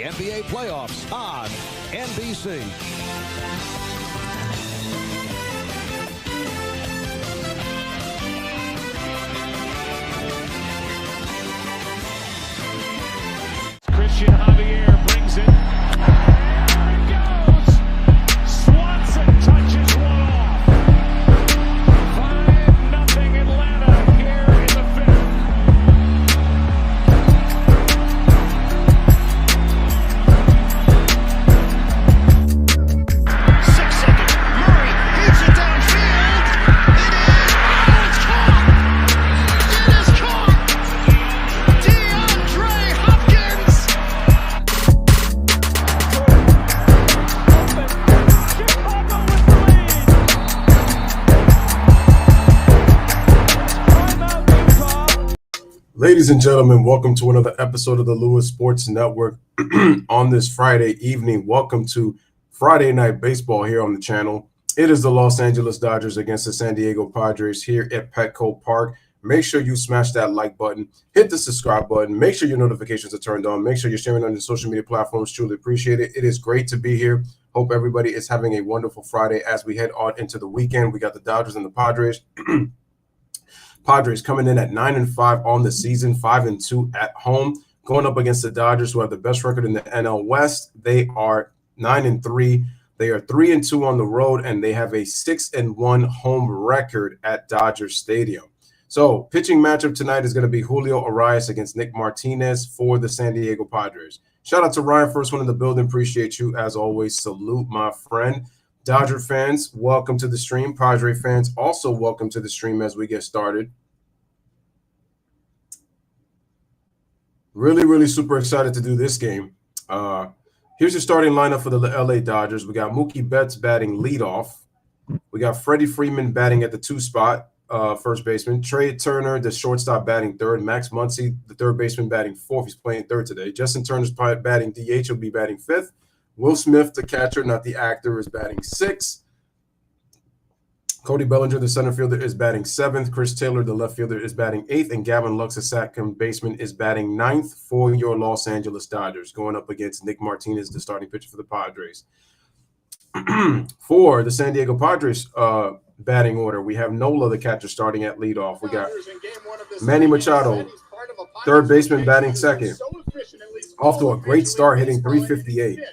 NBA playoffs on NBC. Christian Javier brings it. There it goes. Swanson touches one off. 5-0 Atlanta here in the fifth. 6 seconds. Murray hits it downfield. It is caught. It is caught. DeAndre Hopkins. Ladies and gentlemen, welcome to another episode of the Lewis Sports Network on this Friday evening. Welcome to Friday Night Baseball here on the channel. It is the Los Angeles Dodgers against the San Diego Padres here at Petco Park. Make sure you smash that like button, hit the subscribe button, make sure your notifications are turned on, make sure you're sharing on your social media platforms. Truly appreciate it. It is great to be here. Hope everybody is having a wonderful Friday as we head on into the weekend. We got the Dodgers and the Padres. Padres coming in at 9-5 on the season, 5-2 at home, going up against the Dodgers, who have the best record in the NL West. They are 9-3. They are 3-2 on the road, and they have a 6-1 home record at Dodger Stadium. So, pitching matchup tonight is going to be Julio Urias against Nick Martinez for the San Diego Padres. Shout out to Ryan, first one in the building. Appreciate you as always. Salute, my friend. Dodger fans, welcome to the stream. Padre fans, also welcome to the stream as we get started. Really super excited to do this game. Here's your starting lineup for the LA Dodgers. We got Mookie Betts batting leadoff. We got Freddie Freeman batting at the 2 spot, first baseman. Trey Turner, the shortstop, batting third. Max Muncy, the third baseman, batting fourth. He's playing third today. Justin Turner's batting DH. He'll be batting fifth. Will Smith, the catcher, not the actor, is batting sixth. Cody Bellinger, the center fielder, is batting seventh. Chris Taylor, the left fielder, is batting eighth. And Gavin Lux, the second baseman, is batting ninth for your Los Angeles Dodgers, going up against Nick Martinez, the starting pitcher for the Padres. For the San Diego Padres batting order, we have Nola, the catcher, starting at leadoff. We got Manny Machado, third baseman, batting second. Off to a great start, hitting .358.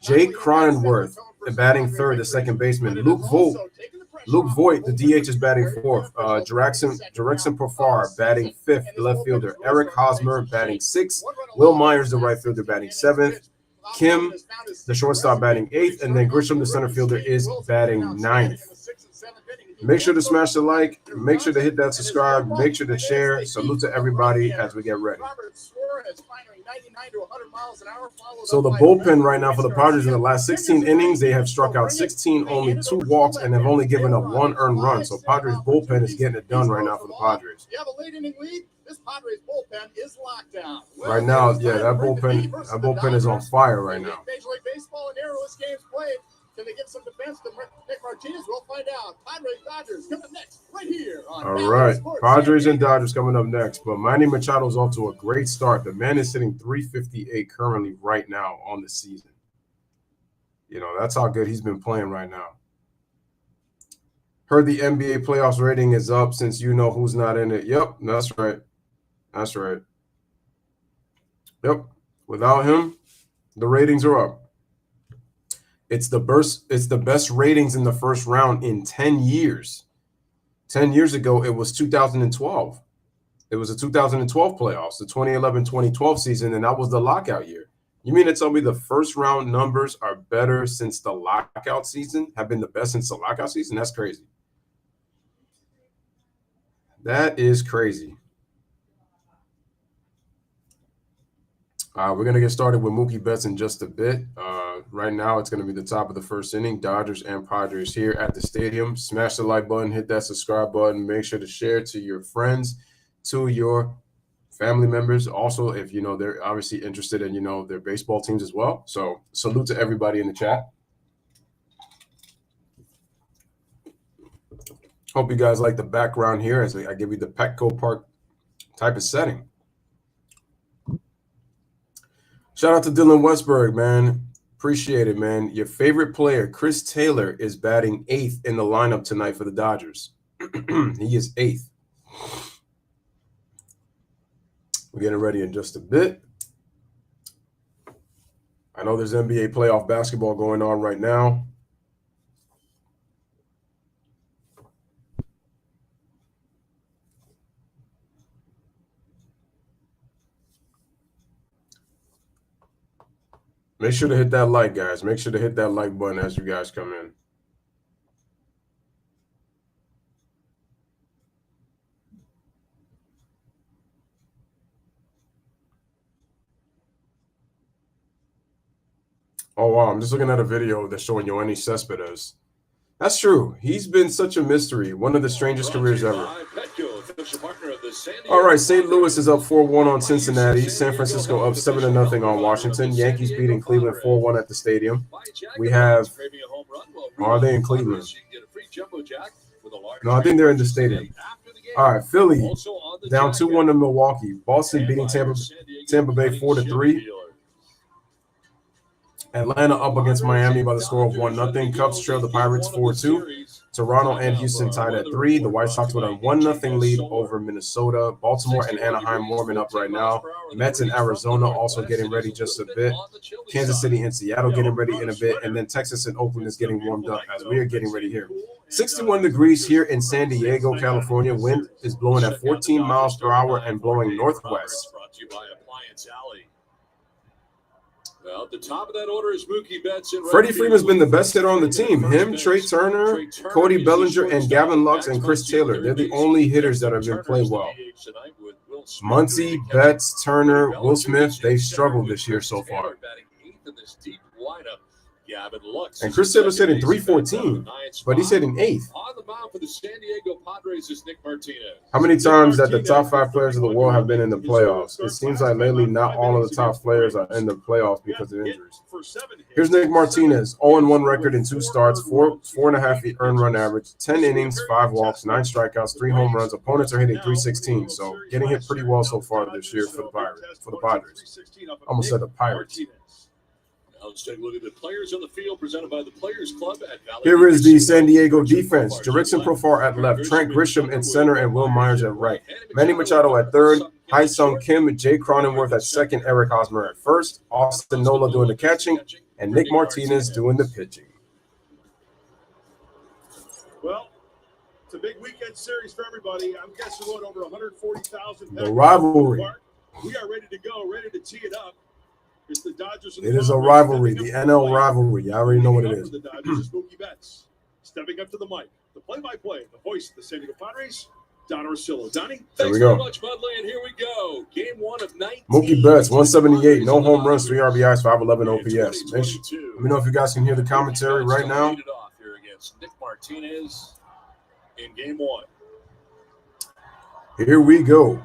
Jake Cronenworth, batting third, the second baseman. Luke Voigt, the DH, is batting fourth. Jurickson Profar, batting fifth, the left fielder. Eric Hosmer, batting sixth. Will Myers, the right fielder, batting seventh. Kim, the shortstop, batting eighth. And then Grisham, the center fielder, is batting ninth. Make sure to smash the like. Make sure to hit that subscribe. Make sure to share. Salute to everybody as we get ready. So the bullpen right now for the Padres in the last 16 innings, they have struck out 16, only 2 walks, and have only given up 1 earned run. So Padres bullpen is getting it done right now for the Padres. You have a late inning lead. This Padres bullpen is locked down. Right now, yeah, that bullpen is on fire right now. Major League Baseball and airless games played. Can they get some defense to Nick Martinez? We'll find out. Padres Dodgers coming next right here on All right, Padres and Dodgers coming up next. But Manny Machado's off to a great start. The man is sitting .358 currently right now on the season. You know, that's how good he's been playing right now. Heard the NBA playoffs rating is up since you know who's not in it. Yep, that's right. That's right. Yep. Without him, the ratings are up. It's the best ratings in the first round in 10 years. 10 years ago, it was 2012. It was the 2012 playoffs, the 2011-2012 season, and that was the lockout year. You mean to tell me the first round numbers are better since the lockout season, have been the best since the lockout season? That's crazy. That is crazy. We're going to get started with Mookie Betts in just a bit. Right now, it's going to be the top of the first inning. Dodgers and Padres here at the stadium. Smash the like button, hit that subscribe button. Make sure to share to your friends, to your family members. Also, if you know they're obviously interested in their baseball teams as well. So salute to everybody in the chat. Hope you guys like the background here as I give you the Petco Park type of setting. Shout out to Dylan Westberg, man. Appreciate it, man. Your favorite player, Chris Taylor, is batting 8th in the lineup tonight for the Dodgers. He is 8th. We're getting ready in just a bit. I know there's NBA playoff basketball going on right now. Make sure to hit that like, guys. Make sure to hit that like button as you guys come in. Oh, wow. I'm just looking at a video that's showing Yoenis Cespedes. That's true. He's been such a mystery. One of the strangest careers ever. All right, St. Louis is up 4-1 on Cincinnati. San Francisco up 7-0 on Washington. Yankees beating Cleveland 4-1 at the stadium. We have, are they in Cleveland? No, I think they're in the stadium. All right, Philly down 2-1 to Milwaukee. Boston beating Tampa Bay 4-3. Atlanta up against Miami by the score of 1-0. Cubs trail the Pirates 4-2. Toronto and Houston tied at 3. The White Sox with a 1-0 lead over Minnesota. Baltimore and Anaheim warming up right now. Mets and Arizona also getting ready just a bit. Kansas City and Seattle getting ready in a bit. And then Texas and Oakland is getting warmed up as we are getting ready here. 61 degrees here in San Diego, California. Wind is blowing at 14 miles per hour and blowing northwest. Well, at the top of that order is Mookie Betts. Freddie Freeman's been the best hitter on the team. Him, Trey Turner, Cody Bellinger, and Gavin Lux and Chris Taylor. They're the only hitters that have been played well. Muncy, Betts, Turner, Will Smith, they've struggled this year so far. And Chris Taylor's hitting .314, but he's hitting 8th. On the mound for the San Diego Padres is Nick Martinez. How many times that the top 5 players of the world have been in the playoffs? It seems like lately not all of the top players are in the playoffs because of injuries. Here's Nick Martinez, 0-1 record in 2 starts, 4.5 earned run average, 10 innings, 5 walks, 9 strikeouts, 3 home runs. Opponents are hitting .316, so getting hit pretty well so far this year for the Padres. Almost said the Pirates. Let's take a look at the players on the field presented by the Players Club at Valley. Here is the San Diego defense. Jerickson Profar at left, Trent Grisham at center, and Will Myers at right. Manny Machado at third, Hai-Sung Kim, Jay Cronenworth at second, Eric Hosmer at first, Austin Nola doing the catching, and Nick Martinez doing the pitching. Well, it's a big weekend series for everybody. I'm guessing we're going over 140,000. The rivalry. We are ready to go, ready to tee it up. It's the Dodgers. It is a rivalry, the NL rivalry. You already know what it is. The Dodgers is Mookie Betts stepping up to the mic. The play-by-play, the voice of the San Diego Padres, Don Orsillo. Donnie, thanks very much, Mudley, and here we go. Game 1 of 19. Mookie Betts, 178, no home runs, 3 RBIs, 511 OPS. Let me know if you guys can hear the commentary right now. Lead it off here against Nick Martinez in Game 1. Here we go.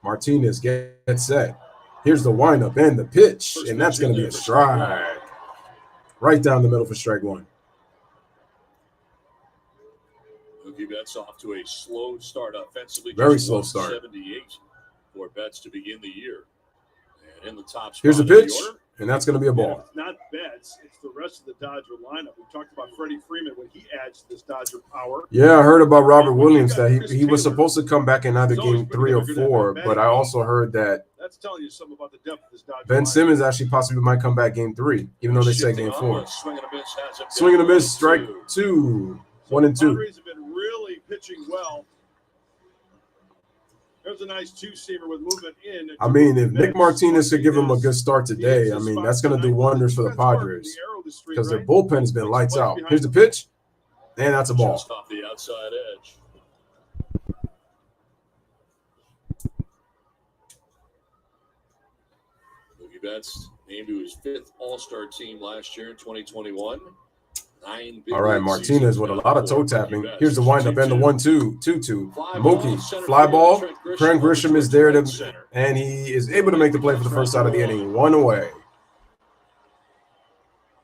Martinez gets set. Here's the windup and the pitch, and that's going to be a strike. Right down the middle for strike 1. Mookie Betts off to a slow start offensively. Very slow start. 78 for Betts to begin the year. And in the top spot. Here's the pitch, and that's going to be a ball. It's not Betts, it's the rest of the Dodger lineup. We talked about Freddie Freeman when he adds to this Dodger power. Yeah, I heard about Robert Williams that he was supposed to come back in either game 3 or 4, but I also heard that that's telling you something about the depth of this Dodger Ben lineup. Simmons actually possibly might come back game 3, even though they said game 4. Swing and a miss, has him Swing and a down miss, strike 2, 1 and 2. Padres have been really pitching well. There's a nice two-seamer with movement in. I mean, if Nick Martinez could give him a good start today, I mean, that's going to do wonders for the Padres because their bullpen has been lights out. Here's the pitch, and that's a ball. Just off the outside edge. Mookie Betts named to his 5th All-Star team last year in 2021. All right, Martinez with a lot of toe tapping. Here's the windup and the 1-2, 2-2. Mookie, fly ball. Trent Grisham is there and he is able to make the play for the first out of the inning. 1 away.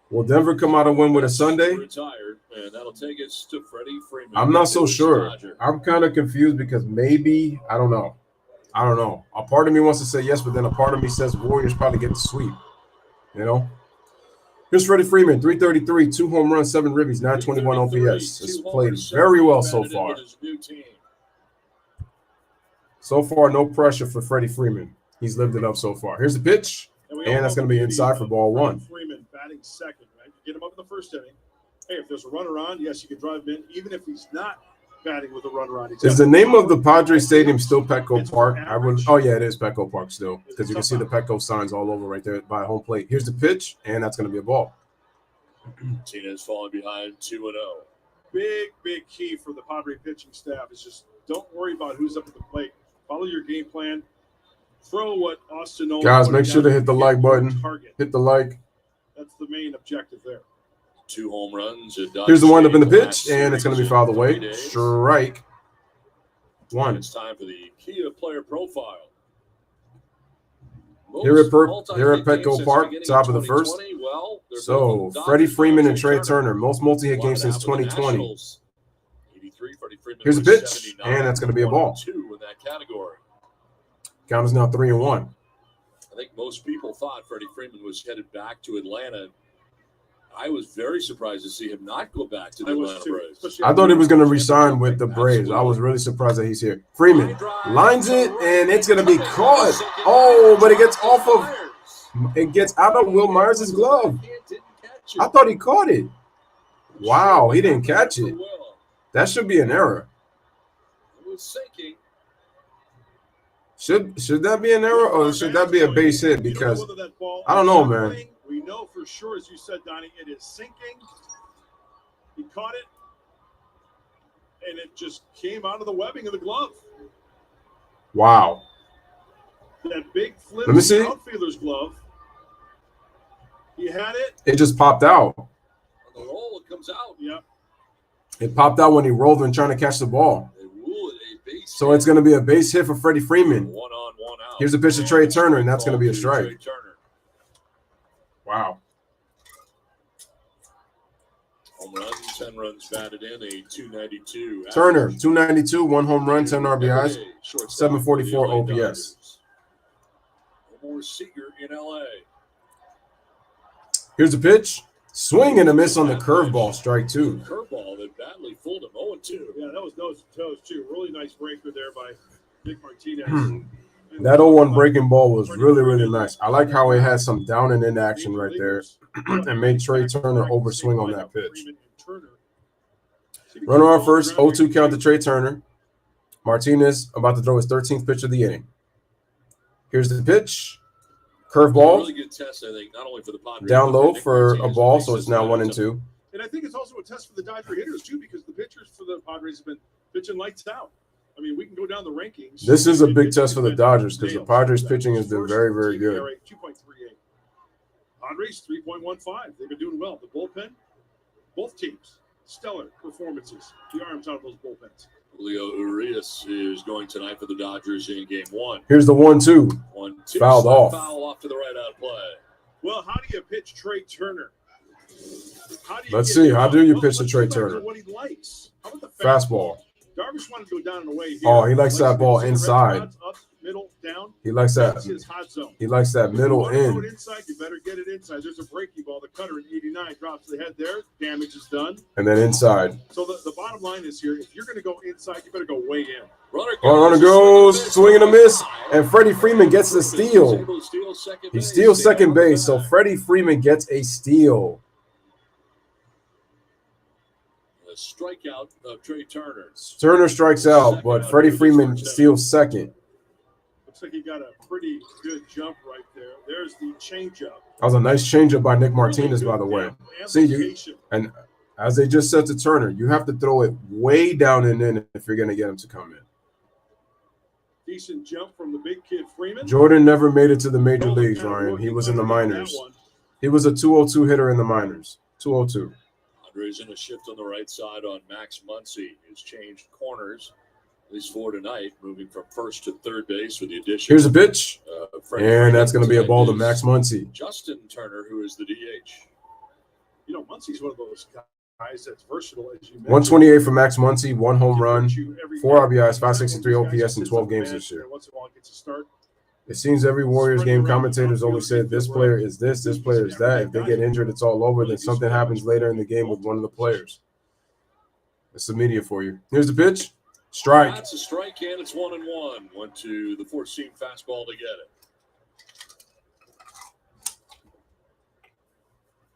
Will Denver come out and win with a Sunday? I'm not so sure. I'm kind of confused because maybe, I don't know. I don't know. A part of me wants to say yes, but then a part of me says Warriors probably get the sweep. You know? Here's Freddie Freeman, 333, 2 home runs, 7 ribbies, 921 OPS. Has played very well so far. So far, no pressure for Freddie Freeman. He's lived it up so far. Here's the pitch, and that's going to be inside for ball 1. Freeman batting second, right? You get him up in the first inning. Hey, if there's a runner on, yes, you can drive him in, even if he's not batting with a runner on. Is the name of the Padres Stadium still Petco Park? Oh yeah, it is Petco Park still, because you can see the Petco signs all over right there by home plate. Here's the pitch, and that's going to be a ball. Martinez falling behind 2-0. Big key for the Padre pitching staff is just don't worry about who's up at the plate. Follow your game plan. Throw what Austin Nolan. Guys, make sure to hit the like button. Hit the like. That's the main objective there. 2 home runs. Here's the windup in the pitch, and it's going to be fouled away. Strike 1. It's time for the key to player profile. Here at Petco Park, top of the first. So, Freddie Freeman and Trey Turner, most multi-hit games since 2020. Here's a pitch, and that's going to be a ball. Count is now 3-1. I think most people thought Freddie Freeman was headed back to Atlanta. I was very surprised to see him not go back to the Atlanta Braves. I thought he was going to resign with the Braves. I was really surprised that he's here. Freeman lines it, and it's going to be caught. Oh, but it gets off of – it gets out of Will Myers' glove. I thought he caught it. Wow, he didn't catch it. That should be an error. It was sinking. Should that be an error, or should that be a base hit? Because I don't know, man. We know for sure, as you said, Donnie, it is sinking. He caught it, and it just came out of the webbing of the glove. Wow. That big flip outfielder's glove. He had it. It just popped out. On the roll, it comes out. Yep. It popped out when he rolled when trying to catch the ball. So it's going to be a base hit for Freddie Freeman. 1 on, 1 out. Here's a pitch to Trey Turner, and that's going to be a strike. Wow. Home run, 10 runs batted in, a 292. Turner, 292, 1 home run, 10 RBIs, 744 OPS. More Seager in LA. Here's the pitch. Swing and a miss on the curveball, strike 2. Curveball that badly fooled him, 0-2. Yeah, that was nose to toes, too. Really nice breaker there by Nick Martinez. That 0-1 breaking ball was really, really nice. I like how it had some down and in action right there and made Trey Turner overswing on that pitch. Runner on first, 0-2 count to Trey Turner. Martinez about to throw his 13th pitch of the inning. Here's the pitch. Curveball. Really good test, I think, not only for the Padres, down low for a ball, so it's now 1-2. And I think it's also a test for the Dodger hitters, too, because the pitchers for the Padres have been pitching lights out. I mean, we can go down the rankings. This is a big test for the Dodgers because the Padres pitching has been very, very good. 2.38. Padres, 3.15. They've been doing well. The bullpen, both teams, stellar performances. The arms out of those bullpens. Julio Urias is going tonight for the Dodgers in game 1. Here's the 1-2. 1-2. Fouled off. Foul off to the right out play. Well, how do you pitch Trey Turner? Let's see. How do you pitch to Trey Turner? What he likes. How about the fastball? Darvish wanted to go down and away here. Oh, he likes that ball inside. Up, middle, down. He likes that. That's his hot zone. He likes that middle in. Inside, you better get it inside. There's a breaking ball. The cutter in 89 drops the head there. Damage is done. And then inside. So the bottom line is here, if you're going to go inside, you better go way in. Runner goes, swing and a miss, and Freddie Freeman gets the steal. He steals second base, so Freddie Freeman gets a steal. A strikeout of Trey Turner. Turner strikes out, but Freddie Freeman steals second. Looks like he got a pretty good jump right there. There's the changeup. That was a nice changeup by Nick Martinez, by the way. See, and as they just said to Turner, you have to throw it way down and in if you're going to get him to come in. Decent jump from the big kid Freeman. Jordan never made it to the major leagues, Ryan. He was in the minors. He was a 202 hitter in the minors. 202. Padres in a shift on the right side on Max Muncy, who's changed corners, at least for tonight, moving from first to third base with the addition. Here's a pitch, and that's going to be a ball to Max Muncy. Justin Turner, who is the DH. You know, Muncy's one of those That's versatile, as you mentioned. 128 for Max Muncy, 1 home Can run, hurt you every 4 day. RBIs, Anytime one of 563 these guys OPS in sits 12 on the games bench this year. and once in a while gets a start. It seems every Warriors game Running around the commentators always outfield, said this infield, player right? is this He's player an is that. If everyday they guy get who injured, it's all over. really Then something useful happens later in the game with one of the players. It's the media for you. Here's the pitch. Strike. That's a strike, and it's 1-1. Went to the four-seam fastball to get it.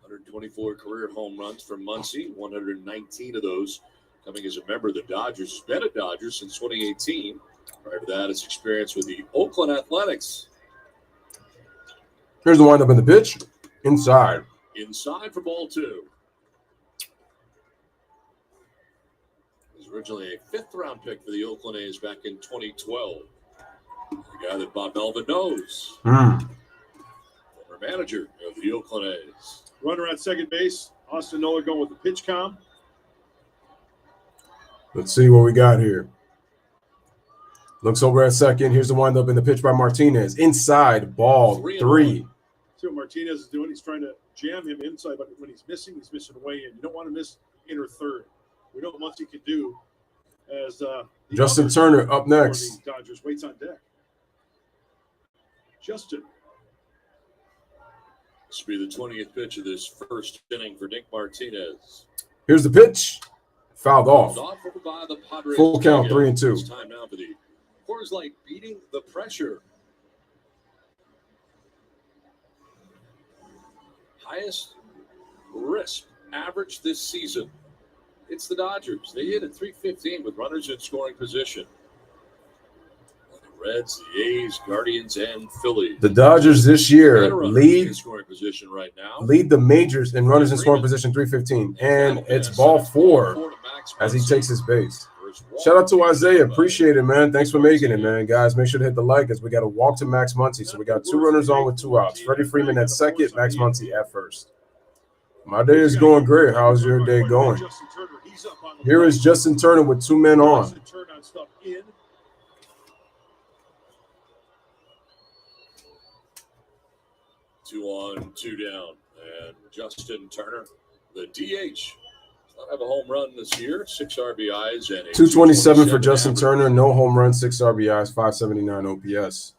124 career home runs from Muncy, 119 of those coming as a member of the Dodgers. He's been a Dodger since 2018. Prior to that, his experience with the Oakland Athletics. Here's the windup in the pitch. Inside. Inside for ball 2. He was originally a 5th-round pick for the Oakland A's back in 2012. The guy that Bob Melvin knows. Former manager of the Oakland A's. Runner at second base. Austin Nola going with the pitch count. Let's see what we got here. Looks over at second. Here's the windup in the pitch by Martinez. Inside, ball 3. See what Martinez is doing. He's trying to jam him inside, but when he's missing away in. You don't want to miss inner third. We know what Muncy can do. As Justin Turner up next. The Dodgers waits on deck. Justin. This will be the 20th pitch of this first inning for Nick Martinez. Here's the pitch. Fouled off. By the Padres. Full count, 3-2. It's time now for the Coors Light beating the pressure. Highest risk average this season. It's the Dodgers. They hit at .315 with runners in scoring position. The Reds, the A's, Guardians, and Phillies. The Dodgers this year lead scoring position right now. Lead the majors in runners in scoring position, 315, and it's ball 4 as he takes his base. Shout out to Isaiah, appreciate it, man. Thanks for making it, man. Guys, make sure to hit the like as we got to walk to Max Muncy. So we got 2 runners on with 2 outs. Freddie Freeman at second, Max Muncy at first. My day is going great. How's your day going? Here is Justin Turner with 2 men on. 2 on, 2 down. And Justin Turner, the DH, does not have a home run this year. 6 RBIs and a 227 for Justin average. Turner. No home run, 6 RBIs, 579 OPS.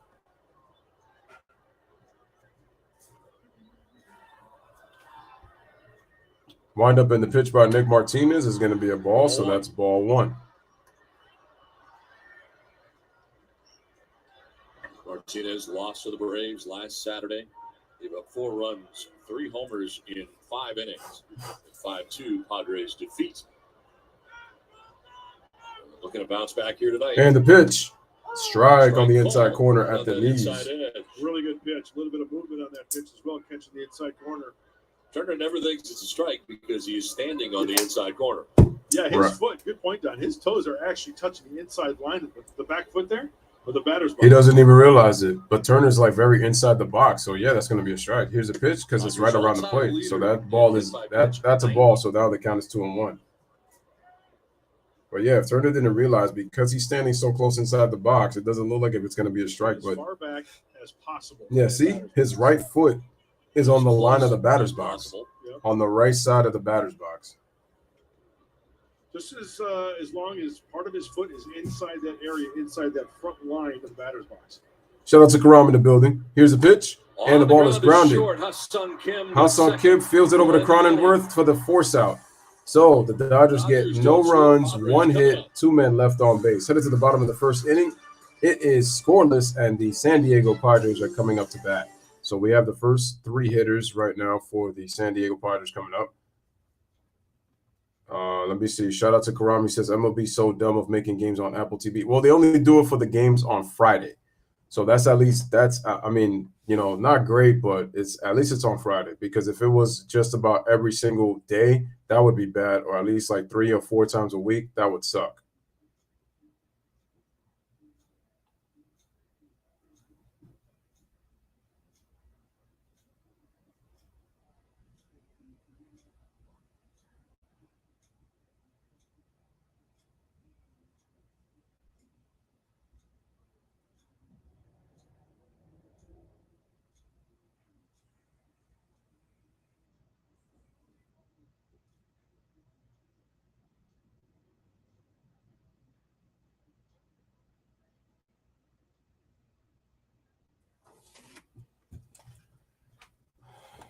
Wind up in the pitch by Nick Martinez is going to be a ball, so that's ball 1. Martinez lost to the Braves last Saturday. Gave up 4 runs, 3 homers in 5 innings. 5-2 Padres defeat. Looking to bounce back here tonight. And the pitch. Strike on the inside corner at the knees. Really good pitch. A little bit of movement on that pitch as well, catching the inside corner. Turner never thinks it's a strike because he is standing on the inside corner. Yeah, his foot, good point, Don. His toes are actually touching the inside line, the back foot there, or the batter's box. He doesn't even realize it, but Turner's like very inside the box. So yeah, that's going to be a strike. Here's a pitch because it's right around the plate. So that ball is that's a ball. So now the count is 2-1. But yeah, if Turner didn't realize because he's standing so close inside the box, it doesn't look like if it's going to be a strike. But as far back as possible. Yeah, see, his right foot is on the line of the batter's box, on the right side of the batter's box. Just as long as part of his foot is inside that area, inside that front line of the batter's box. Shout out to Karam in the building. Here's the pitch, and the ball is grounded. Ha-Seong Kim fields it over to Cronenworth for the force out. So the Dodgers get no runs, 1 hit, 2 men left on base. Headed to the bottom of the first inning. It is scoreless, and the San Diego Padres are coming up to bat. So we have the first 3 hitters right now for the San Diego Padres coming up. Let me see. Shout out to Karam. He says MLB so dumb of making games on Apple TV. Well, they only do it for the games on Friday. So that's at least I mean, you know, not great, but it's at least it's on Friday, because if it was just about every single day, that would be bad, or at least like 3 or 4 times a week, that would suck.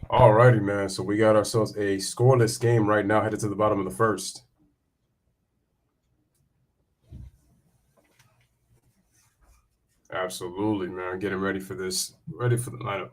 All righty, man. So we got ourselves a scoreless game right now, headed to the bottom of the first. Absolutely, man. Getting ready for this. Ready for the lineup.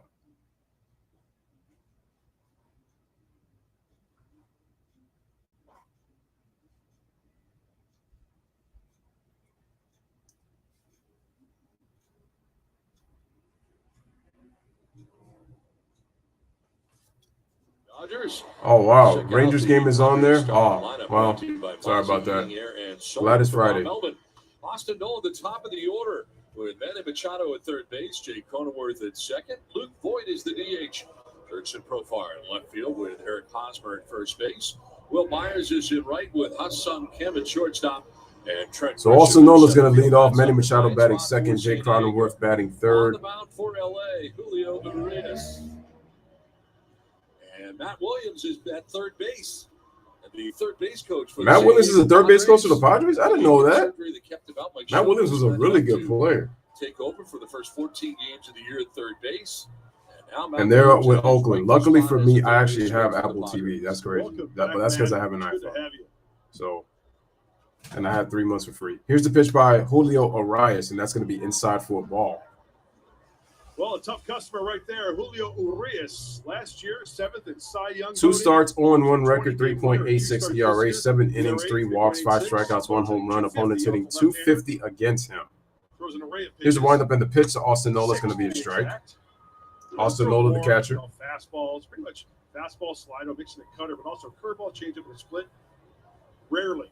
Dodgers. Oh, wow. Check out Rangers the game is on there? starting Oh, lineup well, brought to you by sorry Monty about that. Heating, Air, and Glad it's Solar from Friday. Melbourne. Austin Nola at the top of the order with Manny Machado at third base, Jay Cronenworth at second. Luke Voigt is the DH. Dirksen Profar in left field with Eric Hosmer at first base. Will Myers is in right with Hassan Kim at shortstop. And Trent So Austin Nola's going to lead off. Manny Manny Machado batting second. Jay Cronenworth batting On third. the mound for LA, Julio Urias. And Matt Williams is at third base. And the third base coach for Matt the Williams is a third base coach for the Padres. Padres? I didn't know that. Surgery that kept him out. Mike Matt Williams was a Schultz really had good to player. Take over for the first 14 games of the year at third base. And, now And they're Williams with has his Oakland. right Luckily spot for as me, the I third actually base have coach for the Apple TV. Padres. That's crazy. Welcome But back, that's because I Matt. have an Good to iPhone. have you. So, and I had 3 months for free. Here's the pitch by Julio Urias, and that's going to be inside for a ball. Well, a tough customer right there, Julio Urias. Last year, 7th in Cy Young. 2 voting. starts, 0-1 record, 20 3.86 ERA, 7 innings, 3 walks, 5 strikeouts, 1 home run. Opponents hitting 250 against him. Throws an array of Here's the pitches. windup in the pitch to Austin Nola. It's going to be a strike. Austin Nola, the catcher. Fastballs, pretty much fastball, slider, mixing a cutter, but also curveball, changeup, and a split. Rarely.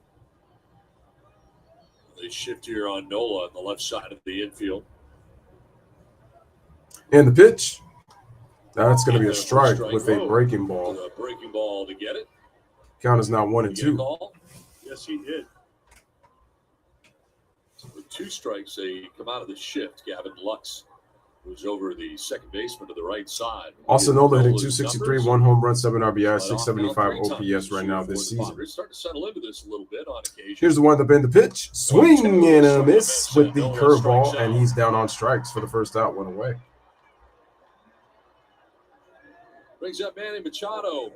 They shift here on Nola on the left side of the infield. And the pitch. That's going to be a strike with a breaking ball. A breaking ball to get it. Count is now 1 and Get a 2. call. Yes, he did. With 2 strikes, they come out of the shift. Gavin Lux, who's over the second baseman to the right side. Austin Nola hitting Nola's 263, numbers. 1 home run, 7 RBIs, Right off 675 now, 3 OPS right now this season. Padres start to settle into this a little bit on occasion. Here's the windup in the pitch. Swing and a miss with the curveball, and he's down on strikes for the first out, 1 away. Brings up Manny Machado.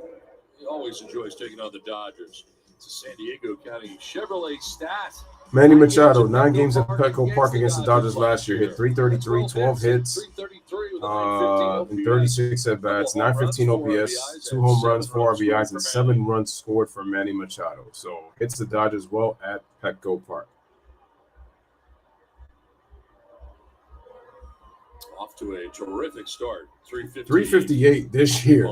He always enjoys taking on the Dodgers. It's a San Diego County Chevrolet stat. Manny Machado, 9 games at Petco Park against the Dodgers last year. Hit 333, 12 hits, and 36 at-bats, 915 OPS, 2 home runs, 4 RBIs, and 7 runs scored for Manny Machado. So hits the Dodgers well at Petco Park. Off to a terrific start. 358 this year.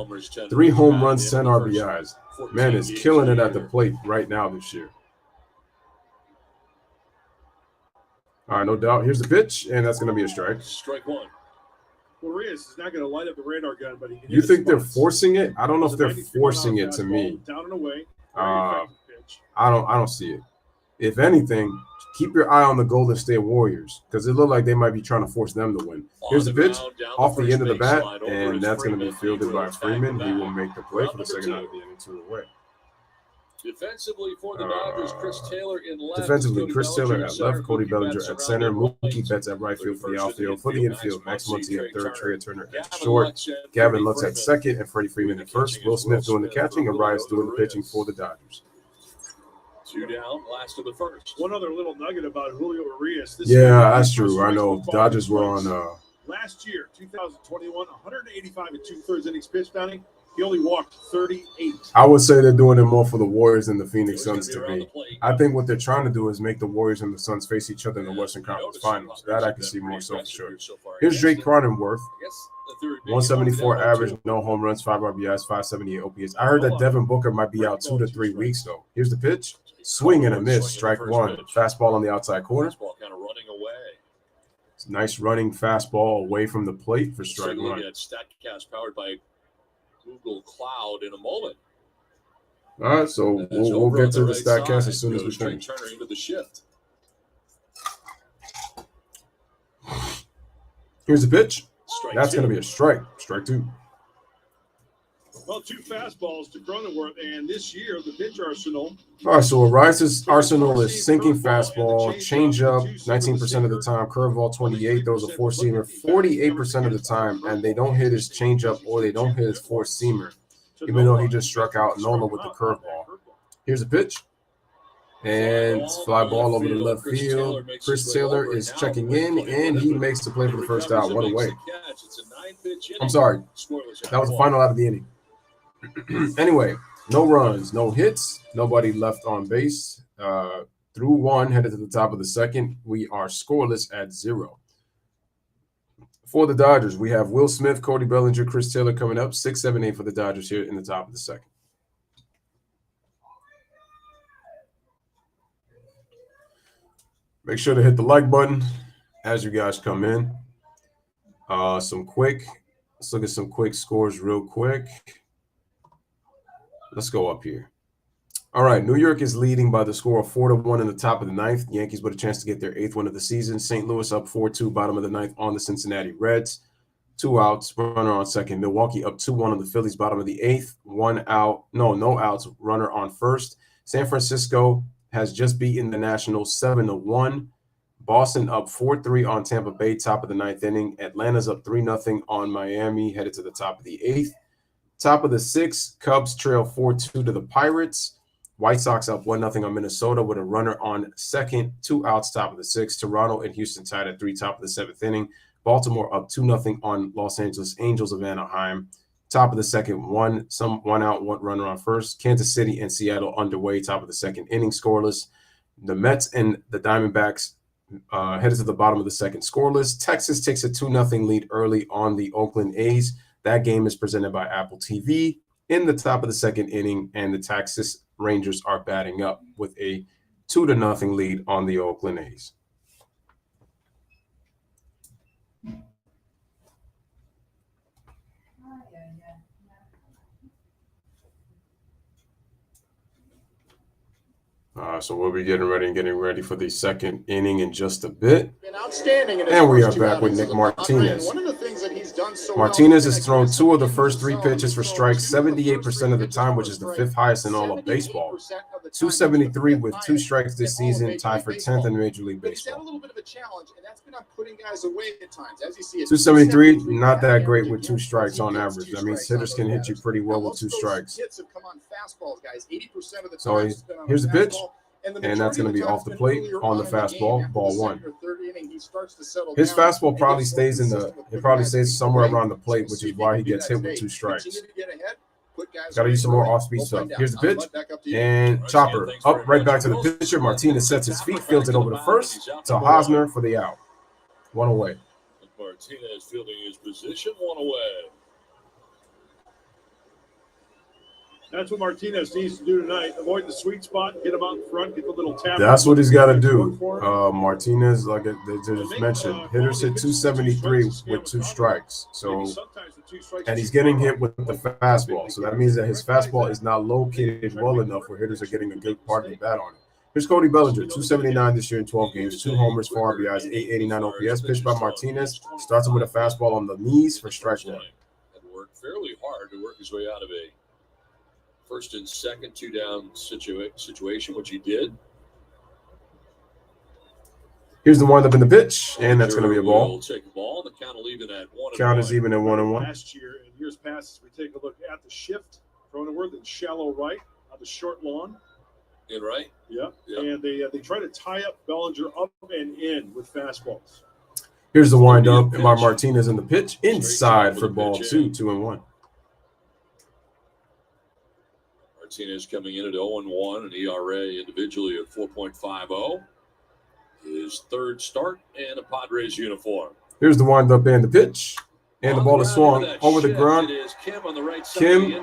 3 home runs, 10 RBIs. Man is killing it at the plate right now this year. All right, no doubt. Here's the pitch, and that's going to be a strike. Strike 1. Urias is not going to light up the radar gun, but he can You hit think they're spots. forcing it? I don't know if they're 93 forcing mile it to fastball, me. Down and away. Uh, Very effective pitch. I don't see it. If anything, keep your eye on the Golden State Warriors because it looked like they might be trying to force them to win. Here's the pitch off the end of the bat, and that's going to be fielded by Freeman. He will make the play for the second out of the inning, 2 away. Defensively for the Dodgers, Chris Taylor in left. Defensively, Cody Chris Bellinger Taylor at at center, left, Cody Mookie Bellinger Betts at around center, the Mookie right. Betts at right field for the outfield. For the infield, Max Muncy at third, Trey Turner at Gavin short, Lux and Gavin Freddie Lutz at Freeman. second, and Freddie Freeman at first. Will Smith doing the catching, and Rice doing the pitching for the Dodgers. 2 down, last of the first. One other little nugget about Julio Urias. This Yeah, year, that's he true. I first know ranked Dodgers were points. on. Last year, 2021, 185 and 2/3 innings pitched, Donnie. He only walked 38. I would say they're doing it more for the Warriors than the Phoenix So he's Suns gonna to be around me. the plate. I think what they're trying to do is make the Warriors and the Suns face each other in the Western Conference Finals. That I can see more so for sure. Here's Jake Cronenworth, 174 average, no home runs, 5 RBIs, 578 OPS. I heard that Devin Booker might be out 2 to 3 weeks though. Here's the pitch, swing and a miss, strike 1. Fastball on the outside corner. Fastball kind of running away. It's a nice running fastball away from the plate for strike Take a look 1. at StatCast powered by Google Cloud in a moment. All right, so we'll get to the StatCast as soon as we can. Turner into the shift. Here's the pitch. Strike That's 2. going to be a strike. Strike 2. Well, 2 fastballs to Cronenworth, and this year the pitch arsenal. All right, so Ariza's arsenal is sinking fastball, changeup 19% of the time, curveball 28. Those are 4-seamer 48% of the time, and they don't hit his changeup or they don't hit his 4-seamer, even though he just struck out Nola with the curveball. Here's a pitch. And fly ball over the left field. Chris Taylor is checking in, and he makes the play for the first out. What a way. I'm sorry. That was the final out of the inning. Anyway, no runs, no hits, nobody left on base. Through 1, headed to the top of the second. We are scoreless at 0. For the Dodgers, we have Will Smith, Cody Bellinger, Chris Taylor coming up. 6, 7, 8 for the Dodgers here in the top of the second. Make sure to hit the like button as you guys come in. Let's look at some quick scores real quick. Let's go up here. All right, New York is leading by the score of 4-1 in the top of the 9th. The Yankees with a chance to get their 8th win of the season. St. Louis up 4-2, bottom of the 9th on the Cincinnati Reds. 2 outs, runner on second. Milwaukee up 2-1 on the Phillies, bottom of the 8th. 1 out, no outs, runner on first. San Francisco has just beaten the Nationals 7-1. Boston up 4-3 on Tampa Bay, top of the 9th inning. Atlanta's up 3-0 on Miami, headed to the top of the 8th. Top of the 6th, Cubs trail 4-2 to the Pirates. White Sox up 1-0 on Minnesota with a runner on second. 2 outs, top of the 6th. Toronto and Houston tied at 3, top of the 7th inning. Baltimore up 2-0 on Los Angeles Angels of Anaheim. Top of the second, 1 out, 1 runner on first. Kansas City and Seattle underway, top of the second inning, scoreless. The Mets and the Diamondbacks headed to the bottom of the second, scoreless. Texas takes a 2-0 lead early on the Oakland A's. That game is presented by Apple TV in the top of the second inning, and the Texas Rangers are batting up with a 2-0 lead on the Oakland A's. So we'll be getting ready for the second inning in just a bit. And we are back with Nick Martinez. Martinez has thrown 2 of the first 3 pitches for strikes 78% of the time, which is the 5th highest in all of baseball. 273 with 2 strikes this season, tied for 10th in Major League Baseball. 273, not that great with 2 strikes on average. That means hitters can hit you pretty well with 2 strikes. So here's the pitch. And that's going to be off the plate on the fastball, ball 1. His fastball probably stays somewhere around the plate, which is why he gets hit with 2 strikes. Got to use some more off-speed stuff. Here's the pitch, and chopper up right back to the pitcher. Martinez sets his feet, fields it over to first to Hosmer for the out. 1 away. Martinez fielding his position, 1 away. That's what Martinez needs to do tonight. Avoid the sweet spot, get him out in front, get the little tap. That's what he's got to do. Martinez, like they just mentioned, hitters hit 273 with 2 strikes. So, and he's getting hit with the fastball. So that means that his fastball is not located well enough where hitters are getting a good part of the bat on it. Here's Cody Bellinger, 279 this year in 12 games, 2 homers, 4 RBIs, 889 OPS. Pitched by Martinez. Starts him with a fastball on the knees for strike 1. And worked fairly hard to work his way out of a first and second 2-down situation, which he did. Here's the windup in the pitch, and that's going to be a ball. Take the ball. The count will even at 1-1. Count is even at 1-1. Last year and years past, we take a look at the shift. Cronenworth in shallow right on the short lawn. In right? Yep. And they try to tie up Bellinger up and in with fastballs. Here's the windup by Martinez in the pitch, inside for ball 2, 2-1. Martinez coming in at 0-1, an ERA individually of 4.50. His 3rd start in a Padres uniform. Here's the windup and the pitch. And the ball is swung over the ground. Kim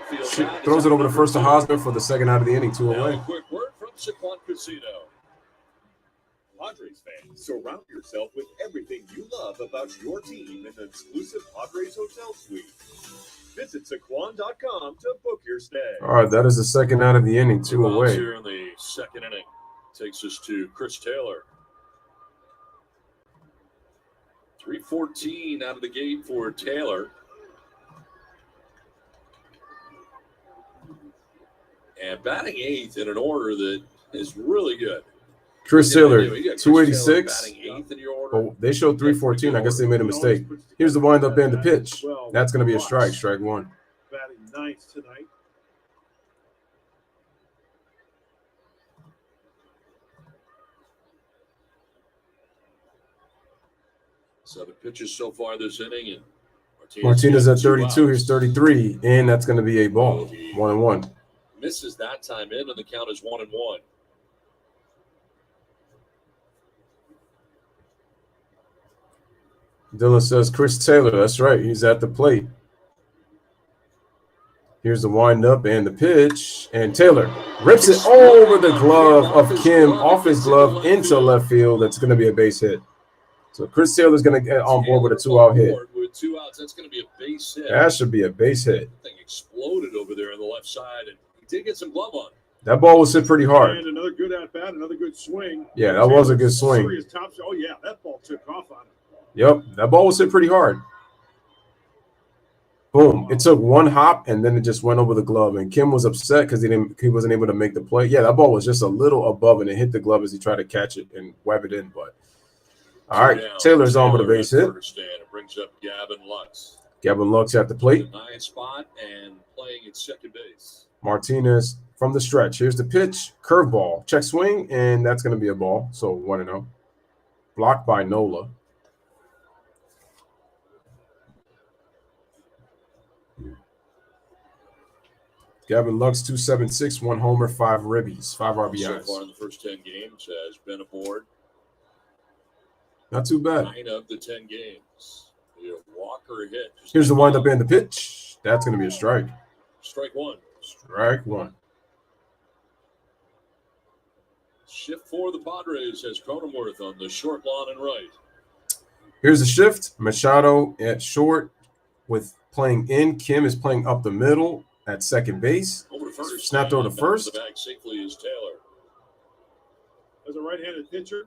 throws it over the first to Hosmer for the 2nd out of the inning, 2 away. A quick word from Saquon Casino. Padres fans, surround yourself with everything you love about your team in an exclusive Padres hotel suite. Visit Saquon.com to book your stay. All right, that is the 2nd out of the inning, 2 away. Here in the 2nd inning takes us to Chris Taylor. 3:14 out of the gate for Taylor. And batting 8th in an order that is really good. Chris Taylor, You got Chris 286. Taylor batting 8th in your order. Oh, they showed 314. I guess they made a mistake. Here's the windup and the pitch. That's going to be a strike. Strike one. Batting 9th tonight. Seven pitches so far this inning, and Martinez at 32. Here's 33, and that's going to be a ball. 1-1. Misses that time in, and the count is 1-1. Dylan says Chris Taylor. That's right. He's at the plate. Here's the windup and the pitch, and Taylor rips it over the glove of Kim, off his glove into left field. That's going to be a base hit. So Chris Taylor's going to get on board with a 2-out hit. With 2 outs, that's going to be a base hit. That should be a base hit. That thing exploded over there on the left side, and he did get some glove on. That ball was hit pretty hard. And another good at bat, another good swing. Yeah, that was a good swing. Oh yeah, that ball took off on him. Yep, that ball was hit pretty hard. Boom! It took one hop, and then it just went over the glove. And Kim was upset because he wasn't able to make the play. Yeah, that ball was just a little above, and it hit the glove as he tried to catch it and web it in. But all right, Taylor's on with a base hit. It brings up Gavin Lux. Gavin Lux at the plate. 9th spot and playing at second base. Martinez from the stretch. Here's the pitch, curveball, check swing, and that's going to be a ball. So 1-0. Blocked by Nola. Gavin Lux, 276, 1 homer, 5 ribbies, 5 RBIs. So far in the first 10 games has been aboard. Not too bad. 9 of the 10 games. Walker hit. Here's the windup and the pitch. That's going to be a strike. Strike one. Strike one. Shift for the Padres has Cronenworth on the short lawn and right. Here's the shift. Machado at short with playing in. Kim is playing up the middle at second base. Over to first. Snapped over to first. The bag safely is Taylor. As a right-handed pitcher,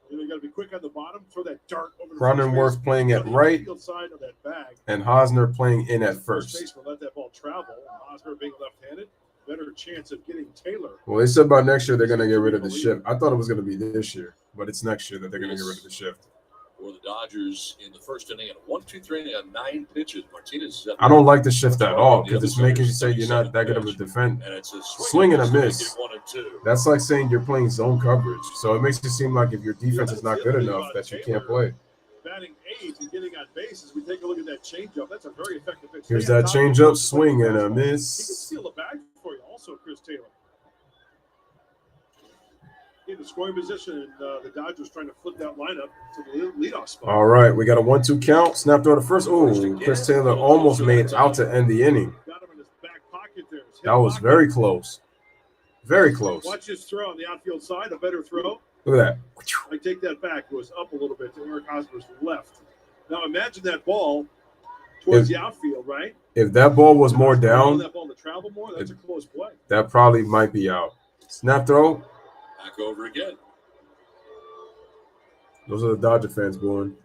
you got to be quick on the bottom. Throw that dart over the Cronenworth playing at right. Field side of that bag. And Hosner playing in at first. Baseman let that ball travel. Hosner being left-handed, better chance of getting Taylor. Well, they said by next year they're going to get rid of the shift. I thought it was going to be this year, but it's next year that they're going to get rid of the shift. For the Dodgers in the first inning at 1-2-3 and 9 pitches. Martinez. I don't like the shift at all because it's making you say you're not that good of a defender. And it's a swing and a miss. 1 and 2. That's like saying you're playing zone coverage. So it makes it seem like if your defense is not good enough that you can't play. Batting 8 and getting on bases. We take a look at that changeup. That's a very effective pitch. Here's that changeup, swing and a miss. He can steal a bag for you also, Chris Taylor. In the scoring position, and the Dodgers trying to flip that lineup to the leadoff spot. All right, we got a 1-2 count. Snapped over the first. Oh, Chris Taylor almost made it out to end the inning. Got him in his back pocket there. That was very close. Very close. Watch his throw on the outfield side, a better throw. Look at that. I take that back. It was up a little bit to Eric Hosmer's left. Now imagine that ball towards the outfield, right? If that ball was more down, that ball to travel more, that's a close play. That probably might be out. Snap throw. Back over again. Those are the Dodger fans going.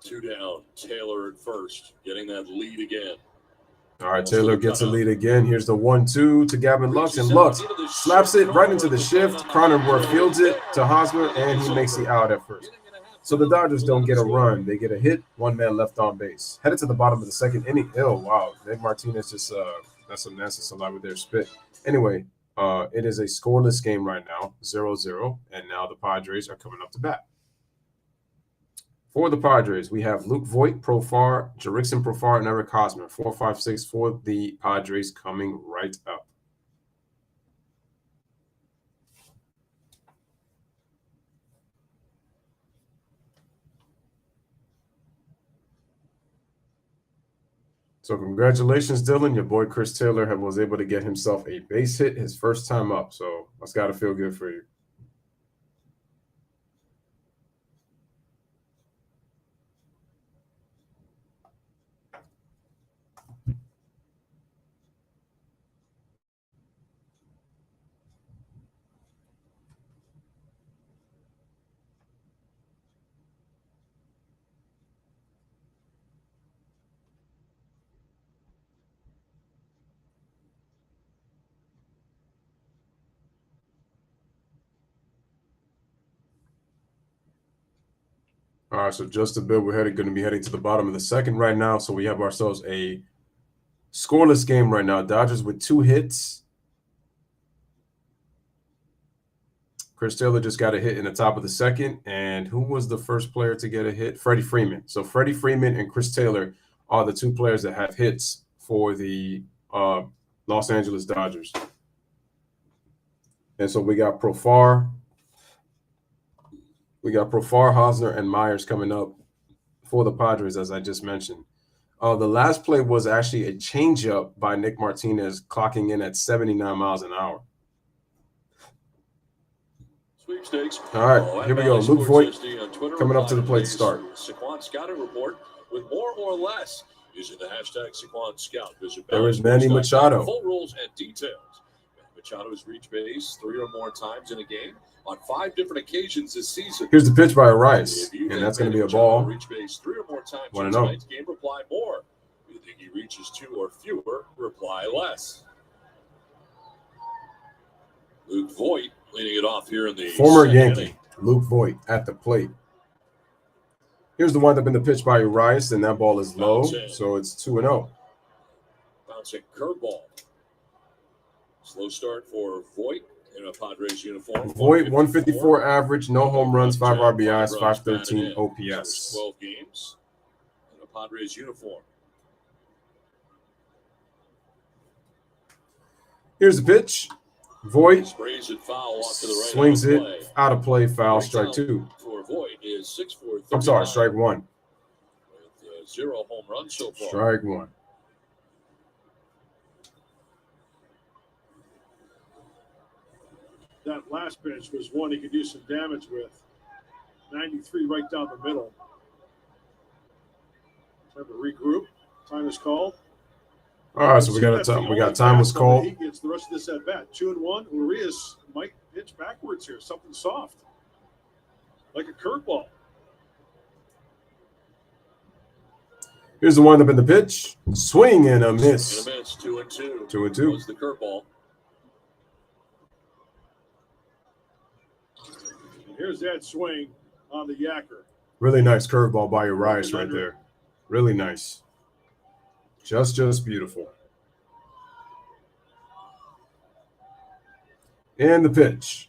Two down. Taylor at first, getting that lead again. All right, Taylor gets a lead again. Here's the 1-2 to Gavin Lux, and Lux slaps it right into the shift. Cronenworth fields it to Hosmer, and he makes the out at first. So the Dodgers don't get a run. They get a hit, 1 man left on base. Headed to the bottom of the second inning. Oh, wow. Nick Martinez just that's some nasty saliva with their spit. Anyway, it is a scoreless game right now, 0-0, and now the Padres are coming up to bat. For the Padres, we have Luke Voigt, Profar, Jerickson Profar, and Eric Hosmer. 4, 5, 6 for the Padres coming right up. So congratulations, Dylan. Your boy Chris Taylor was able to get himself a base hit his first time up. So that's got to feel good for you. All right, so just a bit, we're going to be heading to the bottom of the second right now. So we have ourselves a scoreless game right now. Dodgers with 2 hits. Chris Taylor just got a hit in the top of the second. And who was the first player to get a hit? Freddie Freeman. So Freddie Freeman and Chris Taylor are the 2 players that have hits for the Los Angeles Dodgers. And so we got Profar. We got Profar, Hosner, and Myers coming up for the Padres, as I just mentioned. The last play was actually a changeup by Nick Martinez, clocking in at 79 miles an hour. Sweepstakes. All right, here we go. Luke Voigt coming up to the plate to start. Saquon Scouting Report with more or less using the hashtag Saquon Scout. There is Manny Machado. Full rules and details. Machado has reached base 3 or more times in a game on 5 different occasions this season. Here's the pitch by Rice, and that's going to be a ball. Reach base 3 or more times 1-0. tonight's game, reply more. If you think he reaches 2 or fewer, reply less. Luke Voigt leading it off here in the former second Yankee, inning. Luke Voigt at the plate. Here's the windup in the pitch by Rice, and that ball is low, so it's 2-0. Bouncing curveball. Slow start for Voigt in a Padres uniform. Voigt, 154 average, no home runs, 5 RBIs, 513 First OPS. 12 games in a Padres uniform. Here's the pitch. Voigt Sprays it foul off to the right. swings out of it play. out of play, foul, Strikeout strike 2. For Voigt is 6-4. I'm sorry, strike 1. With 0 home runs so far. Strike 1. That last pitch was one he could do some damage with. 93 right down the middle. Time to regroup. Time is called. All right, so we got time was called. He gets the rest of this at bat. 2-1. Urias might pitch backwards here. Something soft, like a curveball. Here's the windup in the pitch. Swing and a miss. 2-2. 2-2. Was the curveball. And here's that swing on the yacker. Really nice curveball by Urias right there. Really nice. Just beautiful. And the pitch.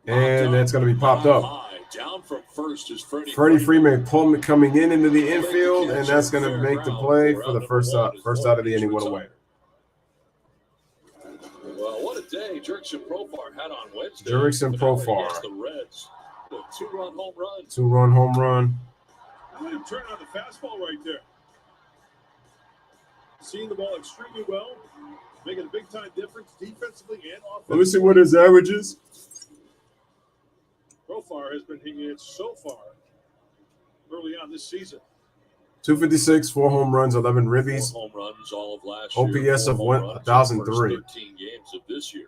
And that's going to be popped up. Down from first is Freddie Freeman coming into the infield, and that's going to make the play for the first out of the inning. One away. Well, what a day Jurickson Profar had on Wednesday. Jurickson Profar. The Reds. A 2-run home run. 2-run home run. Let him turn on the fastball right there. Seeing the ball extremely well, making a big-time difference defensively and offensively. Let me see what his average is. Profar has been hitting it so far early on this season. 256, 4 home runs, 11 ribbies. 4 home runs all of last year. OPS of 1,003. 13 games of this year.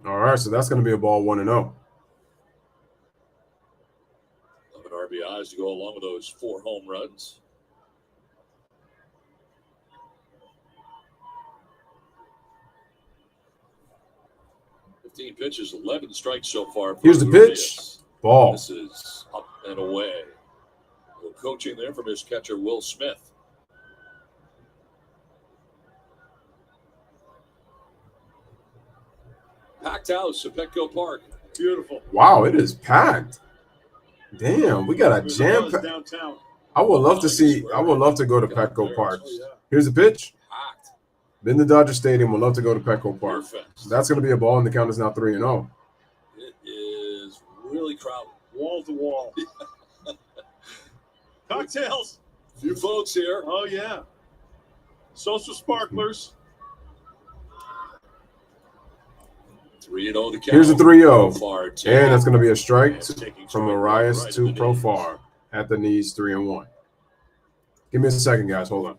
All right, so that's going to be a ball 1-0. 11 RBIs to go along with those 4 home runs. Pitches, 11 strikes so far. Here's the pitch. Ball. This is up and away. Well, coaching there from his catcher, Will Smith. Packed house at Petco Park. Beautiful. Wow, it is packed. Damn, we got a jam pack. Downtown. I would love to go to Petco Park. Here's the pitch. Been to Dodger Stadium. Would love to go to Petco Park. That's going to be a ball, and the count is now 3-0. It is really crowded. Wall to wall. Cocktails. A few folks here. Oh, yeah. Social sparklers. 3-0 the count. Here's the 3-0. And that's going to be a strike from Urias to Profar at the knees, 3-1. Give me a second, guys. Hold on.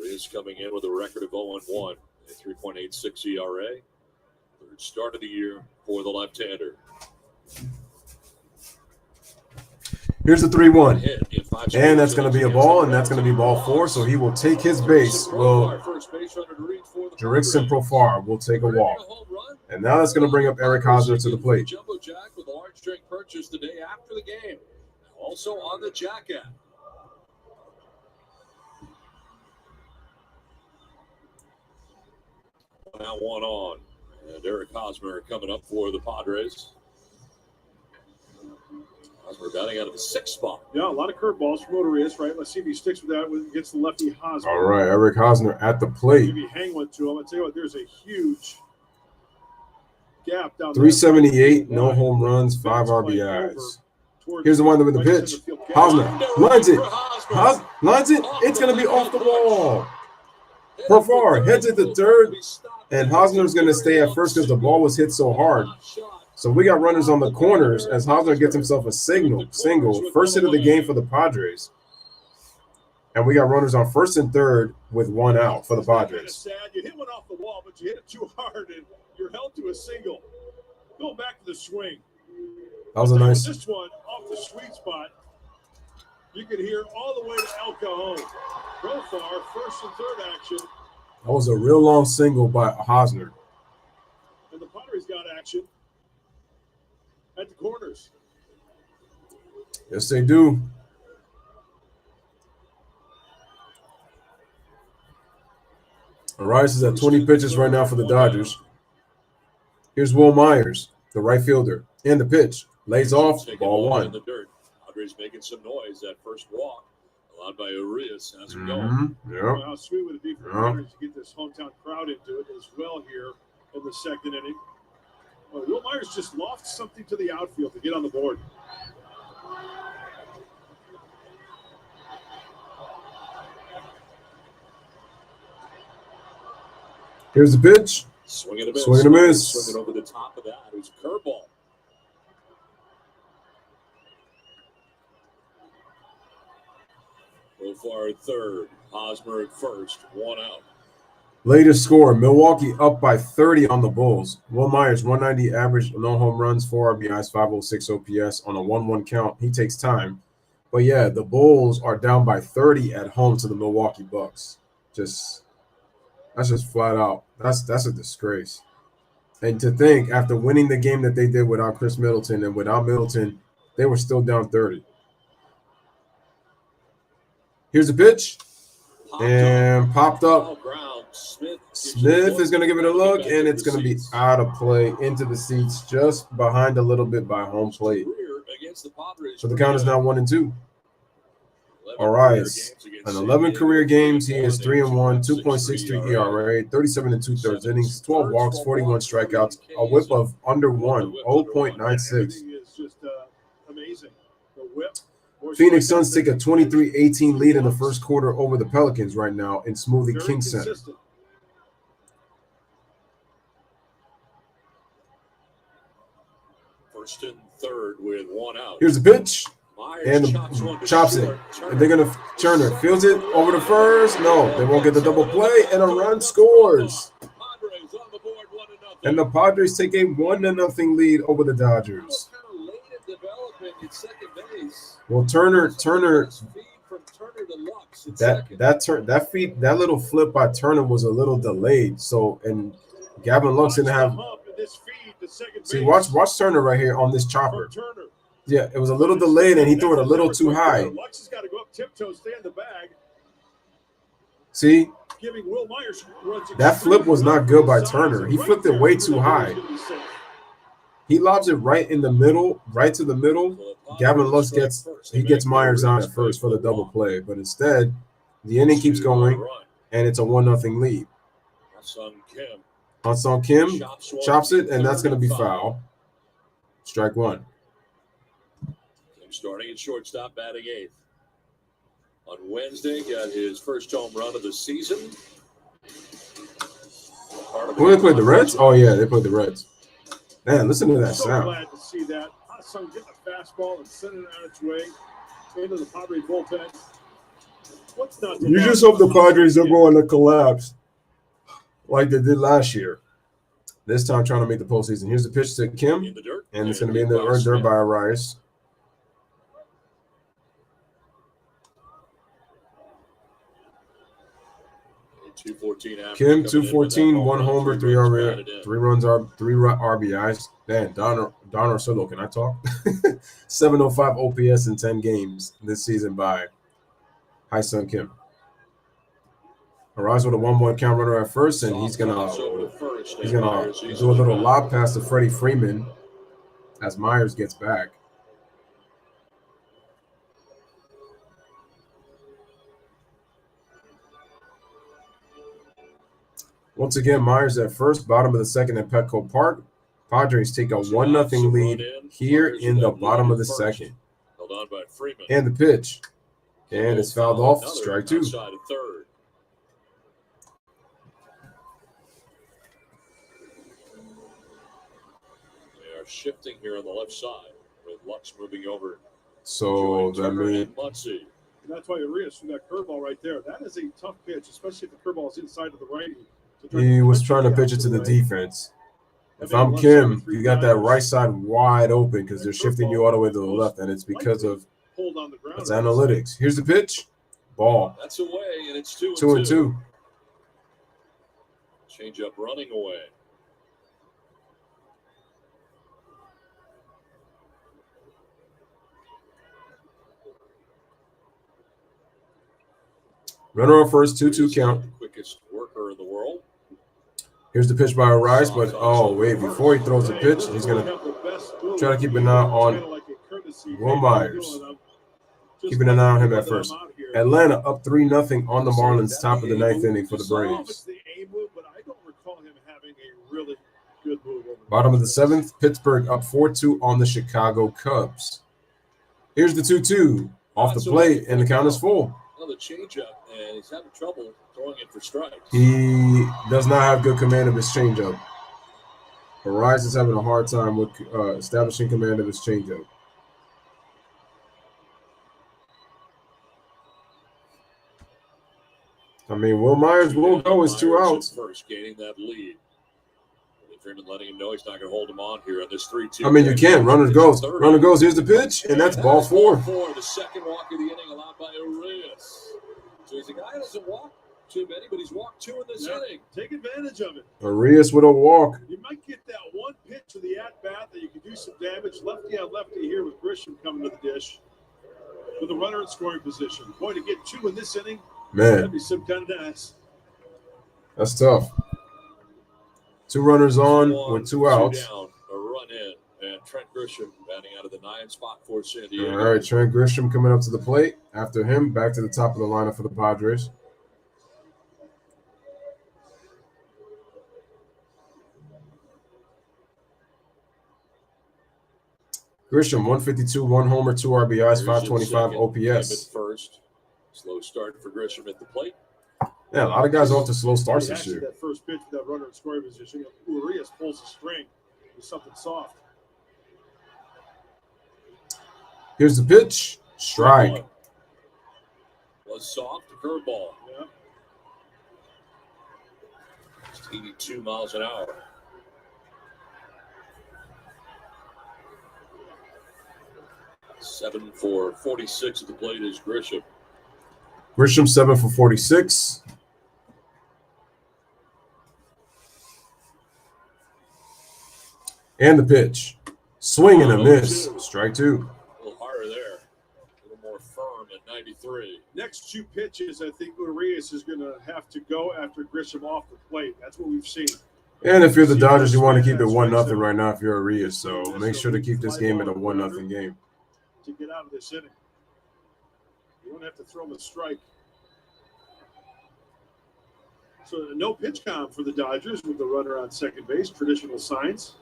Is coming in with a record of 0-1, a 3.86 ERA. Third start of the year for the left-hander. Here's the 3-1. And that's going to be a ball, and that's going to be ball 4, so he will take his base. Well, first base runner to reach for the Jurickson Profar will take a walk. And now that's going to bring up Eric Hosmer to the plate. Jumbo Jack with a large drink purchase the day after the game. Also on the Jack app. Now 1 on. And Eric Hosmer coming up for the Padres. Hosmer batting out of the 6th spot. Yeah, a lot of curveballs from Otorius, right? Let's see if he sticks with that against the lefty Hosmer. All right, Eric Hosmer at the plate. Maybe hang one to him. I'll tell you what, there's a huge gap down there. 378, no home runs, 5 RBIs. Here's the one with the pitch. Hosmer lines it. Lines it. It's going to be off the wall. Profar heads it to third, and Hosmer's going to stay at first because the ball was hit so hard. So we got runners on the corners as Hosmer gets himself a single. First hit of the game for the Padres. And we got runners on first and third with 1 out for the Padres. Sad. You hit one off the wall, but you hit it too hard, and you're held to a single. Go back to the swing. That was a nice. This one off the sweet spot. You could hear all the way to El Cajon. Profar, first and third action. That was a real long single by Hosmer. And the Padres got action at the corners. Yes, they do. Arias is at 20 pitches right now for the Dodgers. Here's Will Myers, the right fielder. And the pitch. Lays off, ball 1. In the dirt. Padres making some noise. That first walk allowed by Urias has him going. Yeah. Well, how sweet would it be for the Padres to get this hometown crowd into it as well here in the 2nd inning? Well, Will Myers just lofted something to the outfield to get on the board. Here's the pitch. Swing and a miss. Swing and a miss. Swinging over the top of that. It was a curveball. Profar at third. Hosmer at first. 1 out. Latest score, Milwaukee up by 30 on the Bulls. Will Myers, 190 average, no home runs, 4 RBIs, 506 OPS on a 1-1 count. He takes time. But, yeah, the Bulls are down by 30 at home to the Milwaukee Bucks. That's just flat out. That's a disgrace. And to think, after winning the game that they did without Chris Middleton and without Middleton, they were still down 30. Here's the pitch. And popped up. Smith is going to give it a look, and it's going to be out of play into the seats just behind a little bit by home plate. So the count is now 1-2. Arias, in 11 career games, he is 3-1, 2.63 ERA, 37 2/3 innings, 12 walks, 41 strikeouts, a whip of under 1, 0.96. Amazing. The whip. Phoenix Suns take a 23-18 lead in the first quarter over the Pelicans right now in Smoothie King Center. First and third with 1 out. Here's the pitch. And chops it. And they're going to Turner fields it over to first. No, they won't get the double play, and a run scores. And the Padres take a 1-0 lead over the Dodgers. Well, Turner, that little flip by Turner was a little delayed. So, and Gavin Lux didn't have. See, watch Turner right here on this chopper. Yeah, it was a little delayed, and he threw it a little too high. Lux has got to go up tiptoe, stay in the bag. See, giving Will Myers that flip was not good by Turner. He flipped it way too high. He lobs it right in the middle, right to the middle. Gavin Lux gets Myers on at first for the double play, but instead, the inning keeps going, and it's a 1-0 lead. Han-Sung Kim chops it, and that's going to be foul. Strike 1. Kim starting at shortstop, batting 8th. On Wednesday, got his first home run of the season. Who they played, the Reds? Oh, yeah, they played the Reds. Man, listen to that sound. Glad to see that. Han-Sung getting a fastball and sending it on its way into the Padres bullpen. What's not you just hope the Padres don't go on a collapse like they did last year. This time trying to make the postseason. Here's the pitch to Kim, and it's going to be in the earned dirt by Arias. 214 average. Kim, coming in with 214, that one home run, homer, three runs batted in. 3 RBIs. Man, Don Orsillo, can I talk? 705 OPS in 10 games this season by Hyun Kim. Arise with a 1-1 count runner at first, and he's gonna do a little lob pass to Freddie Freeman as Myers gets back. Once again, Myers at first, bottom of the second at Petco Park. Padres take a 1-0 lead here in the bottom of the second. Held on by Freeman. And the pitch. And it's fouled off. Strike 2. Outside of third. They are shifting here on the left side with Lux moving over. So that means and that's why Urias threw that curveball right there. That is a tough pitch, especially if the curveball is inside of the righty. he was trying to pitch it to the defense. If I'm Kim, you got that right side wide open because they're shifting you all the way to the left, and it's because of it's analytics. Here's the pitch. Ball. That's away, and it's 2-2. 2-2. Change up running away. Runner on first, 2-2 count. The quickest worker in the world. Here's the pitch by Arise, but oh wait, before he throws the pitch, he's gonna try to keep an eye on Will Myers. Keeping an eye on him at first. Atlanta up 3-0 on the Marlins, top of the 9th inning for the Braves. Bottom of the 7th, Pittsburgh up 4-2 on the Chicago Cubs. Here's the 2-2 off the plate, and the count is full. Another changeup, and he's having trouble throwing it for strikes. He does not have good command of his changeup. Arise is having a hard time with establishing command of his changeup. I mean, Will Myers will go as 2 outs. First, gaining that lead. Freeman letting him know he's not going to hold him on here on this 3-2. I mean, you can. Runner goes. Runner goes. Here's the pitch, and that's ball 4. The second walk of the inning allowed by Urias. So he's a guy who doesn't walk too many, but he's walked 2 in this inning. Take advantage of it. Urias with a walk. You might get that one pitch of the at-bat that you can do some damage. Lefty on lefty here with Grisham coming to the dish with a runner in scoring position. Boy, to get 2 in this inning, man, that'd be some kind of nice. That's tough. 2 runners on with 2 outs. Down, a run in, and Trent Grisham batting out of the 9th spot for San Diego. All right, Trent Grisham coming up to the plate. After him, back to the top of the lineup for the Padres. Grisham, 152, 1 homer, 2 RBIs, 525 OPS. First, slow start for Grisham at the plate. Yeah, a lot of guys off to slow starts this year. That first pitch with that runner in scoring position, Urias pulls the string with something soft. Here's the pitch. Strike. Was soft, curveball. Yeah. Just 82 miles an hour. Seven for 46 at the plate is Grisham. Grisham 7 for 46. And the pitch. Swing and a miss. Strike 2. A little harder there. A little more firm at 93. Next 2 pitches, I think Urias is going to have to go after Grisham off the plate. That's what we've seen. And if you're the Dodgers, you want to keep it 1-0 right now if you're Urias. So make sure to keep this game at a 1-0 game. To get out of this inning. You don't have to throw him a strike. So no pitch count for the Dodgers with the runner on second base. Traditional signs.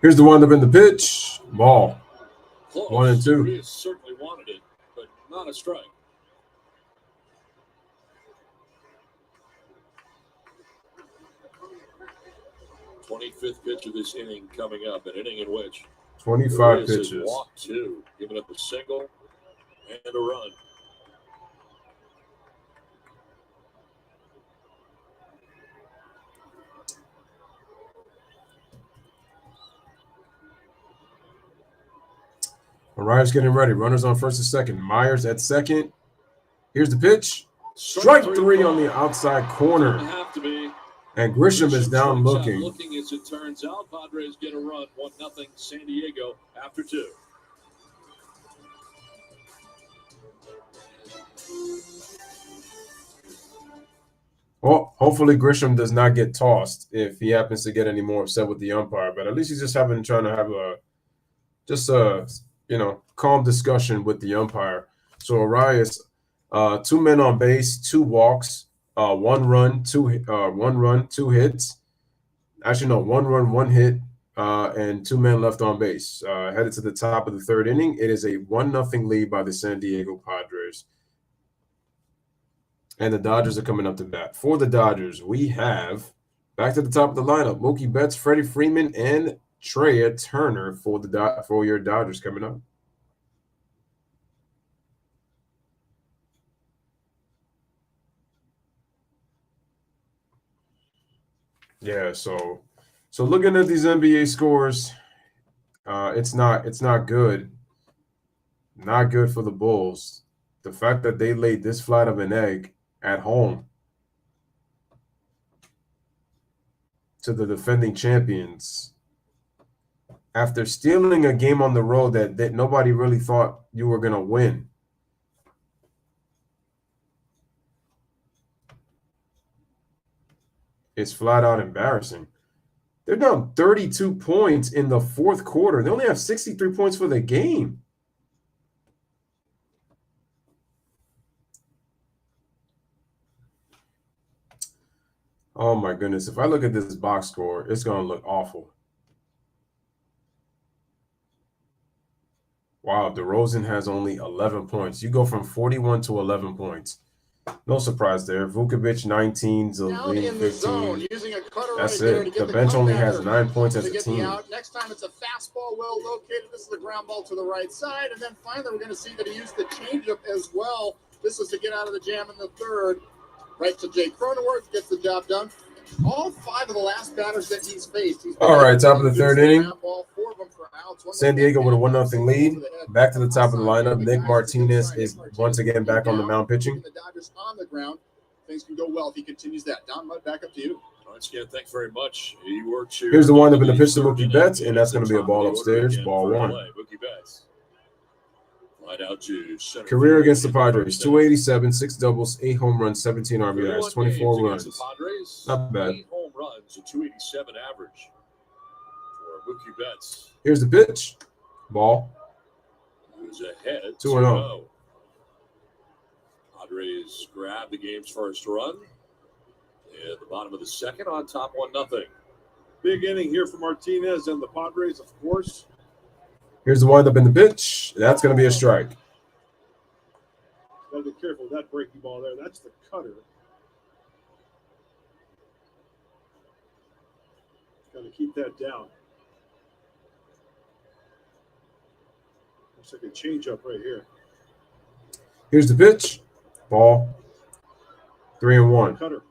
Here's the windup in the pitch. Ball. Close. 1 and 2. He certainly wanted it, but not a strike. Twenty-fifth pitch of this inning coming up, an inning in which 25 pitches. Walked 2, giving up a single and a run. Arias getting ready. Runners on first and second. Myers at second. Here's the pitch. Strike three on the outside corner. Have to be. And Grisham is down looking. Looking as it turns out, Padres get a run, 1-0 San Diego after 2. Well, hopefully Grisham does not get tossed if he happens to get any more upset with the umpire. But at least he's just trying to have a calm discussion with the umpire. So Arias, 2 men on base, 2 walks, 1 run, 2 hits. Actually, no, 1 run, 1 hit, and 2 men left on base. Headed to the top of the 3rd inning. It is a 1-0 lead by the San Diego Padres. And the Dodgers are coming up to bat. For the Dodgers, we have back to the top of the lineup: Mookie Betts, Freddie Freeman, and Trea Turner for your Dodgers coming up. Yeah, so looking at these NBA scores, it's not good. Not good for the Bulls. The fact that they laid this flat of an egg at home to the defending champions after stealing a game on the road that nobody really thought you were going to win. It's flat out embarrassing. They're down 32 points in the 4th quarter. They only have 63 points for the game. Oh, my goodness. If I look at this box score, it's going to look awful. Wow, DeRozan has only 11 points. You go from 41 to 11 points. No surprise there. Vukovic, 19, Zelin, 15. That's it. The bench only has 9 points as a team. Next time it's a fastball well located. This is the ground ball to the right side. And then finally we're going to see that he used the changeup as well. This is to get out of the jam in the 3rd. Right to Jay Cronenworth, gets the job done. All 5 of the last batters that he's faced. All right, top of the 3rd inning. San Diego with a 1-0 lead. Back to the top of the lineup. Nick Martinez is once again back on the mound pitching. The Dodgers on the ground. Things can go well if he continues that. Don Mudd, back up to you. Once again, thanks very much. He works here. Here's the windup in the pitch to Mookie Betts, and that's going to be a ball upstairs. Ball 1. Mookie Betts. Right out to center. Career against the Padres: 287, 6 doubles, 8 home runs, 17 RBIs, 24 runs. Not bad. 8 home runs, a 287 average for Mookie Betts. Here's the pitch. Ball. Who's ahead? 2-0. Padres grab the game's first run. At the bottom of the 2nd, on top 1-0. Big inning here for Martinez and the Padres, of course. Here's the windup in the pitch. That's going to be a strike. Got to be careful with that breaking ball there. That's the cutter. Got to keep that down. Looks like a changeup right here. Here's the pitch. Ball. 3-1. Cutter.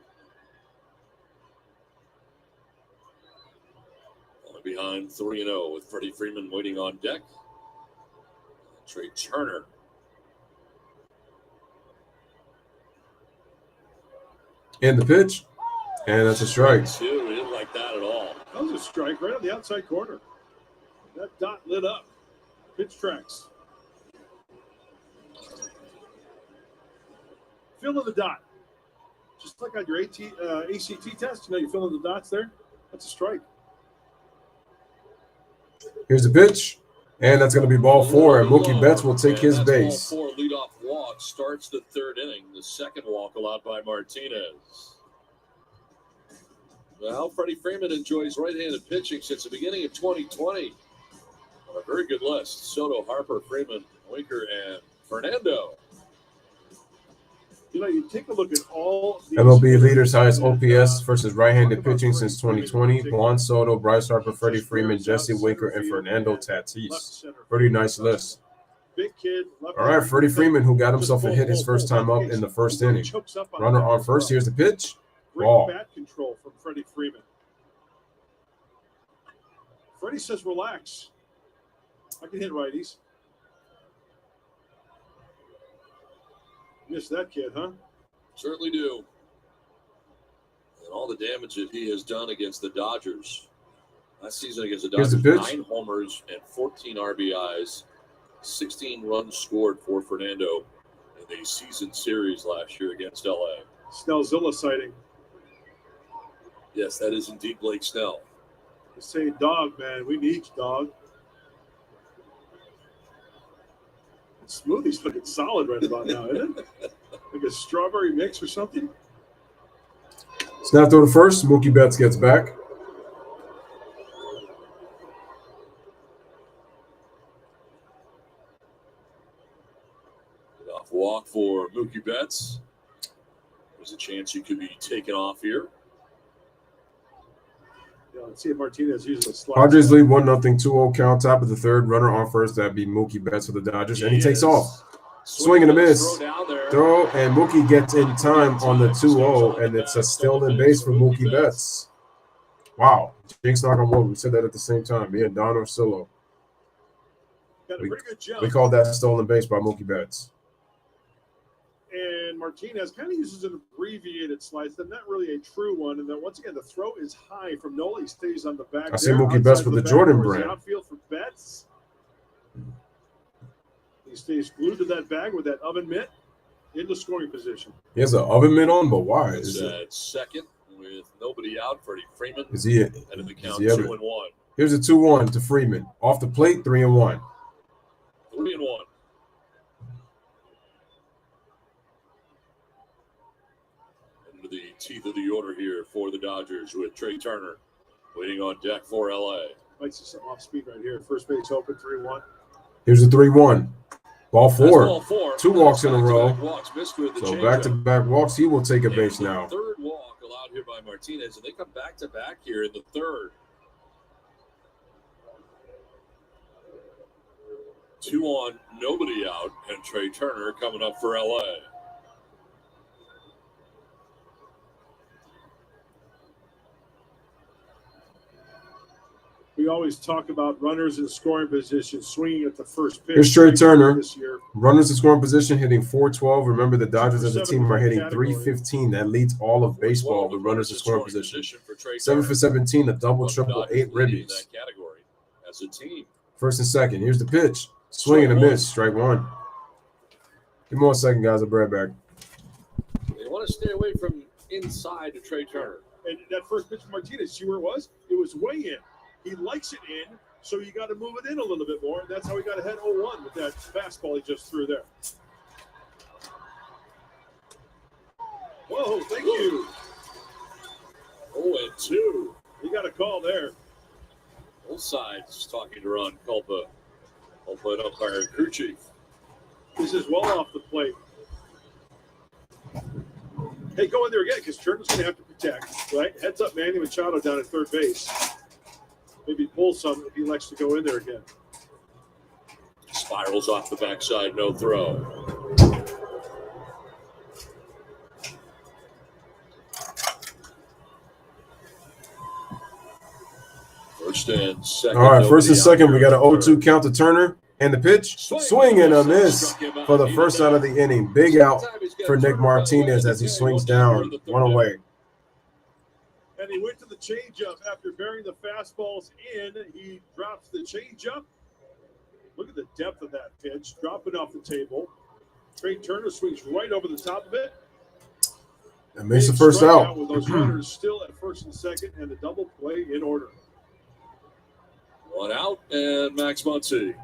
Behind 3-0 with Freddie Freeman waiting on deck. Trea Turner. In the pitch. And that's a strike. We didn't like that at all. That was a strike right on the outside corner. That dot lit up. Pitch tracks. Fill in the dot. Just like on your ACT test, you fill in the dots there. That's a strike. Here's the pitch, and that's going to be ball 4, and Mookie Betts will take his base. Ball 4 leadoff walk starts the 3rd inning. The 2nd walk allowed by Martinez. Well, Freddie Freeman enjoys right-handed pitching since the beginning of 2020. On a very good list: Soto, Harper, Freeman, Winker, and Fernando. You take a look at all these MLB leaders highest OPS versus right-handed pitching since 2020. Juan Soto, Bryce Harper, Freddie Freeman, Jesse Winker, and Fernando Tatis. Pretty nice list. Big kid. All right, Freddie Freeman, who got himself a hit his first time up in the 1st inning. Runner on first. Here's the pitch. Ball. Great bat control from Freddie Freeman. Freddie says, relax. I can hit righties. Miss that kid, huh? Certainly do. And all the damage that he has done against the Dodgers. Last season against the Here's the Dodgers, pitch. 9 homers and 14 RBIs, 16 runs scored for Fernando in the season series last year against LA. Snellzilla sighting. Yes, that is indeed Blake Snell. They say dog, man. We need you, dog. Smoothie's looking solid right about now, isn't it? Like a strawberry mix or something. Snap throw to first. Mookie Betts gets back. Off walk for Mookie Betts. There's a chance he could be taken off here. Yeah, let's see if Martinez uses a slide. Padres lead 1-0, 2-0 count, top of the third. Runner on first. That'd be Mookie Betts for the Dodgers. And he takes off. Swing and a miss. Throw, and Mookie gets in time on the 2-0, and it's a stolen base for Mookie Betts. Wow. Jinx knock on wood. We said that at the same time. Me and Don Orsillo. Got a pretty good jump. We called that stolen base by Mookie Betts. And Martinez kind of uses an abbreviated slice. That's not really a true one. And then once again, the throw is high from Nola. He stays on the back. I see Mookie Betts with the Jordan brand. Outfield for Betts. He stays glued to that bag with that oven mitt into scoring position. He has an oven mitt on, but why? It's at second with nobody out. Freddie Freeman. Is he? And in the count 2-1. Here's a 2-1 to Freeman. Off the plate, 3-1. 3-1. Into the teeth of the order here for the Dodgers with Trey Turner waiting on deck for LA. Might see some off speed right here. First base open, 3-1. Here's a 3-1. Ball four. Ball 4. 2 walks in a row. Walks, missed with the So changeup. back-to-back walks. He will take a base now. Third walk allowed here by Martinez, and they come back-to-back here in the third. 2 on, nobody out, and Trey Turner coming up for LA. We always talk about runners in scoring position swinging at the first pitch. Here's Trey Turner. This year. Runners in scoring position hitting 412. Remember, the Dodgers as a team are hitting 315. That leads all of baseball with runners in scoring position. 7 for 17, a double, triple, 8 ribbies. That category as a team. First and second. Here's the pitch. Swing and a miss. Strike one. Give me 1 second, guys. I'll be right back. They want to stay away from inside to Trey Turner. And that first pitch from Martinez, see where it was? It was way in. He likes it in, so you got to move it in a little bit more. And that's how he got ahead 0-1 with that fastball he just threw there. Whoa, thank you. 0-2. You got a call there. Both sides talking to Ron Culpa. Culpa and umpire crew chief. This is well off the plate. Hey, go in there again because Turner's going to have to protect, right? Heads up Manny Machado down at third base. Maybe pull some if he likes to go in there again. Spirals off the backside, no throw. First and second. All right, first and second. We got an 0-2 count to Turner. And the pitch, swing and a miss for the first out of the inning. Big out for Nick Martinez as he swings down, 1 away. And he went to the changeup after burying the fastballs in. He drops the changeup. Look at the depth of that pitch, dropping off the table. Trey Turner swings right over the top of it. And makes the first out. With those runners still at first and second, and the double play in order. 1 out, and Max Muncy.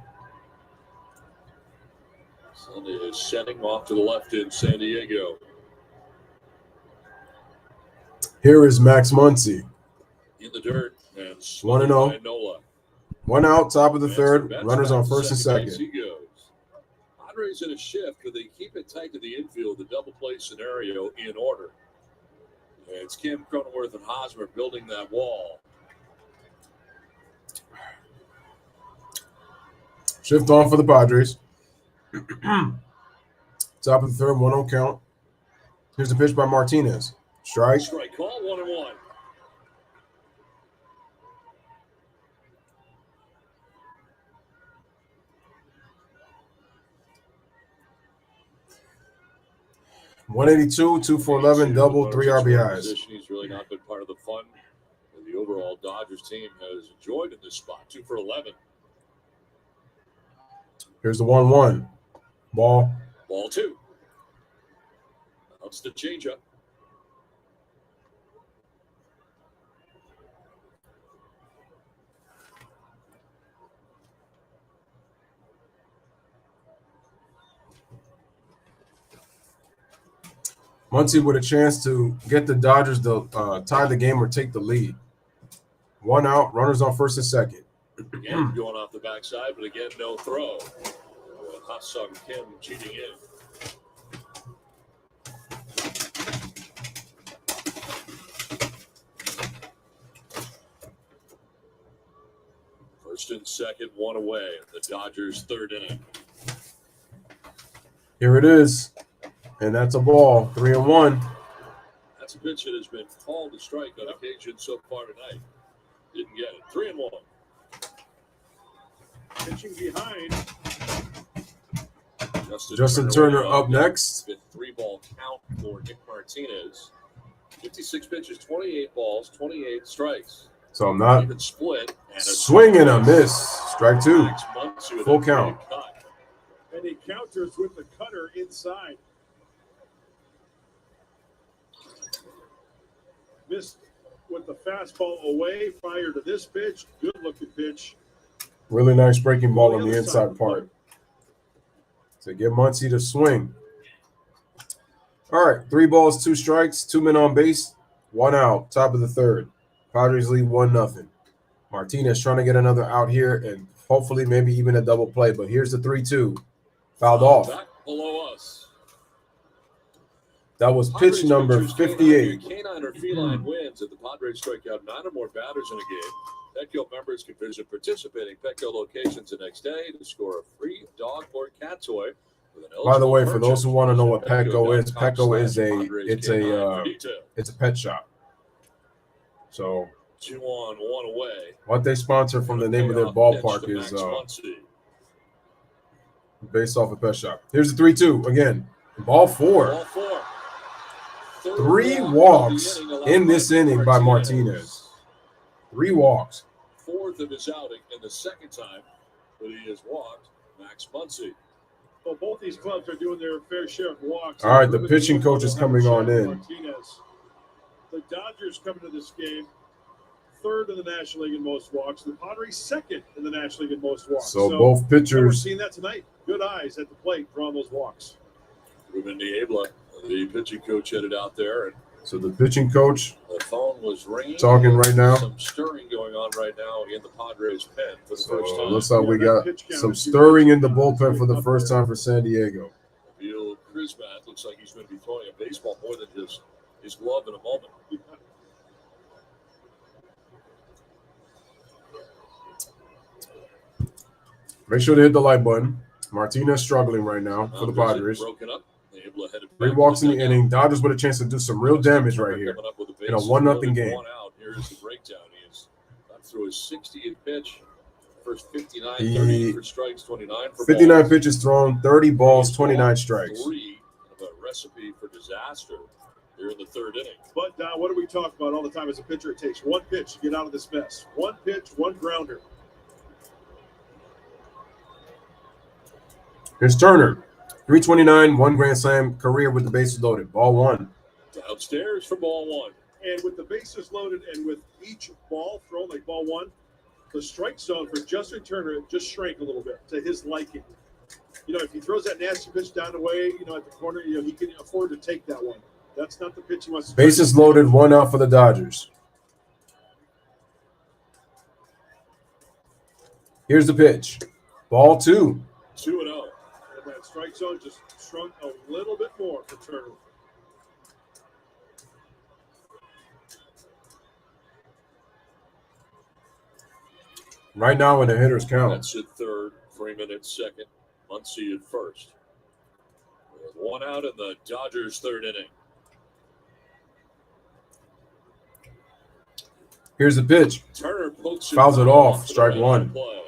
Sunday is sending off to the left in San Diego. Here is Max Muncy. In the dirt and 1-0. Nola. 1 out, top of the third. Runners on first and second. He goes. Padres in a shift, but they keep it tight to the infield. The double play scenario in order. And it's Kim Cronenworth and Hosmer building that wall. Shift on for the Padres. Top of the third, 1-0 count. Here's the pitch by Martinez. Strike. Strike call, 1-1. 182, 2 for 11, double, 3 RBIs. Position. He's really not been part of the fun that the overall Dodgers team has enjoyed in this spot. 2 for 11. Here's the 1-1. Ball 2. That's the changeup. Muncy with a chance to get the Dodgers to tie the game or take the lead. 1 out, runners on first and second. Again, going off the backside, but again, no throw. Ha-Sung Kim cheating in. First and second, 1 away. The Dodgers' 3rd inning. Here it is. And that's a ball. 3-1. That's a pitch that has been called a strike on occasion so far tonight. Didn't get it. 3-1. Pitching behind. Justin Turner up next. 3-ball count for Nick Martinez. 56 pitches, 28 balls, 28 strikes. So I'm not even split. And a swing and a miss. Strike 2. Full count. And he counters with the cutter inside. Missed with the fastball away. Prior to this pitch. Good looking pitch. Really nice breaking ball on the inside part. To get Muncy to swing. All right, 3 balls, 2 strikes, 2 men on base, 1 out, top of the 3rd. Padres lead 1-0. Martinez trying to get another out here and hopefully maybe even a double play. But here's the 3-2. Fouled off. Back below us. That was pitch number 58. Canine or feline wins if the Padres strike out 9 or more batters in a game. Petco members can visit participating Petco locations the next day to score a free dog or cat toy. By the way, for those who want to know what Petco is, Petco is it's a pet shop. So 2 on, 1 away. What they sponsor from the name of their ballpark is based off a pet shop. Here's the 3-2 again. Ball 4. Ball 4. 3 walks in this inning by Martinez. 3 walks. 4th of his outing and the 2nd time that he has walked Max Muncy. Well, both these clubs are doing their fair share of walks. All right, the pitching coach is coming on in. Martinez. The Dodgers coming to this game 3rd in the National League in most walks. The Padres 2nd in the National League in most walks. So both pitchers. We're seeing that tonight. Good eyes at the plate drawing those walks. Ruben Niebla, the pitching coach, headed out there. And so the pitching coach the phone was ringing. Talking right now. Some stirring going on right now in the Padres pen for the first time. Looks like we got some stirring in the bullpen for the first time for San Diego. Bill Krismat looks like he's going to be throwing a baseball more than just his glove in a moment. Make sure to hit the like button. Martinez struggling right now for the Padres. Broken up. 3 walks in the inning. Dodgers with a chance to do some real damage right here in a 1-0 game. 1 out. Here's the breakdown. He is up through his 60th pitch. First 59, 30 for strikes, 29 for 59 balls. pitches thrown, 30 balls, 29 strikes. 3 of a recipe for disaster here in the 3rd inning. But what do we talk about all the time as a pitcher? It takes 1 pitch to get out of this mess. 1 pitch, 1 grounder. Here's Turner. 329, 1 grand slam career with the bases loaded. Ball 1. Downstairs for ball 1. And with the bases loaded and with each ball thrown, like ball 1, the strike zone for Justin Turner just shrank a little bit to his liking. If he throws that nasty pitch down the way, at the corner, he can afford to take that one. That's not the pitch he wants to Bases loaded, 1 out for the Dodgers. Here's the pitch. Ball 2. 2-0. And that strike zone just shrunk a little bit more for Turner. Right now in the hitter's count. That's at 3rd, Freeman at 2nd, Muncy at 1st. 1 out in the Dodgers' 3rd inning. Here's the pitch. Turner pokes Fouls it off. Strike 1. Play.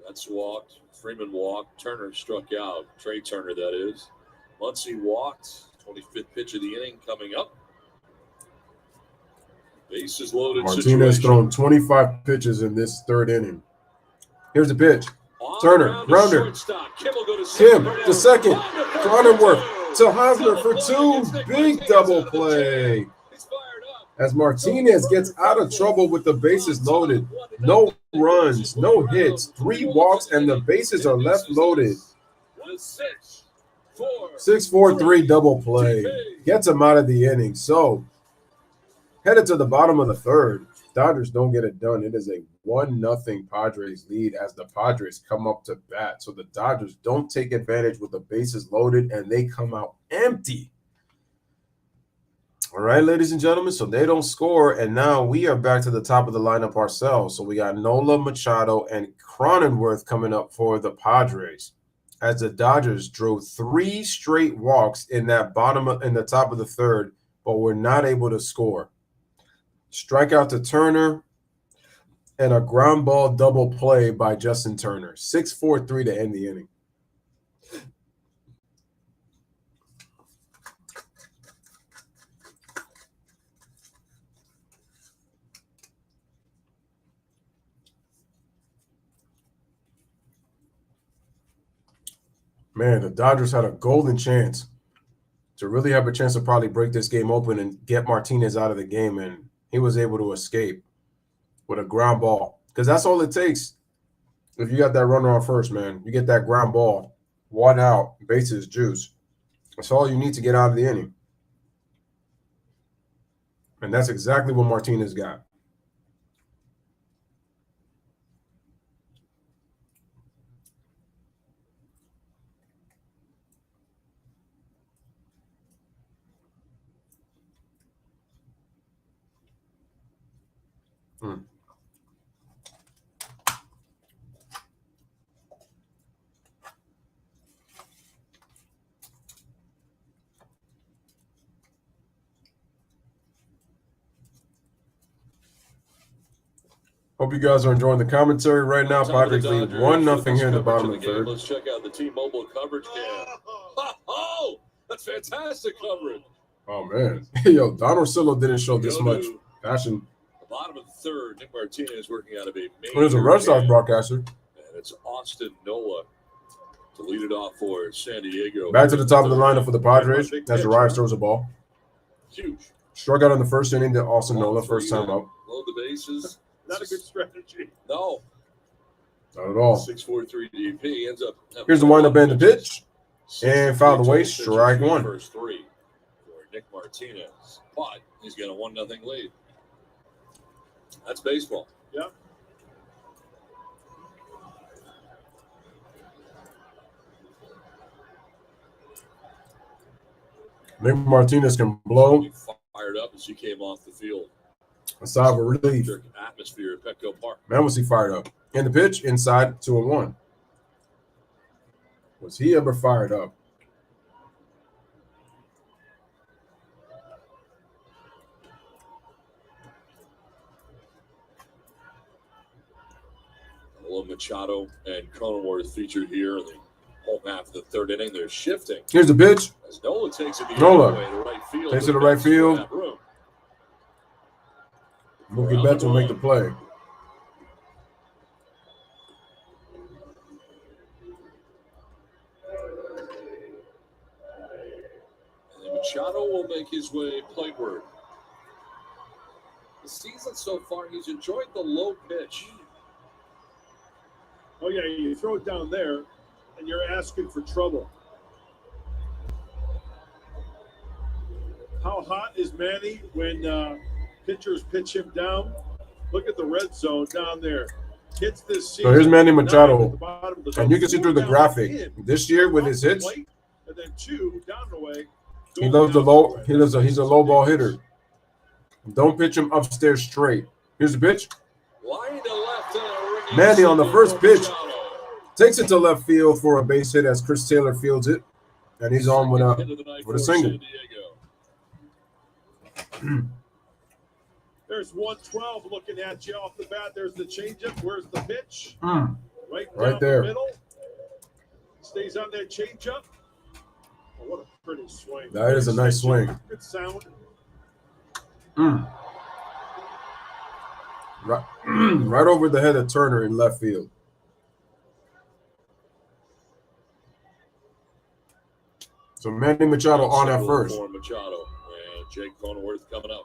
Betts walked. Freeman walked. Turner struck out. Trey Turner, that is. Muncy walked. 25th pitch of the inning coming up. Bases loaded. Martinez situation. thrown 25 pitches in this third inning. Here's the pitch. On Turner, the ground to grounder. shortstop. Kim will go to Kim, second. the second. Cronenworth to Double Hosmer for play two. against Nick Big Martinez double out of the play. jam. He's fired up. As Martinez gets out of trouble with the bases loaded. No runs, no hits, 3 walks, and the bases are left loaded. 6-4-3 double play. Gets him out of the inning. So, headed to the bottom of the third. Dodgers don't get it done. It is a 1-0 Padres lead as the Padres come up to bat. So the Dodgers don't take advantage with the bases loaded, and they come out empty. All right, ladies and gentlemen, so they don't score, and now we are back to the top of the lineup ourselves. So we got Nola, Machado, and Cronenworth coming up for the Padres as the Dodgers drew 3 straight walks in the top of the third, but were not able to score. Strikeout to Turner and a ground ball double play by Justin Turner. 6-4-3 to end the inning. Man, the Dodgers had a golden chance to really have a chance to probably break this game open and get Martinez out of the game, and he was able to escape with a ground ball. Because that's all it takes if you got that runner on first, man. You get that ground ball, 1 out, bases juice. That's all you need to get out of the inning. And that's exactly what Martinez got. Hope you guys are enjoying the commentary right now. Padres lead 1-0 here in the bottom of the third. Let's check out the T-Mobile coverage cam. Oh, that's fantastic coverage. Oh, man. Yo, Don Orsillo didn't show this much passion. The bottom of the third, Nick Martinez working out of a major There's a Red Sox broadcaster. And it's Austin Nola to lead it off for San Diego. Back to the top of the lineup for the Padres as Urias throws a ball. Huge. Struck out in the first inning to Austin Nola, first time up. Load the bases. Not a good strategy. No. Not at all. 6-4-3 DP ends up. Here's the windup and the pitch. And fouled away, strike one. First 3 for Nick Martinez. But he's got a 1-0 lead. That's baseball. Yep. Nick Martinez can blow. He fired up as he came off the field. A sigh of relief. Atmosphere at Petco Park. Man, was he fired up. And the pitch inside 2-1. Was he ever fired up? Machado and Cronenworth featured here in the whole half of the third inning. They're shifting. Here's the pitch. As Nola takes it the Nola other way to right field. takes it to right field. Mookie Betts will make the play. And Machado will make his way plateward. The season so far, he's enjoyed the low pitch. Oh, yeah, you throw it down there, and you're asking for trouble. How hot is Manny when pitchers pitch him down? Look at the red zone down there. Hits this season. So here's Manny Machado. And you can see Four through the down graphic. in, This year with his hits, plate, and then 2 down the way. he loves the low. He's a low ball hitter. Don't pitch him upstairs straight. Here's the pitch. Line to left and a ringing Manny on the single first for pitch Machado. takes it to left field for a base hit as Chris Taylor fields it, and he's on with Second hit of the night with a for single. San Diego. There's 112 looking at you off the bat. There's the changeup. Where's the pitch? Right Right down there. the middle. Stays on that changeup. Oh, what a pretty swing. That is a nice swing. Good sound. Right over the head of Turner in left field. So Manny Machado on at first. For Machado and Jake Cronenworth coming up.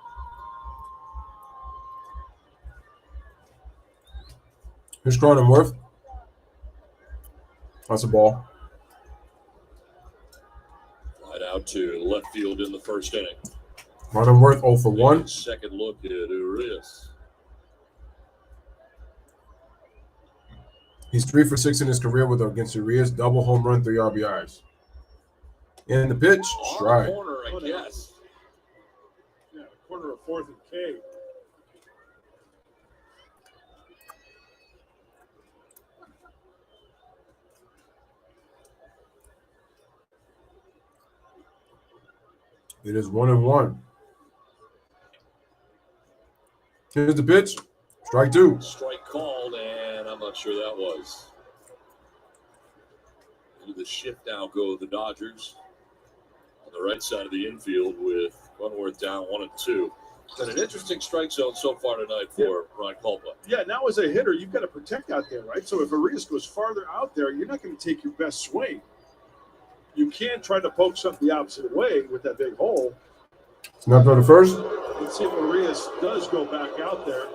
Here's Cronenworth. That's a ball. Right out to left field in the first inning. Cronenworth 0 for 1. Second look at Urias. He's 3 for 6 in his career with against Urias. Double home run, 3 RBIs. In the pitch, strike. Corner, I guess. Yeah, corner of 4th and K. It is 1-1. Here's the pitch. Strike 2. Strike called, and I'm not sure that was. Into the shift now go the Dodgers. On the right side of the infield with Cronenworth down 1-2. Been an interesting strike zone so far tonight for Ron Culpa. Yeah, now as a hitter, you've got to protect out there, right? So if Urias goes farther out there, you're not going to take your best swing. You can't try to poke something the opposite way with that big hole. Snap to the first. Let's see if Urias does go back out there.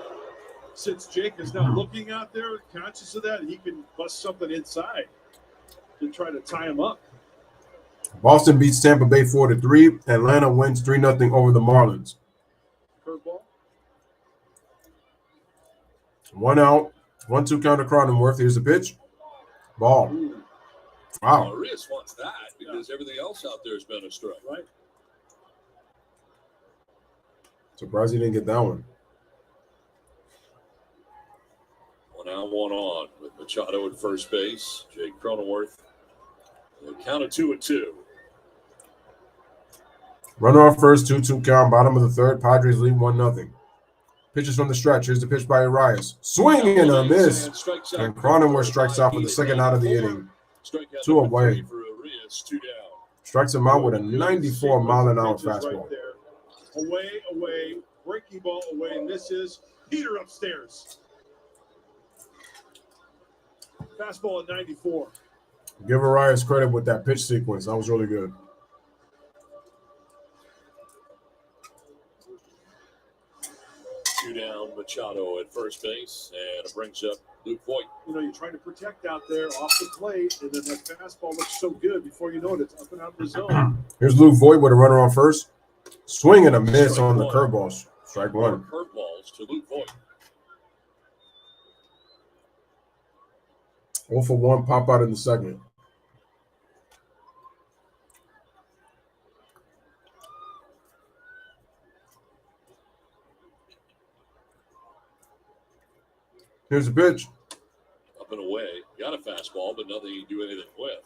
Since Jake is not looking out there, conscious of that, he can bust something inside to try to tie him up. Boston beats Tampa Bay 4-3. Atlanta wins 3-0 over the Marlins. Curveball. 1 out. 1-2 count to Cronenworth. Here's the pitch. Ball. Ooh, Wow. Urias wants that because everything else out there has been a strike. right? Surprised he didn't get that one. 1 out, 1 on with Machado at first base. Jake Cronenworth. The count of 2-2. Runner on first, 2-2 count. Bottom of the third. Padres lead 1-0. Pitches from the stretch. Here's the pitch by Urias. Swing and a miss. And Cronenworth strikes out for the second out of the inning. 2 away. For Urias, 2 down. Strikes him out with a 94 mile an hour Pitches fastball. Right there. Away, breaking ball away, misses. Heater upstairs. Fastball at 94. Give Urias credit with that pitch sequence. That was really good. Two down, Machado at first base, and it brings up Luke Voigt. You know, you're trying to protect out there off the plate, and then that fastball looks so good. Before you know it, it's up and out of the zone. Here's Luke Voigt with a runner on first. Swing and a miss on the curveball. Strike 1. Curveballs to Luke Voigt. 0 for 1 pop out in the second. Here's the pitch. Up and away. Got a fastball, but nothing you can do anything with.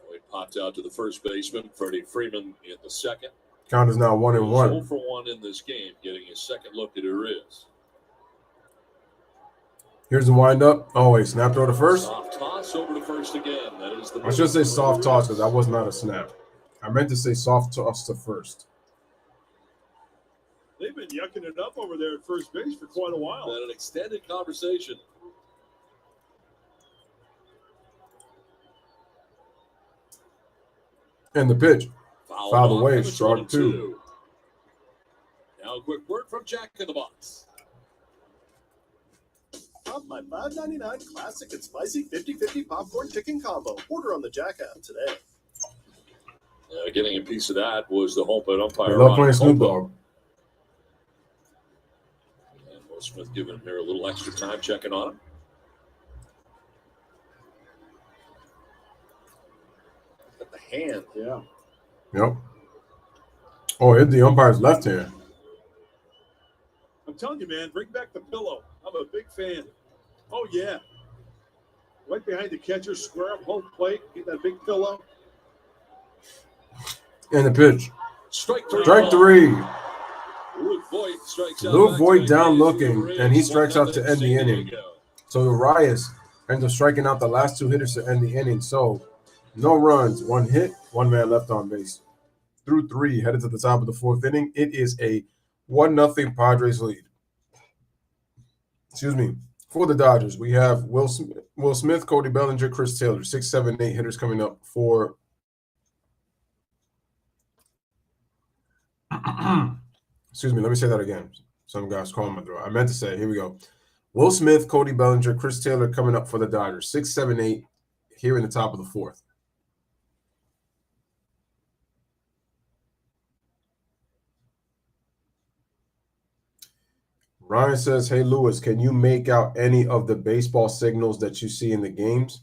Voigt popped out to the first baseman. Freddie Freeman in the second. Count is now 1-1. 0 for 1 in this game, getting his second look at Urias. Here's the windup. Oh, wait, snap throw to first. Soft toss over to first again. That is the I should say soft toss because that was not a snap. I meant to say soft toss to first. They've been yucking it up over there at first base for quite a while. Been an extended conversation. And the pitch. Fouled off, away, and it's strike 1-2. 2. Now a quick word from Jack in the Box. Pop my $5.99 classic and spicy 50-50 popcorn chicken combo. Order on the Jack app today. Getting a piece of that was the home plate I umpire. love Ron playing Snoop Culpa. Dogg. And Will Smith giving him here a little extra time checking on him. At the hand. Yeah. Yep. Oh, hit the umpire's left hand. I'm telling you, man, bring back the pillow. I'm a big fan. Oh, yeah. Right behind the catcher, square up home plate, get that big pillow. And the pitch. Strike three. Strike three. Luke Voigt strikes out. Luke Voigt back-to-back down days looking, for the and he Rays. strikes out to 1-0 end the San inning. Diego. So Urias ends up striking out the last two hitters to end the inning. So no runs, one hit, one man left on base. Through three, headed to the top of the fourth inning. It is a 1-0 Padres lead. Excuse me. For the Dodgers, we have Will Smith, Cody Bellinger, Chris Taylor, 6, 7, 8 hitters coming up for. Excuse me. Let me say that again. Some guys calling my throat. I meant to say, here we go. Will Smith, Cody Bellinger, Chris Taylor coming up for the Dodgers. 6, 7, 8 here in the top of the fourth. Ryan says, hey, Lewis, can you make out any of the baseball signals that you see in the games?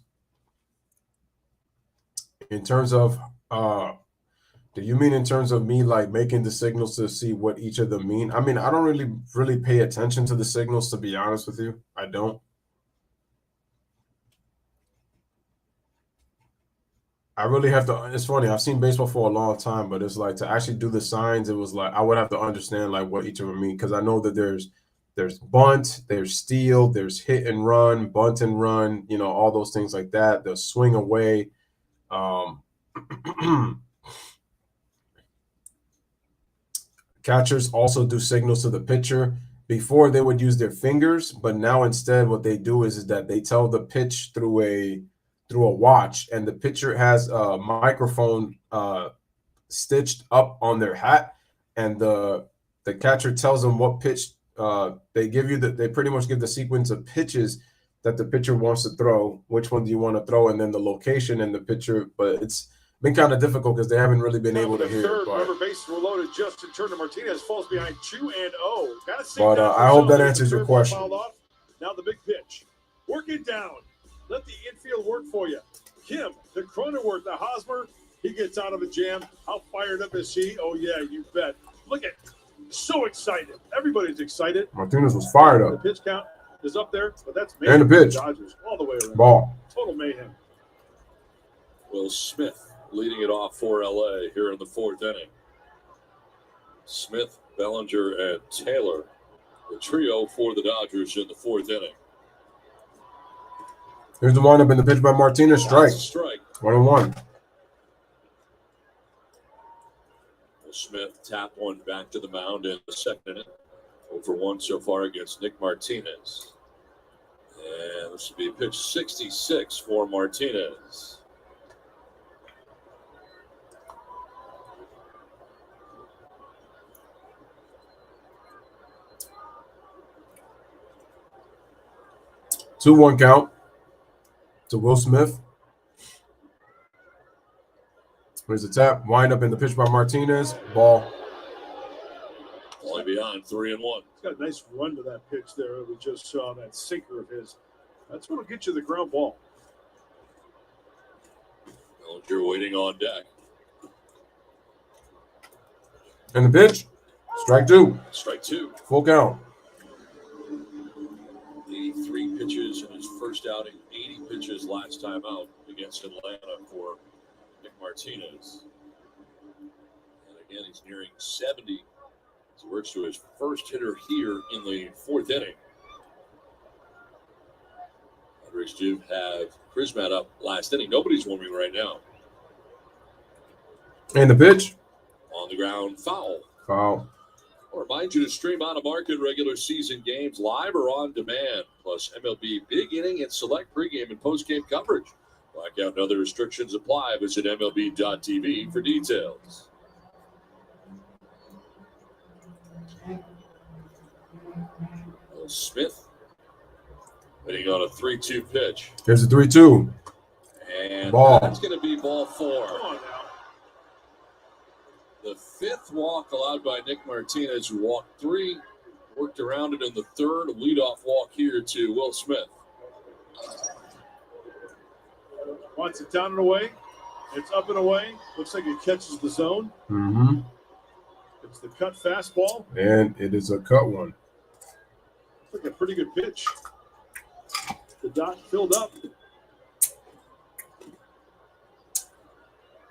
In terms of, do you mean in terms of me like making the signals to see what each of them mean? I mean, I don't really pay attention to the signals, to be honest with you. I don't. I really have to. It's funny. I've seen baseball for a long time, but it's like to actually do the signs. It was like I would have to understand like what each of them mean, because I know that there's bunt, there's steal, there's hit and run, bunt and run. You know, all those things like that. The swing away. Catchers also do signals to the pitcher. Before they would use their fingers, but now instead what they do is that they tell the pitch through a watch, and the pitcher has a microphone stitched up on their hat, and the catcher tells them what pitch they give you. They pretty much give the sequence of pitches that the pitcher wants to throw, which one do you want to throw, and then the location and the pitcher. But it's been kind of difficult because they haven't really been able to hear. Third, but rubber bases were loaded. Justin Turner Martinez falls behind 2-0. Gotta see but that I hope that result. answers your Curveball question. fouled off. Now the big pitch. Work it down. Let the infield work for you. Kim, the Cronenworth, the Hosmer, he gets out of a jam. How fired up is he? Oh, yeah, you bet. Look at so excited. Everybody's excited. Martinez was fired The up. pitch count is up there, but that's And the pitch. Dodgers all the way around. Ball. Total mayhem. Will Smith leading it off for LA here in the fourth inning. Smith, Bellinger, and Taylor, the trio for the Dodgers in the fourth inning. Here's the windup in the pitch by Martinez. Strike. Strike. 1-1. Will Smith tapped one back to the mound in the second inning. 0-for-1 so far against Nick Martinez. And this will be pitch 66 for Martinez. Two 2-1 count to Will Smith. Here's the tap. Wind up in the pitch by Martinez. Ball. Only behind 3-1. He's got a nice run to that pitch there. We just saw that sinker of his. That's what will get you the ground ball. Bellinger waiting on deck. And the pitch. Strike two. Strike two. Full count. 83 pitches in his first outing, 80 pitches last time out against Atlanta for Nick Martinez. And again, he's nearing 70 as he works to his first hitter here in the fourth inning. Padres do have Krismat up last inning. Nobody's warming right now. And the pitch. On the ground, foul. Foul. I'll remind you to stream out-of-market regular season games live or on demand, plus MLB big inning and select pregame and postgame coverage. Blackout and other restrictions apply. Visit MLB.tv for details. Will Smith waiting on a 3-2 pitch. Here's the 3-2. And Ball. that's going to be ball four. Come on now. The fifth walk allowed by Nick Martinez, who walked three, worked around it in the third. A leadoff walk here to Will Smith. Wants it down and away. It's up and away. Looks like it catches the zone. Mm-hmm. It's the cut fastball. And it is a cut one. Looks like a pretty good pitch. The dot filled up.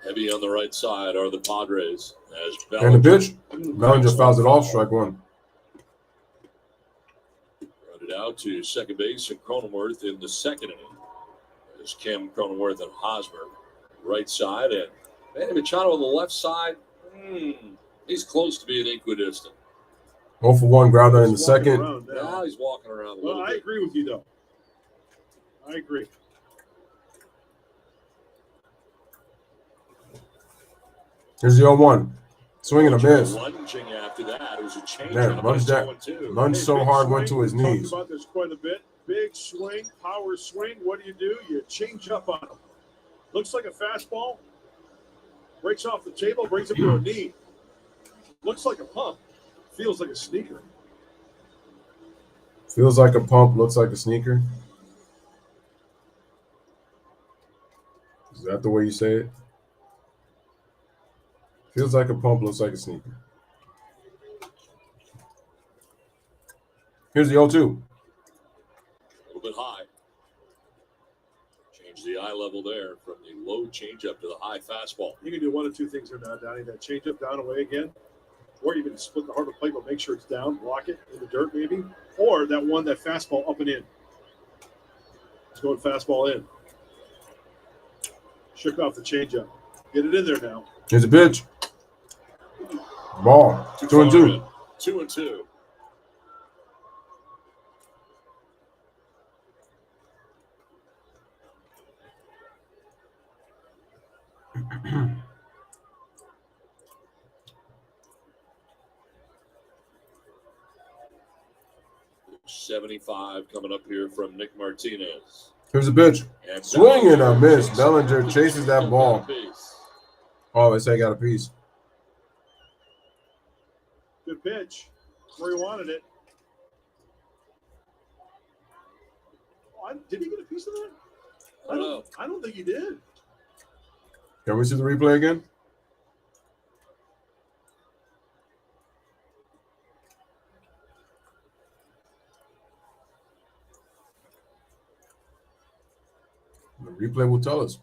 Heavy on the right side are the Padres. As And the pitch. Bellinger fouls it off, strike one. Grounded out to second base and Cronenworth in the second inning. There's Kim, Cronenworth, and Hosmer. Right side, and Manny Machado on the left side. He's close to being equidistant. 0 for 1 grounder in the second. Now he's walking around a little Well, I bit. agree with you, though. I agree. Here's the 0-1. Swing and a miss. Lunging after that. It was a change. Man, lunged so hard, went to his knees. Talked about this quite a bit. Big swing, power swing. What do? You change up on him. Looks like a fastball. Breaks off the table, brings him to a knee. Looks like a pump. Feels like a sneaker. Feels like a pump, looks like a sneaker. Is that the way you say it? Feels like a pump, looks like a sneaker. Here's the 0-2. A little bit high. Change the eye level there from the low changeup to the high fastball. You can do one of two things there now, Donnie. That changeup down away again, or even split the heart of the plate, but make sure it's down, block it in the dirt maybe, or that fastball up and in. It's going fastball in. Shook off the changeup. Get it in there now. Here's a pitch. Ball. 2-2. 2-2. $75 coming up here from Nick Martinez. Here's a pitch. And Swing and a miss. Bellinger chases that ball. Oh, they say got a piece. Good pitch. Where he wanted it. Oh, did he get a piece of that? I don't think he did. Can we see the replay again? The replay will tell us.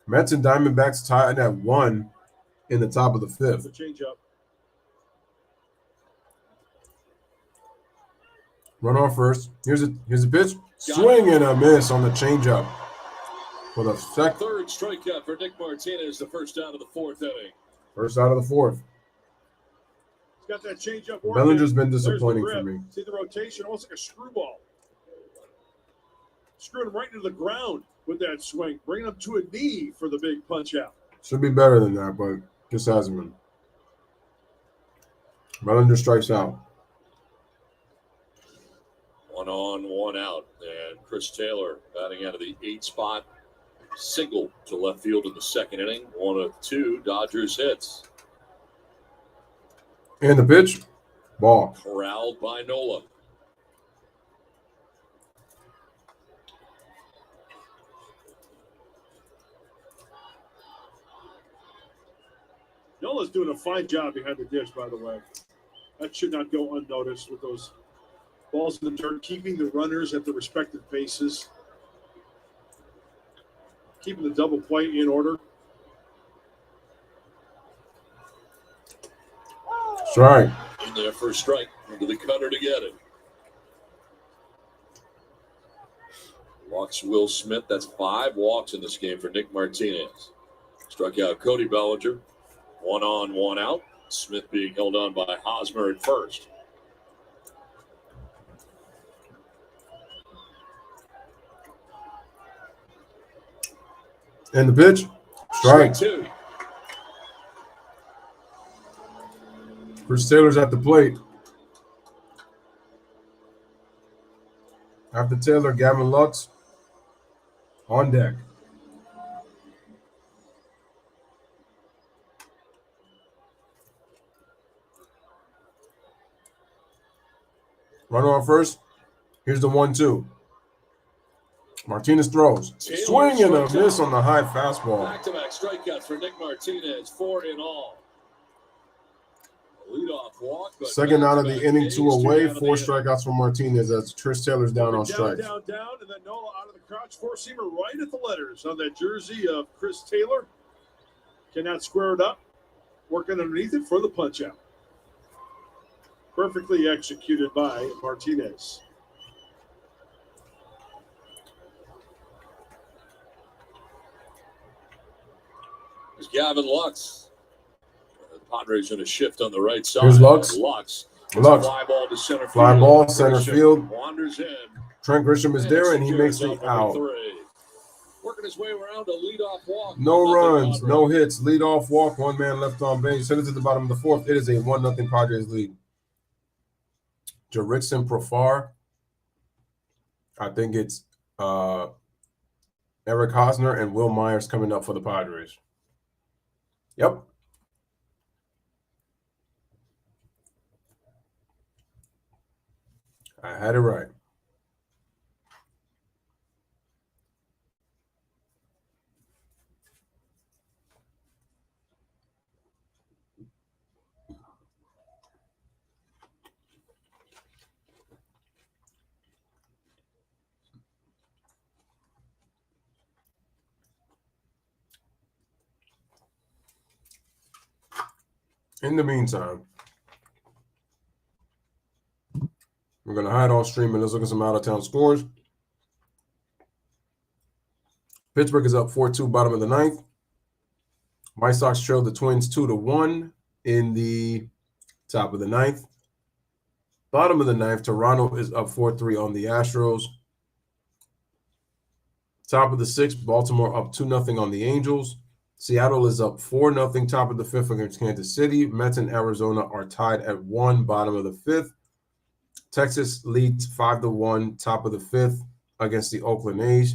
Mets and Diamondbacks tied at 1 in the top of the The fifth. change up. Run off first. Here's a pitch. Swing and a miss on the changeup. For the second. Third strikeout for Nick Martinez, the first out of the fourth inning. First out of the fourth. He's got that change up. Bellinger's been There's the disappointing grip. for me. See the rotation, almost like a screwball. Screwing him right into the ground with that swing. Bringing him to a knee for the big punch out. Should be better than that, but just hasn't been. Bellinger strikes out. 1 on, 1 out. And Chris Taylor batting out of the 8 spot. Single to left field in the second inning. 1 of 2 Dodgers hits. And the pitch. Ball. Corralled by Nola. Nola's doing a fine job behind the dish, by the way. That should not go unnoticed with those balls in the dirt, keeping the runners at the respective bases, keeping the double play in order. Strike. In there for a strike. Into the cutter to get it. Walks Will Smith. That's 5 walks in this game for Nick Martinez. Struck out Cody Bellinger. 1 on, 1 out. Smith being held on by Hosmer at first. And the pitch. Strike. 2. Chris Taylor's at the plate. After Taylor, Gavin Lux on deck. Runner on first. Here's the 1-2. Martinez throws. Swing and a miss on the high fastball. Back-to-back strikeouts for Nick Martinez. 4 in all. Leadoff walk. Second out of the inning, 2 away. 4 strikeouts for Martinez as Chris Taylor's down on strikes. Down, and then Nola out of the crouch. Four-seamer right at the letters on that jersey of Chris Taylor. Cannot square it up. Working underneath it for the punch out. Perfectly executed by Martinez. There's Gavin Lux. The Padres going to shift on the right side. Here's Lux. Lux. Lux. Fly ball to center field. Fly ball, center field. Wanders in. Trent Grisham is there, and he makes the number out. 3. Working his way around a leadoff walk. No runs, no hits, leadoff walk, 1 man left on base. Send it to the bottom of the 4th. It is a 1-0 Padres lead. Jurickson Profar. I think it's Eric Hosner and Will Myers coming up for the Padres. Yep. I had it right. In the meantime, we're going to hide on stream and let's look at some out-of-town scores. Pittsburgh is up 4-2, bottom of the 9th. White Sox trailed the Twins 2-1 in the top of the 9th. Bottom of the 9th, Toronto is up 4-3 on the Astros. Top of the 6th, Baltimore up 2-0 on the Angels. Seattle is up 4-0, top of the 5th against Kansas City. Mets and Arizona are tied at 1, bottom of the 5th. Texas leads 5-1, top of the 5th against the Oakland A's.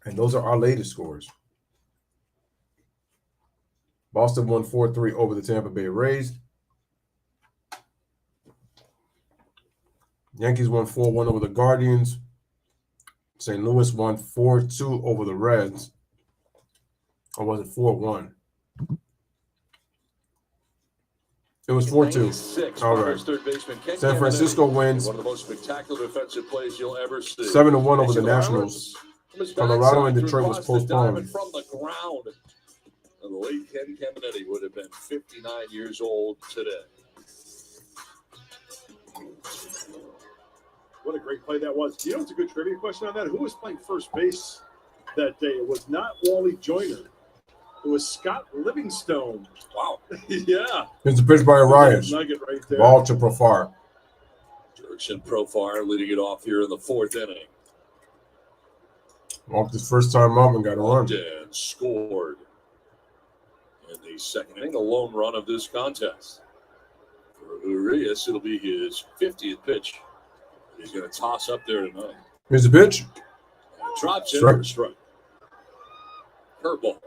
And those are our latest scores. Boston won 4-3 over the Tampa Bay Rays. Yankees won 4-1 over the Guardians. St. Louis won 4-2 over the Reds. Or was it 4-1? It was 4-2. All right. San Francisco wins. One of the most spectacular defensive plays you'll ever see. 7-1 over the Nationals. Colorado and Detroit was postponed. From the ground. And the late Ken Caminiti would have been 59 years old today. What a great play that was. You know, it's a good trivia question on that. Who was playing first base that day? It was not Wally Joyner. It was Scott Livingstone. Wow. Yeah. Here's the pitch by Arias. Nugget right there. Ball to Profar. Jurickson Profar leading it off here in the 4th inning. Walked his first time up and got a run. And scored in the 2nd inning, a lone run of this contest. For Urias, it'll be his 50th pitch. He's going to toss up there tonight. Here's the pitch. Drops in for a strike. Curveball.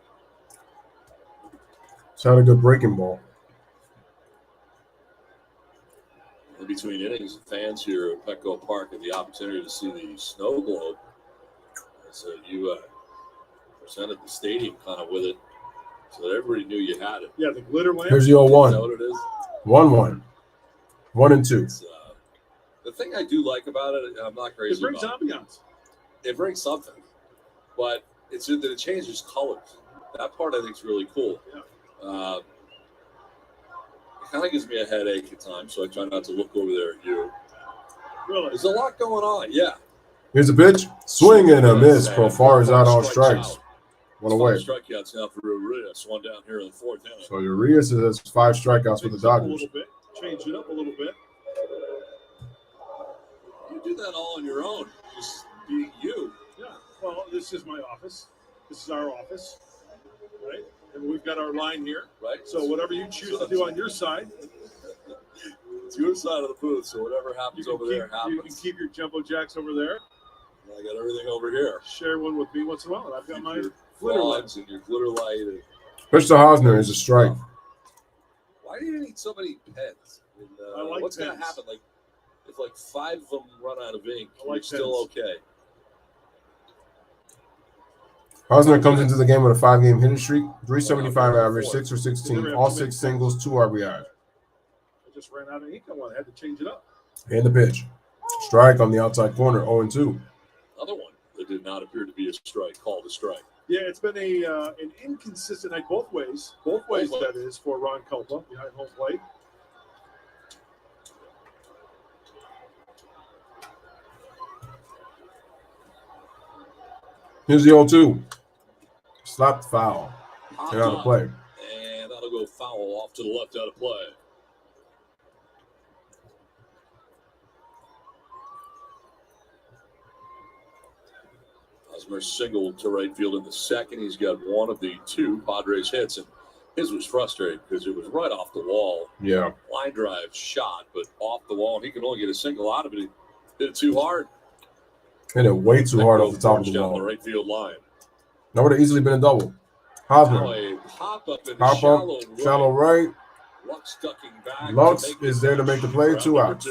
It's had a good breaking ball. In between innings, fans here at Petco Park had the opportunity to see the snow globe. So you presented the stadium kind of with it so that everybody knew you had it. Yeah, the glitter lamp. Here's the 0-1. Is that what it is? 1-1. 1-2. The thing I do like about it, and I'm not crazy It brings about ambiance. it brings something, but it's that it changes colors. That part I think is really cool. Yeah. It kind of gives me a headache at times, so I try not to look over there at you. Really? There's a lot going on, yeah. Here's the pitch. Swing and a miss. Profar is out on strikes. One away. 5 strikeouts now for Urias. 1 down here in the 4th inning. So Urias has 5 strikeouts for the Change it up a Dodgers. little bit. Change it up a little bit. You do that all on your own, just being you. Yeah. Well, this is my office. This is our office, right? And we've got our line here, right? So whatever you choose to do on your side, it's your side of the booth. So whatever happens over there happens. You can keep your jumbo jacks over there. I got everything over here. Share one with me once in a while. And I've got Keep my your glitter frogs light. and your glitter light. And Pitch to Hosner is a strike. why do you need so many pens? And, I like what's going to pens. happen? Like if 5 of them run out of ink, I like you're still pens. okay. Hosner comes into the game with a 5-game hitting streak, 375 average, 6 for 16, all 6 singles, 2 RBIs. I just ran out of ink. I had to change it up. And the pitch. Strike on the outside corner, 0-2. Another one that did not appear to be a strike, called a strike. Yeah, it's been an inconsistent night both ways. Both ways, that is, for Ron Culpa behind home plate. Here's the 0-2. Slapped foul. Get out of play. And that'll go foul off to the left out of play. Hosmer singled to right field in the second. He's got one of the two Padres hits, and his was frustrating because it was right off the wall. Yeah. Line drive shot, but off the wall, and he could only get a single out of it. He hit it too hard. Hit it way too hard off the top of the down wall. the right field line. That would have easily been a double. Hosmer. Now a pop up in the shallow right. Lux ducking back. Lux is there to make the play. 2 outs.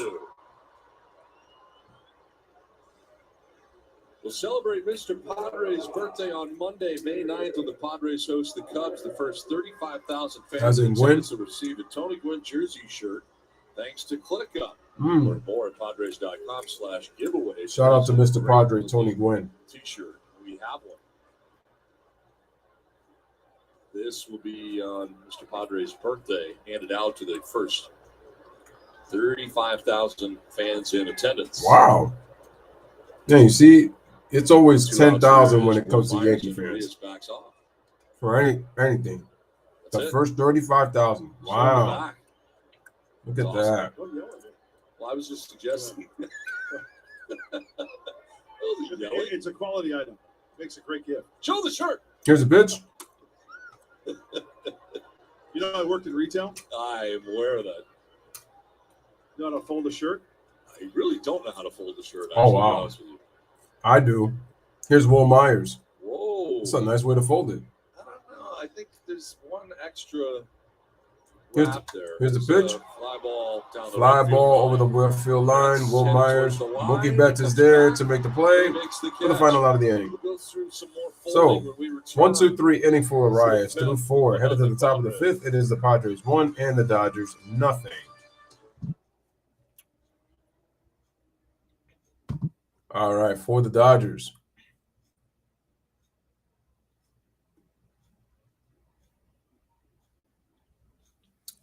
We'll celebrate Mr. Padres' birthday on Monday, May 9th, when the Padres host the Cubs. The first 35,000 fans in attendance will receive a Tony Gwynn jersey shirt, thanks to ClickUp. Learn more at Padres.com/giveaway. Shout out to Mr. Padre, Tony Gwynn. T-shirt. We have one. This will be on Mr. Padres' birthday, handed out to the first 35,000 fans in attendance. Wow. Yeah, you see, it's always 10,000 when it comes to Yankee fans. For anything. The first 35,000. Wow. Look at that. Well, I was just suggesting. It's a quality item. Makes a great gift. Show the shirt. Here's a pitch. You know, I worked in retail. I am aware of that. You know how to fold a shirt? I really don't know how to fold a shirt. Oh, wow. I do. Here's Will Myers. Whoa. That's a nice way to fold it. I don't know. I think there's one extra Here's the pitch. Fly ball down the Fly right ball field over the left field line. Will Myers. Mookie Betts is there to make the play for the final out of the inning. So, 1, 2, 3 inning for Arias. Through 4. Headed to the top of the 5th. It is the Padres 1 and the Dodgers nothing. All right, for the Dodgers.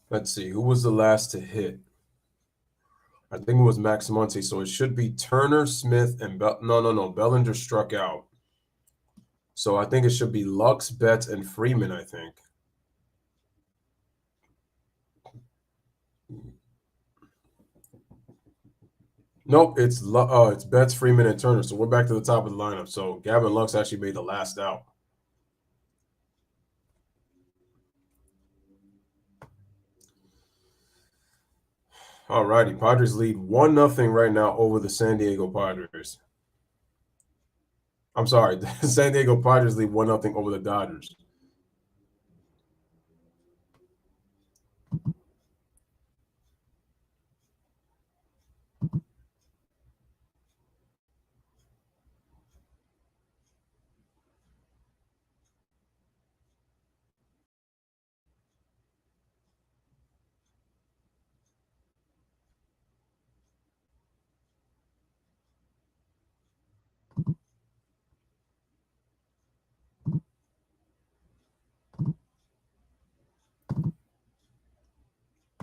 Let's see, who was the last to hit? I think it was Max Muncy, so it should be Turner, Smith, and no. Bellinger struck out. So I think it should be Lux, Betts, and Freeman, I think. Nope, it's Betts, Freeman, and Turner. So we're back to the top of the lineup. So Gavin Lux actually made the last out. All righty, Padres lead 1-0 right now over the San Diego Padres. I'm sorry, the San Diego Padres lead 1-0 over the Dodgers.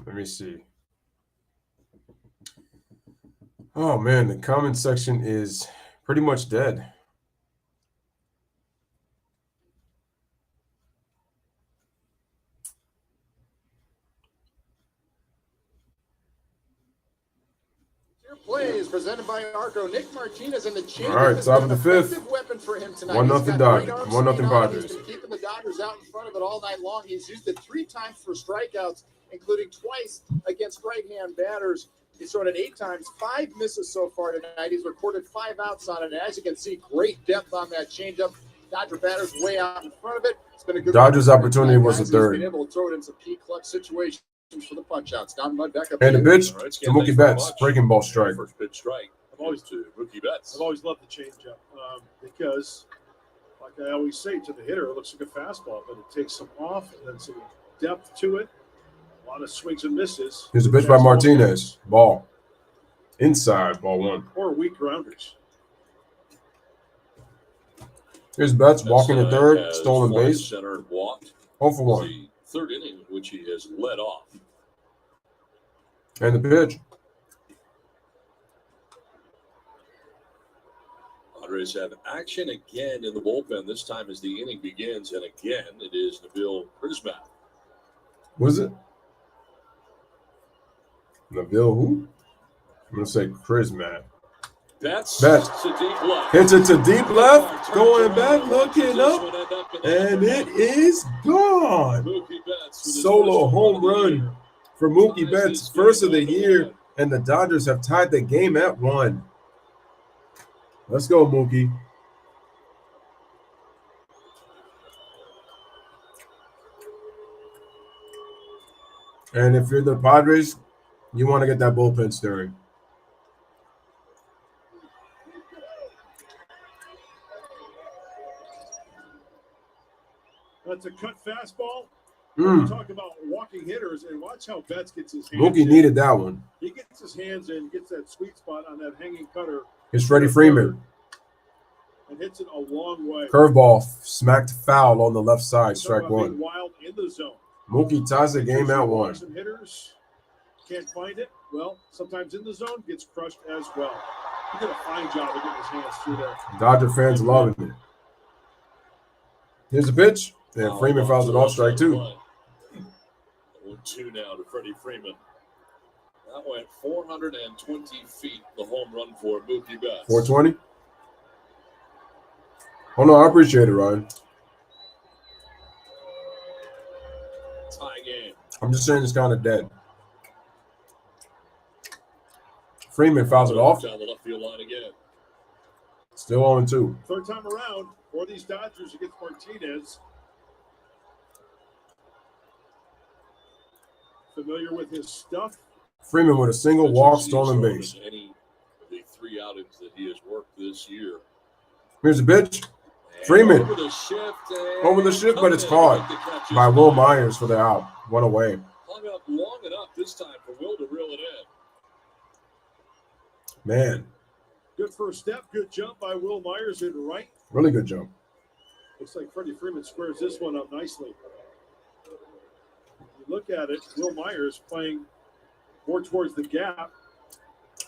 Let me see. Oh, man, the comment section is pretty much dead. Plays presented by Arco. Nick Martinez and the change. All right, top of the 5th. Weapon for him tonight. 1-0 Dodgers. 1-0 Padres. He's been keeping the Dodgers out in front of it all night long. He's used it 3 times for strikeouts, including twice against right-hand batters. He's thrown it 8 times, 5 misses so far tonight. He's recorded 5 outs on it. And as you can see, great depth on that changeup. Dodger batters way out in front of it. It's been a good Dodgers' opportunity was the third. He's been able to throw it in some key clutch situations for the punch-outs. Down mud back up. And the pitch to Mookie Betts, breaking ball strike. First pitch strike. I've always to Mookie Betts. I've always loved the changeup because, like I always say to the hitter, it looks like a fastball, but it takes some off and then some depth to it. A lot of swings and misses. Here's a pitch by Martinez. Ball. Inside, ball 1. Or weak grounders. Here's Betts walking to third, has stolen flied base. center and walked. 0 for 1. The third inning, in which he has led off. And the pitch. Padres have action again in the bullpen. This time as the inning begins, and again it is Nabil Prismat. Was it? Nabil who? I'm going to say Prismat. Betts Betts to deep left. hits it to deep left. Going back, looking up. And it is gone. Mookie Betts with his Solo first home of the run year. for Mookie Betts, first of the year. And the Dodgers have tied the game at 1. Let's go, Mookie. And if you're the Padres, you want to get that bullpen stirring. That's a cut fastball. Mm. Talk about walking hitters, and watch how Betts gets his hands Mookie in. needed that one. He gets his hands in, gets that sweet spot on that hanging cutter, Here's Freddie Freeman. and hits it a long way. Curveball smacked foul on the left side, Talk strike about being 1. wild in the zone. Mookie ties the game at 1. Some hitters can't find it. Well, sometimes in the zone gets crushed as well. He did a fine job of getting his hands through there. Dodger fans loving it. Here's the pitch. And Freeman fouls it off, strike 2. 1-2 now to Freddie Freeman. That went 420 feet, the home run for Mookie Betts. 420? Oh, no, I appreciate it, Ryan. Tie game. I'm just saying it's kind of dead. Freeman fouls it off. Down the left field line again. Still 0-2. Third time around for these Dodgers against Martinez. Familiar with his stuff. Freeman with a single walk, stolen base. Any of the 3 outings that he has worked this year. Here's the pitch. And Freeman. Over the shift. Over the shift, but it's caught by Will Myers for the out. 1 away. Hung up long enough this time for Will to reel it in. Man, Good first step. Good jump by Will Myers in right. really good jump. Looks like Freddie Freeman squares this one up nicely. You look at it, Will Myers playing more towards the gap.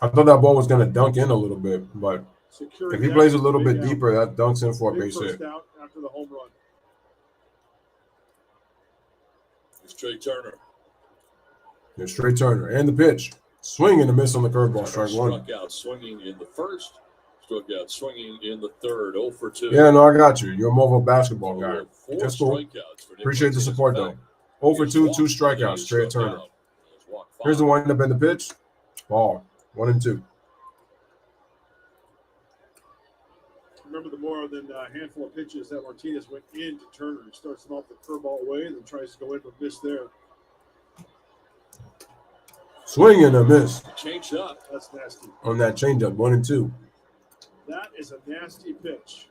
I thought that ball was going to dunk in a little bit, but if he plays a little bit deeper, that dunks in for a base hit. First out after the home run. It's Trey Turner. There's Trey Turner. And the pitch. Swing and a miss on the curveball, strike 1. Struck out swinging in the first. Struck out swinging in the third. 0 for 2. Yeah, no, I got you. You're a mobile basketball guy. 4 That's cool. strikeouts for Nick Appreciate the Martinez. support, though. 0 for 2, 2 strikeouts, Trey Turner. Here's the windup and the pitch. Ball. 1-2. Remember, the more than a handful of pitches that Martinez went into Turner. He starts him off the curveball away and then tries to go in but miss there. Swing and a miss Changed up. That's nasty. on that changeup. 1-2. That is a nasty pitch.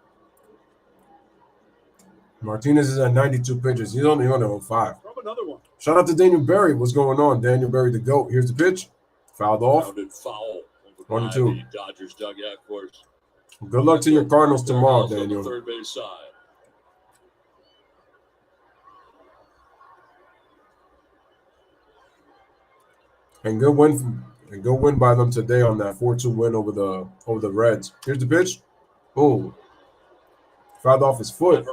Martinez is at 92 pitches. He's only on 05. From another one. Shout out to Daniel Berry. What's going on? Daniel Berry, the GOAT. Here's the pitch. Fouled off. Rounded foul. 1-2. The Dodgers dugout, of course. Good luck to your Cardinals tomorrow, On the Daniel. third base side. And good win by them today on that 4-2 win over the Reds. Here's the pitch. Boom. Fouled off his foot.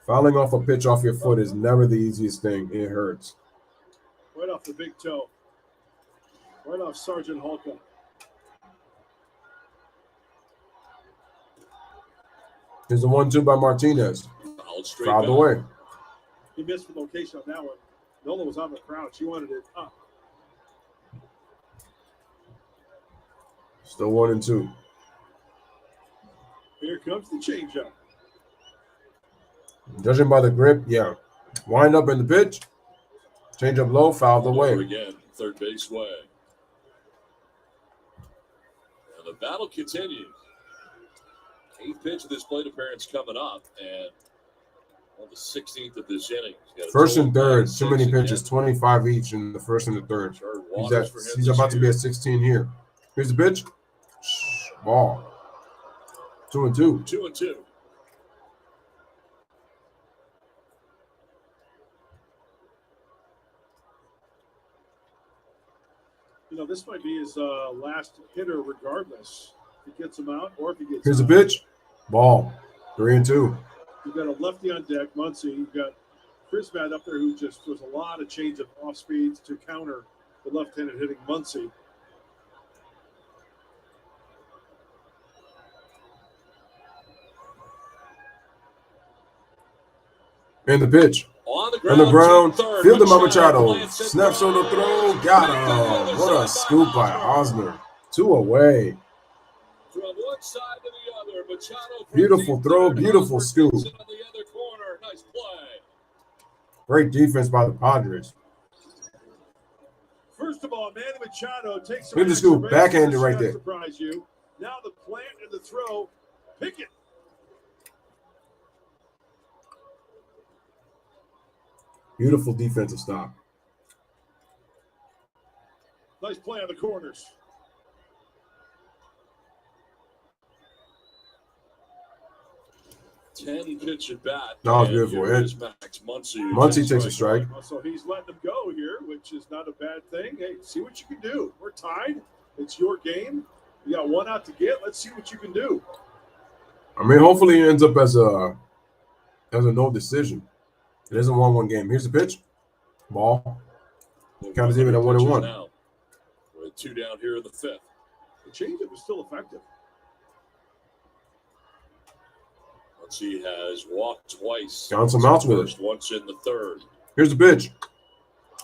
Fouling off a pitch off your foot is never the easiest thing. It hurts. Right off the big toe. Right off Sergeant Holcomb. Here's the 1-2 by Martinez. Fouled away. He missed the location on that one. Nola was on the crouch. He wanted it up. Still 1-2. Here comes the changeup. Judging by the grip, yeah. Wind up in the pitch. Change up low, fouled away. Again, third base way. And the battle continues. 8th pitch of this plate appearance coming up. And On the 16th of this inning. First and third, too many pitches, 25 each in the first and the third. He's about to be at 16 here. Here's the pitch. Ball. 2-2. 2-2. This might be his last hitter regardless. If he gets him out or if he gets Here's out. the pitch. Ball. 3-2. You've got a lefty on deck, Muncy. You've got Chris Matt up there who just does a lot of change of off speeds to counter the left-handed hitting Muncy. And the pitch. On the ground. Field the Machado. Snaps on the throw. Got him. What a scoop by Osner. 2 away. From one side to the other, Machado. Beautiful throw. Beautiful scoop. On the other corner. Nice play. Great defense by the Padres. First of all, Manny Machado takes Look at the scoop. Backhanded right there. Surprise you. Now the plant and the throw. Pick it. Beautiful defensive stop. Nice play on the corners. Ten pitch at bat. That was beautiful. Muncy takes a strike. So he's letting them go here, which is not a bad thing. Hey, see what you can do. We're tied. It's your game. You got 1 out to get. Let's see what you can do. I mean, hopefully it ends up as a no decision. It is a 1-1 game. Here's the pitch. Ball. Count is even at 1-1. With 2 down here in the 5th. The changeup was still effective. He has walked twice. Got some outs with it. Once in the 3rd. Here's the pitch.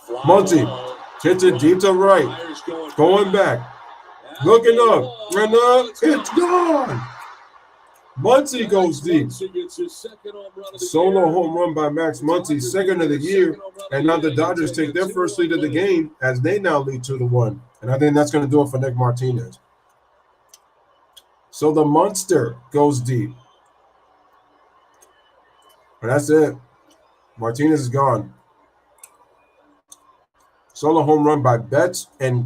Muncy hits it deep to right. Going back. Looking up. Ran up. It's gone. Muncy goes deep. Solo home run by Max Muncy, second of the year. And now the Dodgers take their first lead of the game as they now lead 2-1. And I think that's going to do it for Nick Martinez. So the Munster goes deep. And that's it. Martinez is gone. Solo home run by Betts and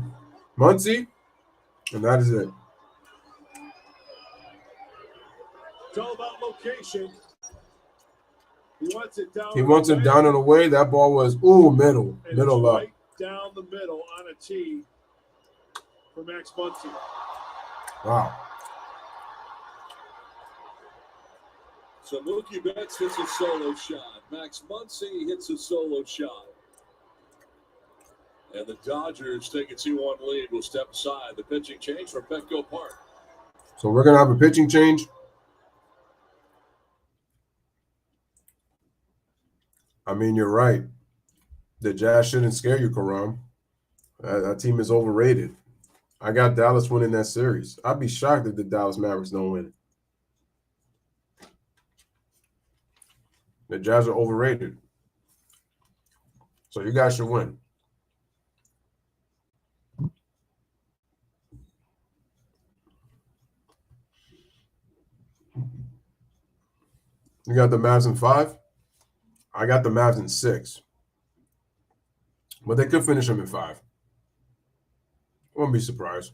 Muncy. And that is it. It's all about location. He wants it down. He wants it down and away. That ball was, middle. And middle up. Right down the middle on a tee for Max Muncy. Wow. So Mookie Betts hits a solo shot. Max Muncy hits a solo shot. And the Dodgers take a 2-1 lead. Will step aside. The pitching change from Petco Park. So we're going to have a pitching change. I mean, you're right. The Jazz shouldn't scare you, Karam. That team is overrated. I got Dallas winning that series. I'd be shocked if the Dallas Mavericks don't win. The Jazz are overrated. So you guys should win. You got the Mavs in 5. I got the Mavs in 6. But they could finish them in 5. I wouldn't be surprised.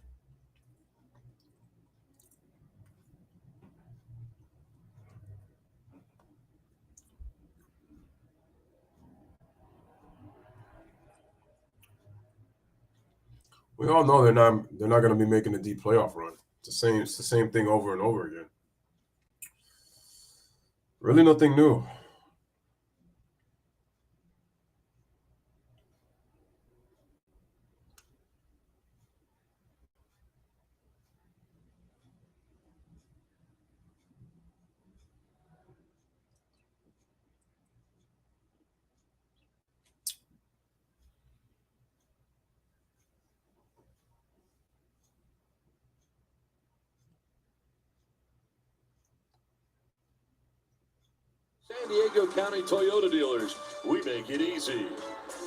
We all know they're not going to be making a deep playoff run. It's the same thing over and over again. Really nothing new. San Diego County Toyota dealers, we make it easy.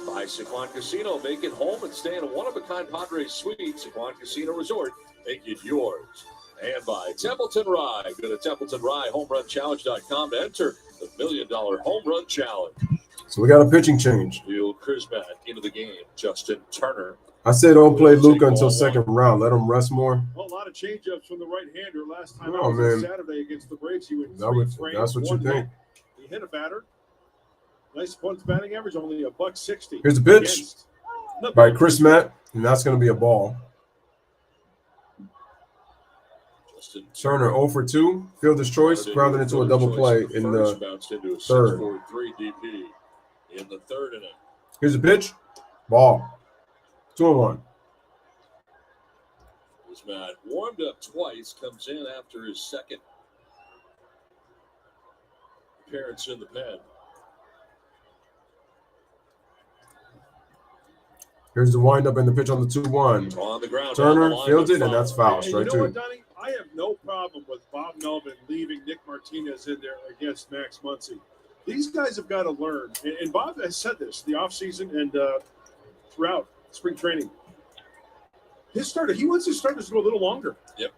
By Sequan Casino, make it home and stay in a one-of-a-kind Padres suite. Sequan Casino Resort, make it yours. And by Templeton Rye. Go to TempletonRyeHomeRunChallenge.com to enter the $1 Million Home Run Challenge. So we got a pitching change. Will Krizmat into the game. Justin Turner. I said don't play Luka until second round. Let him rest more. Well, a lot of changeups from the right-hander. Last time Oh, out was man. on Saturday against the Braves. He went That's what you think. He hit a batter. Nice points batting average, only $160. Here's a pitch by Chris Matt, and that's going to be a ball. Justin Turner 0 for 2. Fielder's choice, grounded into a double play in the bounced into a third. 6-4-3 DP in the third inning. Here's a pitch. Ball. 2-1. Krizmat warmed up twice, comes in after his second appearance in the pen. Here's the windup and the pitch on the 2-1. On the ground. Turner fields it, and that's foul. And Strike you know what, two. Donnie? I have no problem with Bob Melvin leaving Nick Martinez in there against Max Muncy. These guys have got to learn. And Bob has said this the offseason and throughout spring training. He wants his starters to go a little longer. Yep.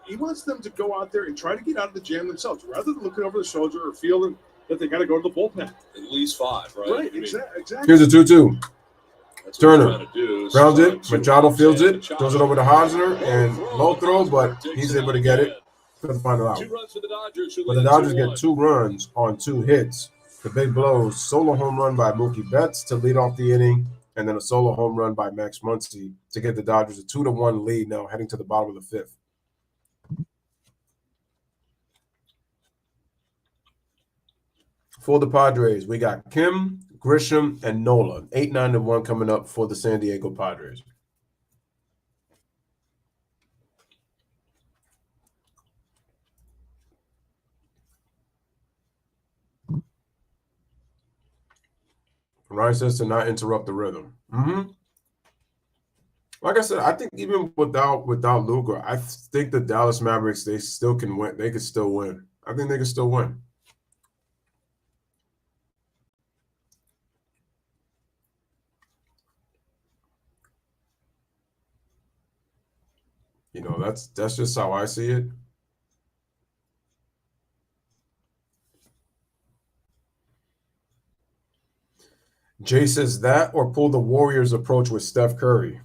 He wants them to go out there and try to get out of the jam themselves, rather than looking over the shoulder or feeling that they got to go to the bullpen. At least 5, right? Right, I mean, exactly. Here's a 2-2. that's what Turner he's trying to do, grounds is it. try to Machado fields it. Machado. Throws it over to Hosner and low throw, but Takes he's it able out to get it. again. Couldn't find it out. 2 runs for the Dodgers. Who But the lead Dodgers 2-1. get 2 runs on 2 hits. The big blows, solo home run by Mookie Betts to lead off the inning, and then a solo home run by Max Muncy to get the Dodgers a 2-1 lead now heading to the bottom of the 5th. For the Padres, we got Kim, Grisham, and Nola. 8-9-1 coming up for the San Diego Padres. Ryan says to not interrupt the rhythm. Like I said, I think even without Luka, I think the Dallas Mavericks, they still can win. They could still win. I think they can still win. You know, that's just how I see it. Jay says that or pull the Warriors approach with Steph Curry.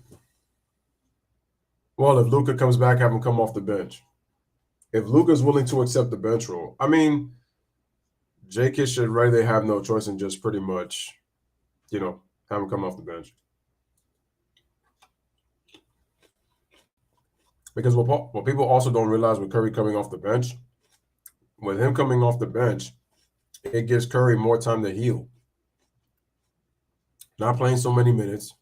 Well, if Luka comes back, have him come off the bench. If Luka's willing to accept the bench role, I mean, J-Kidd should really have no choice and just pretty much, have him come off the bench. Because what people also don't realize with Curry coming off the bench, with him coming off the bench, it gives Curry more time to heal. Not playing so many minutes,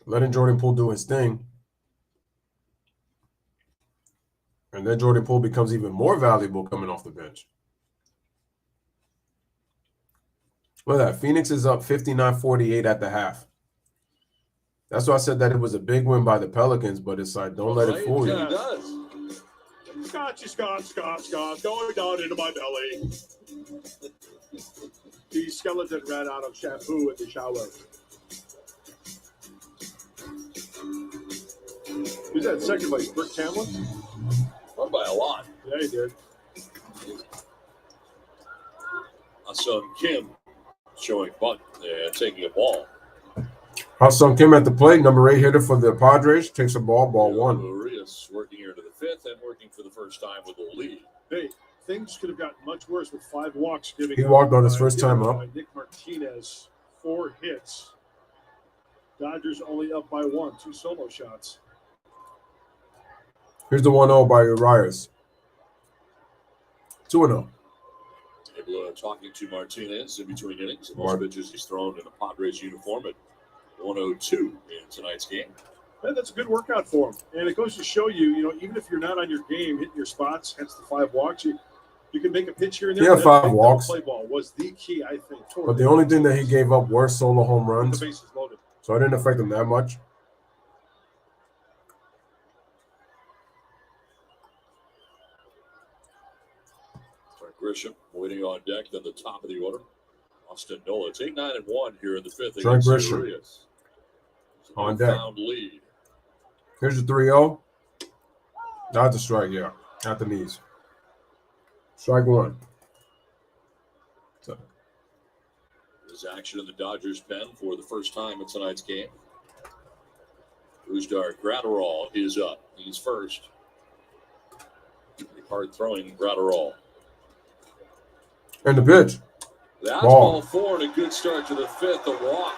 letting Jordan Poole do his thing, and then Jordan Poole becomes even more valuable coming off the bench. Look at that. Phoenix is up 59-48 at the half. That's why I said that it was a big win by the Pelicans, but it's like, don't let it fool you. He does. Scotch, going down into my belly. The skeleton ran out of shampoo in the shower. Who's that second place? Rick Tamlin? Won by a lot. Yeah, he did. Son Kim showing bunt and taking a ball. Ha-Seong Kim at the plate, number 8 hitter for the Padres, takes a ball 1. Urias working here to the 5th and working for the first time with the lead. Hey, things could have gotten much worse with 5 walks. He walked on his first time up. Nick Martinez, 4 hits. Dodgers only up by 1, 2 solo shots. Here's the 1-0 by Urias. 2-0. Talking to Martinez in between innings. The most pitches he's thrown in a Padres uniform at 102 in tonight's game. And that's a good workout for him. And it goes to show you, even if you're not on your game, hitting your spots, hence the 5 walks, you can make a pitch here and there. Yeah, 5 walks. Play ball was the key, I think. But the only thing that he gave up were solo home runs. The bases loaded. So it didn't affect him that much. Grisham waiting on deck at the top of the order. Austin Nola. It's 8-9-1 here in the 5th. Trent against Grisham Urias. on deck. Lead. Here's the 3-0. Not the strike, yeah. Not the knees. Strike one. So. There's action in the Dodgers pen for the first time in tonight's game. Uzdar Gratterall is up. He's first. Hard throwing Gratterall. And the pitch. That's ball 4 and a good start to the 5th. A walk.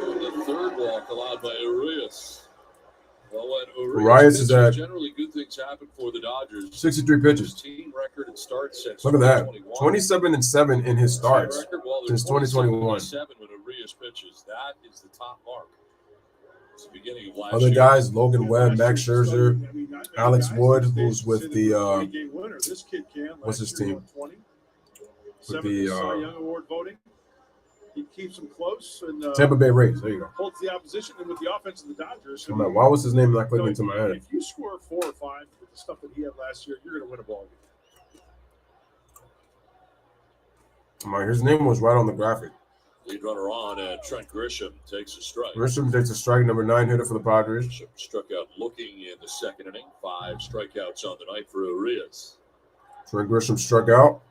And the 3rd walk allowed by Urias. Well, when Urias is at generally good things happen for the Dodgers. 63 pitches. Team record in starts since look at that. 27-7 in his starts since 2021. 7 when Urias pitches. That is the top mark. It's the beginning of last Other year. guys, Logan Webb, Max Scherzer, Alex Wood, who's with the what's his team? With the Cy Young Award voting. He keeps them close and Tampa Bay Rays. There you go. Holds the opposition, and with the offense of the Dodgers. Man, why was his name not clicking into my head? If you score 4 or 5 with the stuff that he had last year, you're going to win a ball game. His name was right on the graphic. Lead runner on, and Trent Grisham takes a strike. Grisham takes a strike, number 9 hitter for the Padres. Grisham struck out looking in the 2nd inning. 5 strikeouts on the night for Urias. Trent Grisham struck out,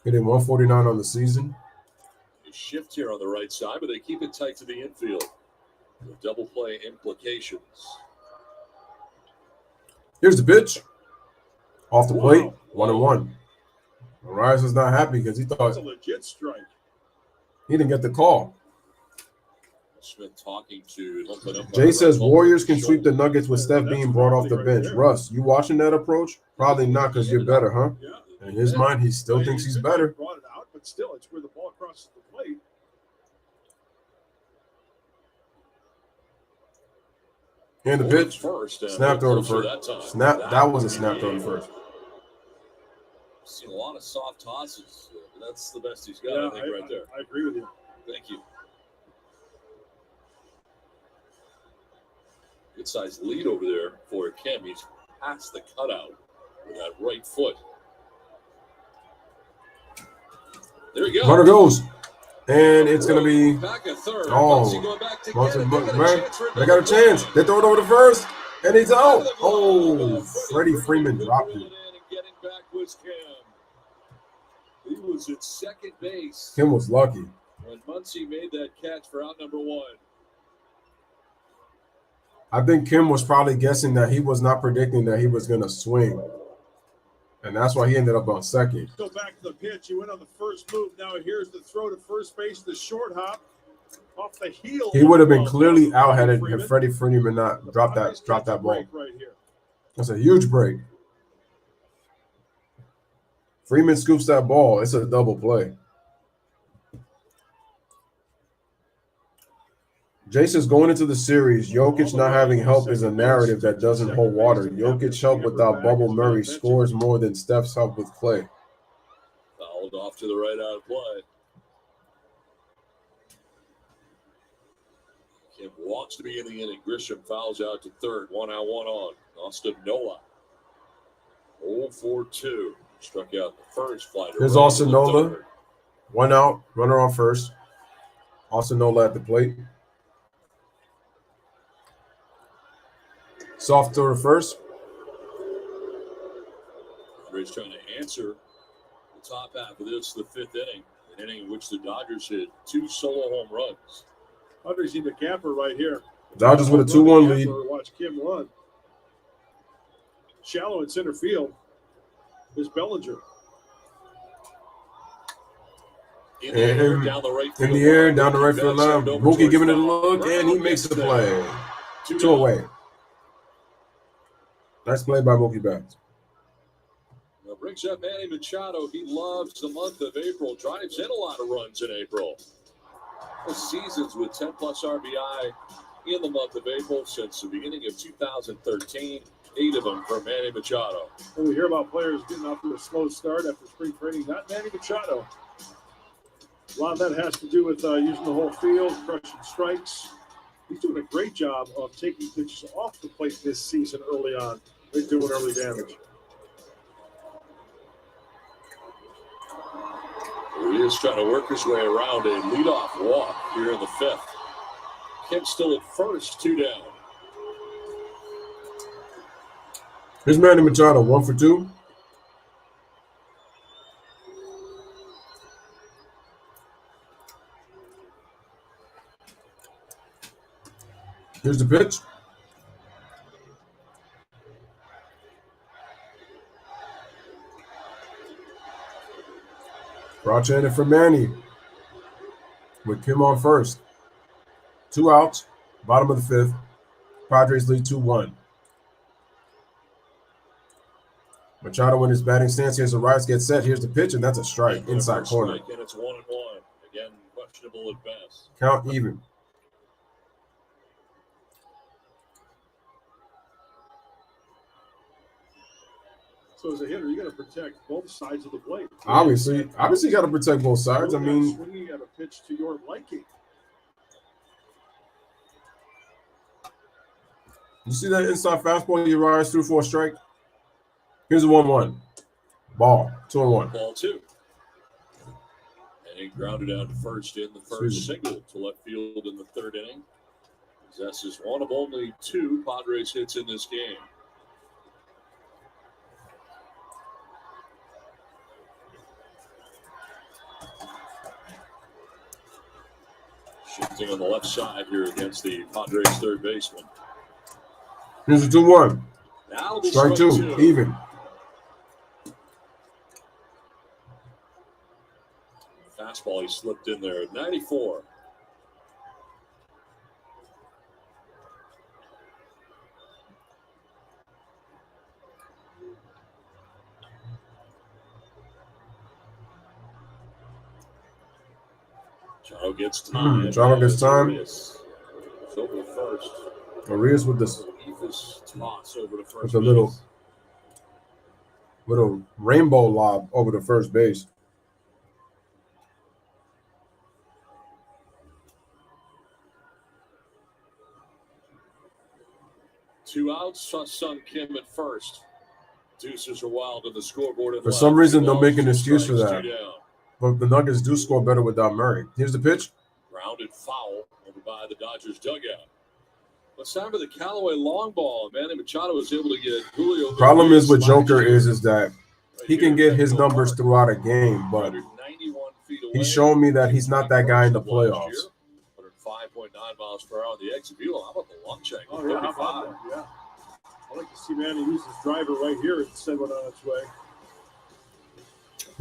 hitting 149 on the season. A shift here on the right side, but they keep it tight to the infield with double play implications. Here's the pitch. Off the plate, 1-1. Urias is not happy because he thought it's a legit strike. He didn't get the call. Smith talking to Jay says Warriors can sweep the Nuggets with Steph being brought off the bench. Russ, you watching that approach? Probably not because you're better, huh? In his mind, he still thinks he's better. Brought it out, but still, it's where the ball crosses the plate. And the pitch. First, snap throw to first. That was a snap throw to first. Seen a lot of soft tosses. That's the best he's got, I think, right there. I agree with you. Thank you. Good sized lead over there for Kim. He's past the cutout with that right foot. There we go. Runner goes. And it's going to be. Back at third. They got a chance. They throw it over to first. And he's out. Oh, Freddie Freeman dropped it. Getting back was Kim. He was at second base. Kim was lucky. When Muncy made that catch for out number 1. I think Kim was probably guessing that he was not predicting that he was going to swing. And that's why he ended up on second. Go back to the pitch. He went on the first move. Now here's the throw to first base, the short hop off the heel. He would have been clearly out had Freddie Freeman not dropped that ball. Right here. That's a huge break. Freeman scoops that ball. It's a double play. Jason's going into the series. Jokic not having help is a narrative that doesn't hold water. Jokic help without Bubble Murray scores more than Steph's help with Clay. Fouled off to the right out of play. Kim walks to begin the inning. Grisham fouls out to third. 1 out, 1 on. Austin Nola. 0-4-2. Struck out the first. Fly to There's right Austin Nola. 1 out. Runner on first. Austin Nola at the plate. Soft throw to first. Padres trying to answer the top half of this, the 5th inning. An inning in which the Dodgers hit 2 solo home runs. Padres need the camper right here. Dodgers with a 2-1 lead. Watch Kim run. Shallow in center field is Bellinger. In the air, down the right field line. Mookie giving it a look, and he makes the play. 2 away. Nice play by Mookie Betts. Now brings up Manny Machado. He loves the month of April. Drives in a lot of runs in April. The seasons with 10-plus RBI in the month of April since the beginning of 2013. 8 of them for Manny Machado. When we hear about players getting off to a slow start after spring training, not Manny Machado. A lot of that has to do with using the whole field, crushing strikes. He's doing a great job of taking pitches off the plate this season early on. They're doing early damage. He is trying to work his way around a leadoff walk here in the 5th. Kim still at first, 2 down. Here's Manny Machado, 1 for 2. Here's the pitch. Crouch in it for Manny with Kim on first. 2 outs, bottom of the 5th. Padres lead 2-1. Machado in his batting stance. Here's a rise, get set. Here's the pitch, and that's a strike inside corner. Strike, and it's 1-1. Again, questionable at best. Count even. So as a hitter, you got to protect both sides of the plate. Obviously, you got to protect both sides. I mean, swinging at a pitch to your liking. you see that inside fastball you rise through for a strike? Here's a 1-1. Ball, 2-1. Ball 2. And he grounded out to first in the first single to left field in the 3rd inning. Possesses one of only 2 Padres hits in this game. Shifting on the left side here against the Padres third baseman. Here's a 2-1. Now Strike 2, even. Fastball he slipped in there at 94. Machado gets time. Machado gets time. It's over the first. Arias with this Toss over to first with a little rainbow lob over to first base. Two outs, Sung Kim at first. Deuces are wild on the scoreboard. For some reason, they'll make an excuse for that. But the Nuggets do score better without Murray. Here's the pitch. Grounded foul over by the Dodgers dugout. Let's time for the Callaway long ball. Manny Machado was able to get Julio. Problem is with Joker is that he can get his numbers throughout a game, but he's shown me that he's not that guy in the playoffs. 105.9 miles per hour on the exit view. How about the long check? Oh, yeah, how about that? Yeah. I'd like to see Manny use his driver right here and send one on its way.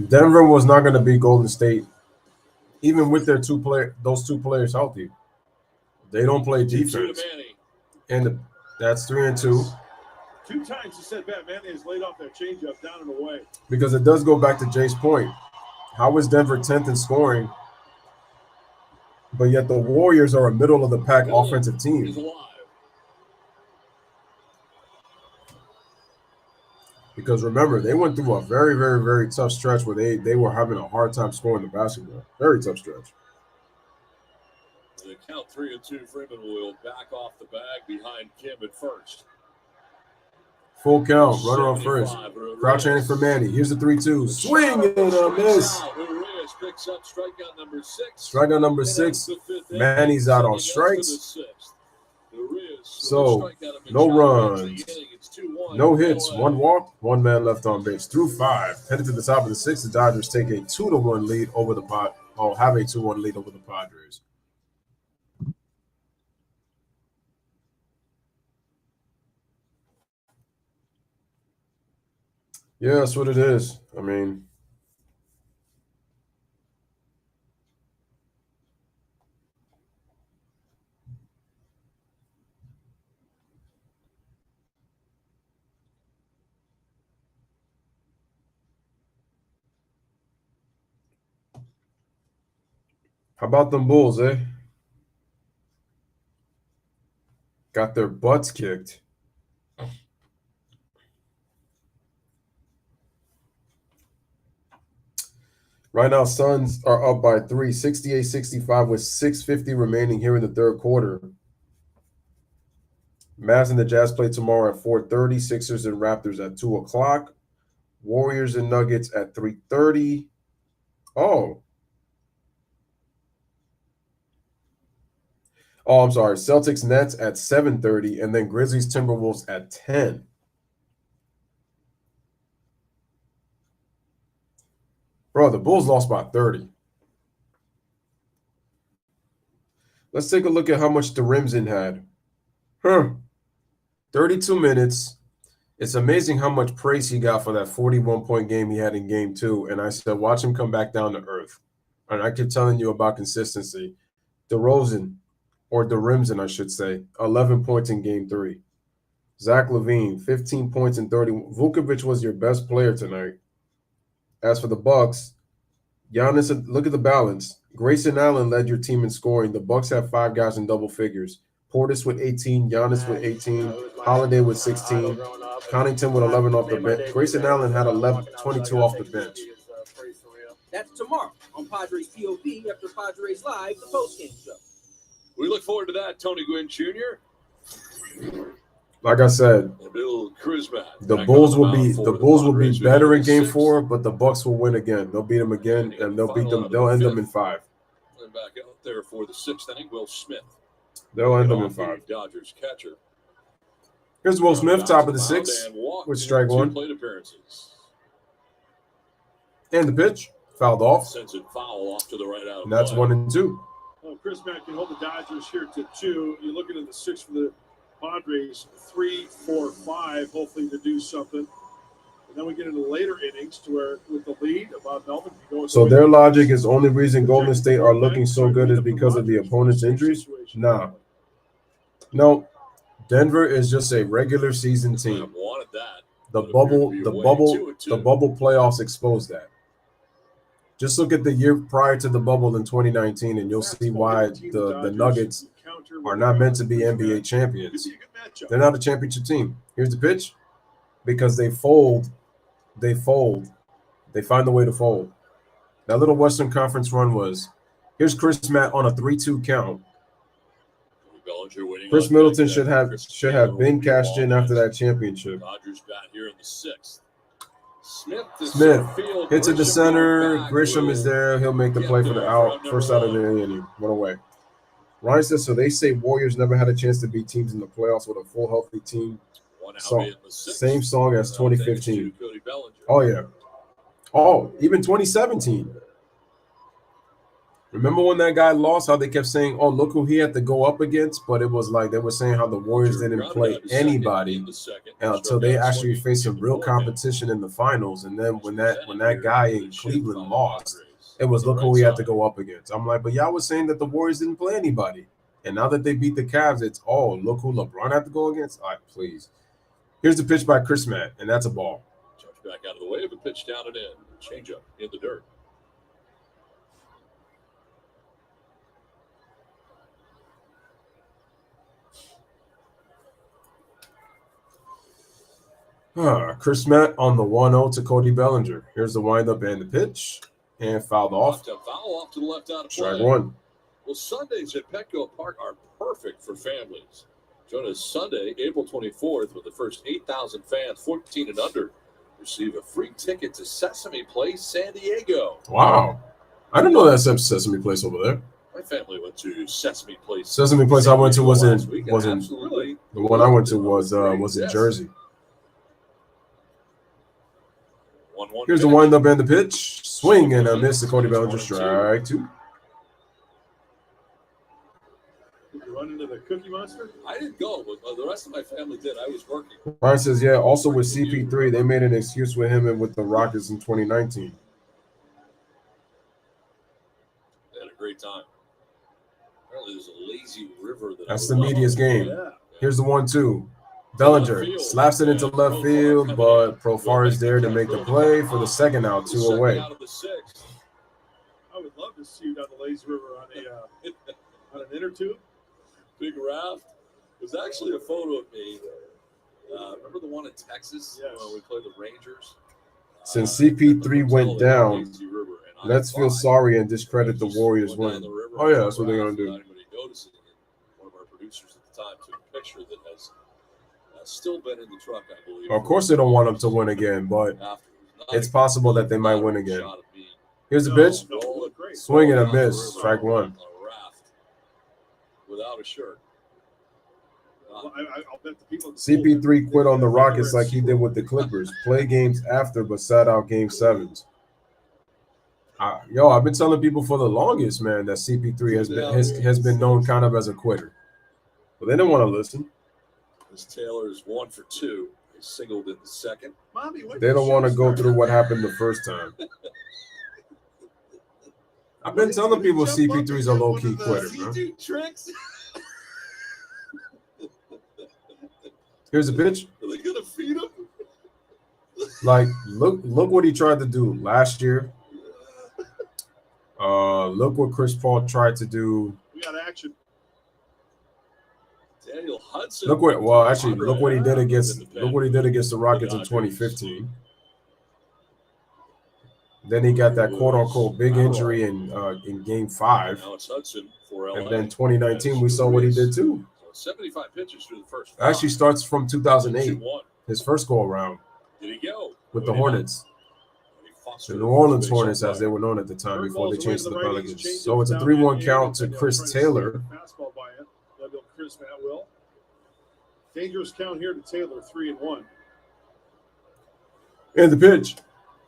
Denver was not going to beat Golden State, even with their those two players healthy. They don't play defense, and that's 3-2. 2 times he said Manny has laid off their changeup down and away. Because it does go back to Jay's point. How is Denver 10th in scoring, but yet the Warriors are a middle of the pack offensive team? Because remember, they went through a very, very, very tough stretch where they were having a hard time scoring the basketball. Very tough stretch. The count 3-2. Freeman will back off the bag behind Kim at first. Full count, runner on first. Crouch in for Manny. Here's the 3-2. Swing and a miss. Picks up strikeout number 6. Strikeout number 6. Manny's out on strikes. So, no runs, no hits, 1 walk, 1 man left on base. Through 5, headed to the top of the 6th, the Dodgers take a 2-1 lead over the have a 2-1 lead over the Padres. Yeah, that's what it is. I mean, how about them Bulls, eh? Got their butts kicked. Right now, Suns are up by 3, 68-65 with 6:50 remaining here in the third quarter. Mavs and the Jazz play tomorrow at 4:30. Sixers and Raptors at 2 o'clock. Warriors and Nuggets at 3:30. Oh, I'm sorry. Celtics Nets at 7:30, and then Grizzlies Timberwolves at 10. Bro, the Bulls lost by 30. Let's take a look at how much DeRimson had. 32 minutes. It's amazing how much praise he got for that 41-point game he had in game 2. And I said, watch him come back down to earth. And I keep telling you about consistency. DeRozan, or DeRimson, I should say, 11 points in game 3. Zach LaVine, 15 points in 30. Vukovic was your best player tonight. As for the Bucks, Giannis, look at the balance. Grayson Allen led your team in scoring. The Bucks have 5 guys in double figures. Portis with 18, Giannis with 18, Holiday with 16, Connaughton with 11 off the bench. Grayson Allen had 22 off the bench. That's tomorrow on Padres POV after Padres Live, the postgame show. We look forward to that, Tony Gwynn Jr. Like I said, Bill Krizmat. the Bulls will be better in game 4, but the Bucks will win again. They'll beat them again, and they'll beat them. They'll end them in 5. And back out there for the 6th inning, Will Smith. They'll end them in 5. Dodgers catcher. Here's Will Smith, top of the 6th, with strike 1. Plate appearances. And the pitch, fouled off. Sends it foul off to the right out. And that's 1 and 2. Well, Chris Mack can hold the Dodgers here to 2. You're looking at the 6 for the Padres, 3, 4, 5, hopefully to do something. And then we get into later innings to where with the lead, Bob Melvin can go. So their logic is the only reason Golden State are looking so good is because of the opponent's injuries? Nah. No. Denver is just a regular season team. Wanted that. The bubble playoffs exposed that. Just look at the year prior to the bubble in 2019, and you'll see why the Nuggets are not meant to be NBA champions. They're not a championship team. Here's the pitch. Because they fold. They find a way to fold. That little Western Conference run was, here's Chris Matt on a 3-2 count. Chris Middleton should have been cashed in after that championship. Dodgers bat here in the 6th. Smith hits it to center. Grisham is there. He'll make the play for the out. First out of the inning. 1 away. Ryan says, so they say Warriors never had a chance to beat teams in the playoffs with a full healthy team. Same song as 2015. Oh, yeah. Oh, even 2017. Remember when that guy lost, how they kept saying, oh, look who he had to go up against? But it was like they were saying how the Warriors didn't play anybody until they actually faced some real competition in the finals. And then when that guy in Cleveland lost, it was look who he had to go up against. I'm like, but y'all was saying that the Warriors didn't play anybody. And now that they beat the Cavs, it's, oh, look who LeBron had to go against? All right, please. Here's the pitch by Chris Matt, and that's a ball. Jumps back out of the way of a pitch down and in. Change up in the dirt. Chris Matt on the 1-0 to Cody Bellinger. Here's the windup and the pitch, and fouled off. Foul off to the left out of play. Strike 1. Well, Sundays at Petco Park are perfect for families. Join us Sunday, April 24th, with the first 8,000 fans, 14 and under, receive a free ticket to Sesame Place, San Diego. Wow. I didn't know that's Sesame Place over there. My family went to Sesame Place. Sesame Place I went to wasn't absolutely. The one I went to was in Jersey. 1-1 Here's the windup and the pitch. Swing and a miss to Cody Bellinger. Strike 2. Did you run into the Cookie Monster? I didn't go, but the rest of my family did. I was working. Ryan says, yeah, also with CP3, they made an excuse with him and with the Rockets in 2019. They had a great time. Apparently there's a lazy river. That's the media's game. Yeah. Here's the 1-2. Bellinger slaps it into left field, but Profar is there to make the play for the second out, 2 away. I would love to see you down the lazy river on an inner tube. Big raft. There's actually a photo of me. Remember the one in Texas when we played the Rangers? Since CP3 went down, let's feel sorry and discredit the Warriors win. Oh, yeah, that's what they're going to do. One of our producers at the time took a picture that has still been in the truck, I believe. Of course they don't want them to win again, but it's possible that they might win again. Here's the pitch. Swing and a miss. Strike 1. Without a shirt. I'll bet the people CP3 quit on the Rockets like he did with the Clippers. Play games after, but sat out game 7s. I've been telling people for the longest, man, that CP3 has been known kind of as a quitter, but they didn't want to listen. As Taylor's 1 for 2, he singled in the second. Mommy, They don't want to go through what happened the first time. I've been telling people CP3 is a low-key quitter, man. Tricks. Here's a pitch. Are they gonna feed him? Like, look what he tried to do last year. Look what Chris Paul tried to do. We got action. Daniel Hudson. Look what he did against the Rockets in 2015. Then he got that quote-unquote big injury in Game 5. Now it's Hudson for LA. And then 2019, we saw what he did too. 75 pitches through the first. Actually starts from 2008, his first go-around. Did he go? With the Hornets. The New Orleans Hornets, as they were known at the time, before they changed to the Pelicans. So it's a 3-1 count to Chris Taylor. Fastball by it. Chris Matwill. Dangerous count here to Taylor, 3-1. And the pitch.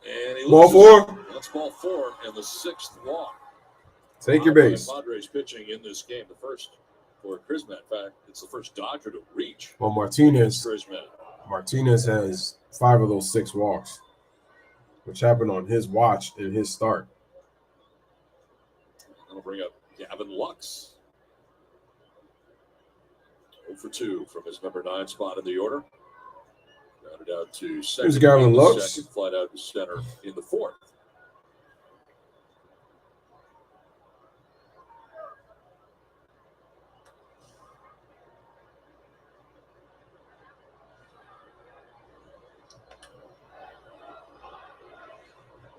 And he ball 4. That's ball 4 and the 6th walk. Take your base. Padres pitching in this game, the first for Chrismat. In fact, it's the first Dodger to reach. Well, Martinez has 5 of those 6 walks, which happened on his watch in his start. That'll bring up Gavin Lux. 0 for 2 from his number 9 spot in the order. Grounded out to second. Here's Gavin Lux. Second, flight out to center in the 4th.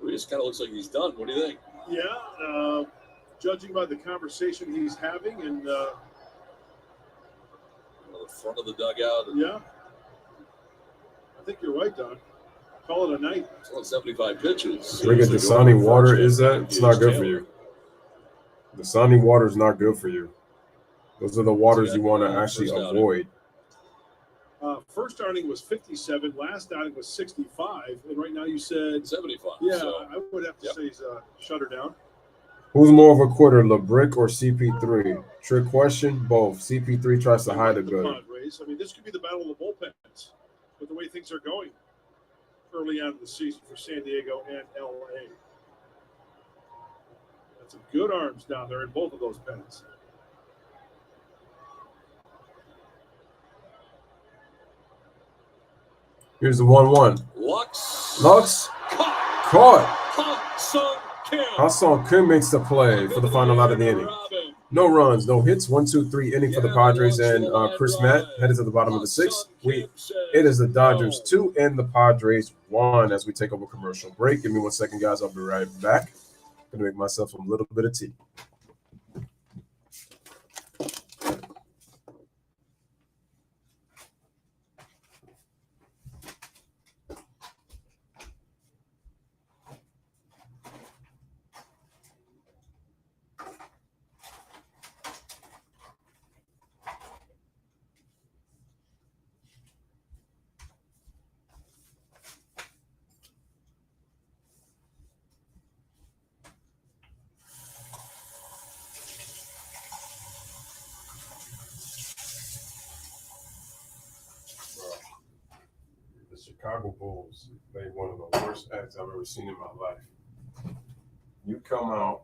Ruiz kind of looks like he's done. What do you think? Yeah, judging by the conversation he's having and the front of the dugout. Yeah, I think you're right, Don. Call it a night. It's only 75 pitches. Look at the Dasani water. Is that? It's not good for you. The Dasani water is not good for you. Those are the waters you want to actually avoid. First outing was 57. Last outing was 65. And right now you said 75. Yeah, so, I would have to say he's shut her down. Who's more of a quitter, LeBrick or CP3? Trick question. Both. CP3 tries to hide it better. Padres. I mean, this could be the battle of the bullpens with the way things are going early on in the season for San Diego and LA. Got some good arms down there in both of those pens. Here's the 1-1. Lux. Caught. Ha-Sung Kim makes the play for the final out of the inning. No runs, no hits. 1-2-3 inning for the Padres and Chris Matt headed to the bottom of the 6th. It is the Dodgers 2 and the Padres 1 as we take over commercial break. Give me 1 second, guys. I'll be right back. I'm gonna make myself a little bit of tea. Chicago Bulls played one of the worst acts I've ever seen in my life. You come out,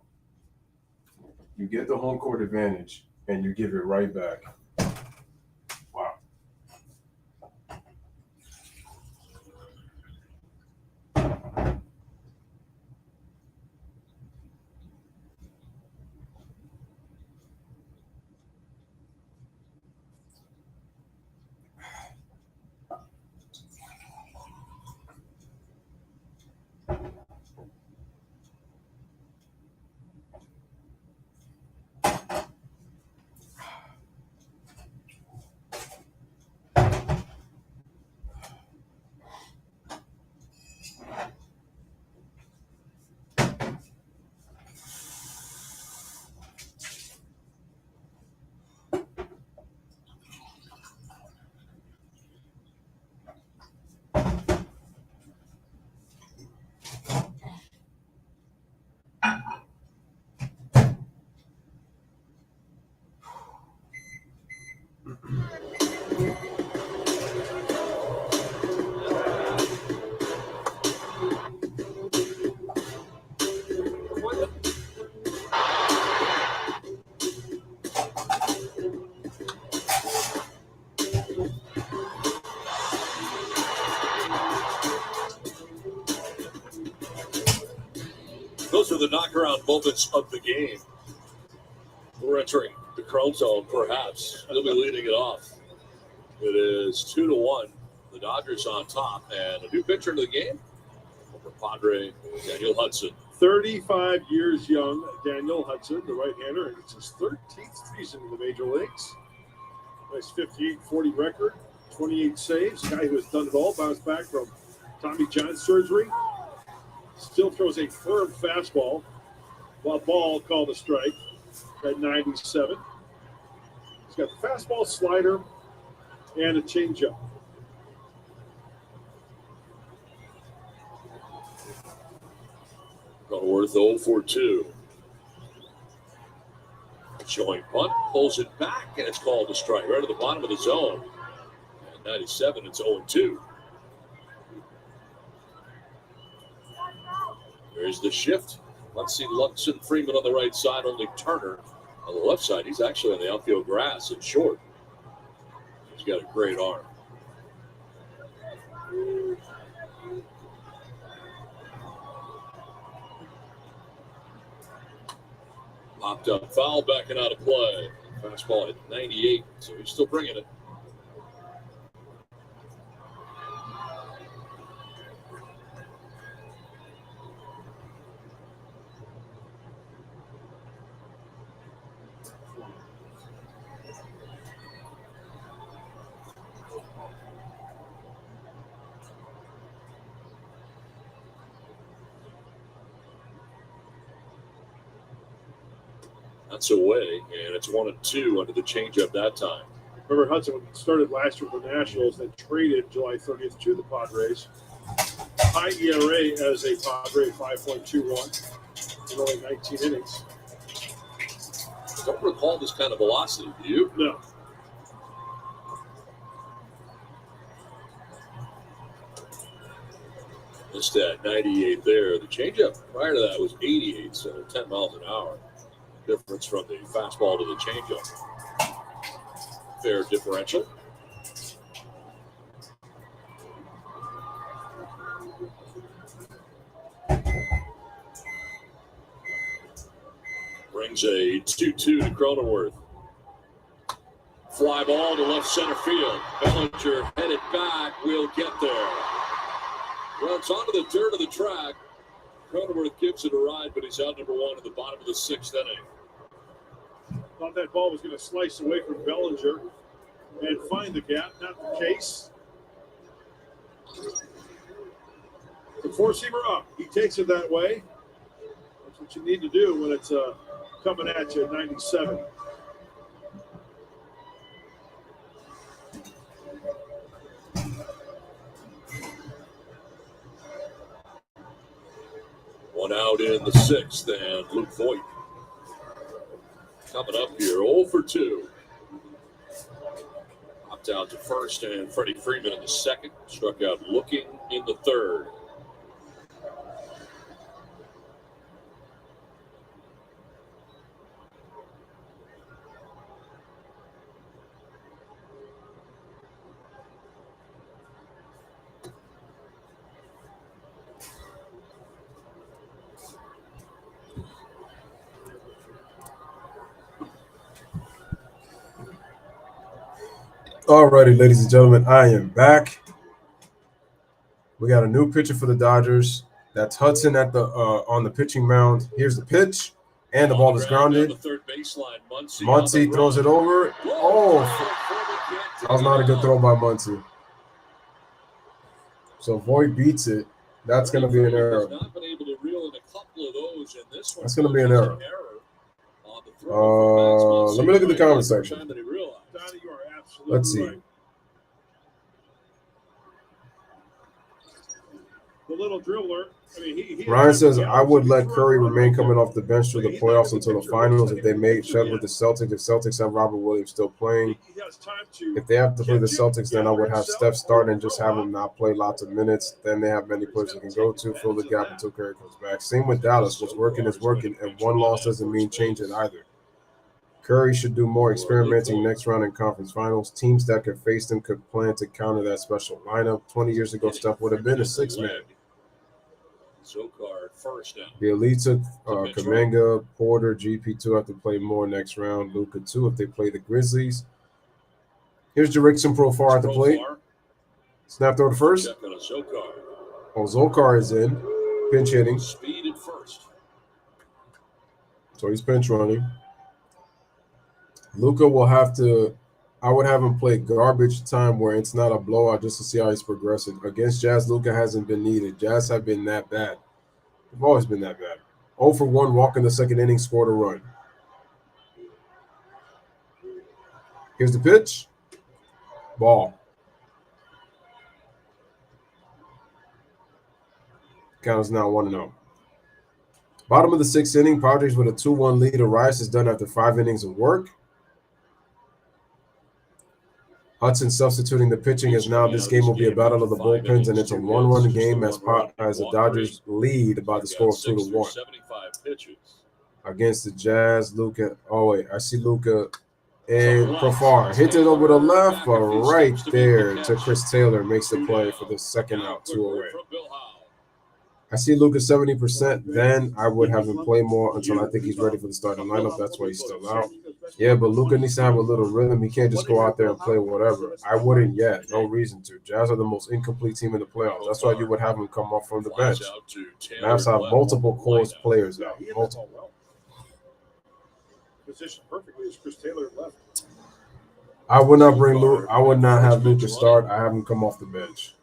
you get the home court advantage, and you give it right back. Wow. the knockaround moments of the game. We're entering the Chrome Zone, perhaps. He'll be leading it off. It is 2-1. The Dodgers on top, and a new pitcher to the game. Former Padre Daniel Hudson. 35 years young, Daniel Hudson, the right-hander, and it's his 13th season in the major leagues. Nice 58-40 record, 28 saves. Guy who has done it all, bounced back from Tommy John surgery. Still throws a firm fastball. While ball called a strike at 97. He's got the fastball, slider, and a changeup. Cronenworth 0 for 2. Showing punt, pulls it back, and it's called a strike right at the bottom of the zone. And 97, it's 0-2. There's the shift. Let's see Luxon Freeman on the right side, only Turner on the left side. He's actually on the outfield grass and short. He's got a great arm. Popped up, foul, backing out of play. Fastball at 98, so he's still bringing it. That's away, and it's 1-2 under the changeup that time. Remember, Hudson started last year with the Nationals, then traded July 30th to the Padres. High ERA as a Padre, 5.21 in only 19 innings. I don't recall this kind of velocity, do you? No. Just at 98 there. The changeup prior to that was 88, so 10 miles an hour. Difference from the fastball to the changeup. Fair differential. Brings a 2-2 to Cronenworth. Fly ball to left center field. Bellinger headed back. Will get there. Runs onto the dirt of the track. Cronenworth gives it a ride, but he's out number 1 in the bottom of the 6th inning. Thought that ball was going to slice away from Bellinger and find the gap. Not the case. The four-seamer up. He takes it that way. That's what you need to do when it's coming at you at 97. One out in the 6th, and Luke Voigt coming up here, 0 for 2. Popped out to first, and Freddie Freeman in the 2nd. Struck out looking in the 3rd. Alrighty, ladies and gentlemen, I am back. We got a new pitcher for the Dodgers. That's Hudson at the on the pitching mound. Here's the pitch, and the ball is grounded. Muncy throws it over. Oh, that was not a good throw by Muncy. So Voigt beats it. That's going to be an error. That's going to be an error. Let me look at the comment section. Let's see. The little dribbler. I mean, he Ryan says, I would let Curry remain coming off the bench through the playoffs until the finals if they made shut with the Celtics. If Celtics have Robert Williams still playing. If they have to play the Celtics, then I would have Steph start and just have him not play lots of minutes. Then they have many players they can go to, fill the gap until Curry comes back. Same with Dallas. What's working is working, and one loss doesn't mean change it either. Curry should do more experimenting next round in conference finals. Teams that could face them could plan to counter that special lineup. 20 years ago, Steph would have been a 6-man. Zokar at first now. Bielitsa, Kaminga, Porter, GP2 have to play more next round. Luka 2 if they play the Grizzlies. Here's Jerickson Profar at the plate. Snap throw to first. Check on a Zokar. Oh, Zokar is in. Pinch hitting. Speed at first. So he's pinch running. Luka will have to, I would have him play garbage time where it's not a blowout just to see how he's progressing. Against Jazz, Luka hasn't been needed. Jazz have been that bad. They've always been that bad. 0 for 1, walk in the second inning, scored a run. Here's the pitch. Ball. Count is now 1-0. Bottom of the 6th inning, Padres with a 2-1 lead. Arias is done after 5 innings of work. Hudson substituting the pitching as now this game will be a battle of the bullpens, and it's a 1-1 game as the Dodgers lead by the score of 2-1. Against the Jazz, Luka. Oh, wait, I see Luka and Profar. Hits it over the left, but right there to Chris Taylor makes the play for the second out, 2 away. I see Luka 70%, then I would have him play more until I think he's ready for the starting lineup. That's why he's still out. Yeah, but Luka needs to have a little rhythm. He can't just go out there and play whatever. I wouldn't yet. No reason to. Jazz are the most incomplete team in the playoffs. That's why you would have him come off from the bench. Mavs have multiple close players out. Multiple. Positioned perfectly is Chris Taylor left. I would not bring Luka. I would not have Luka start. I have him come off the bench.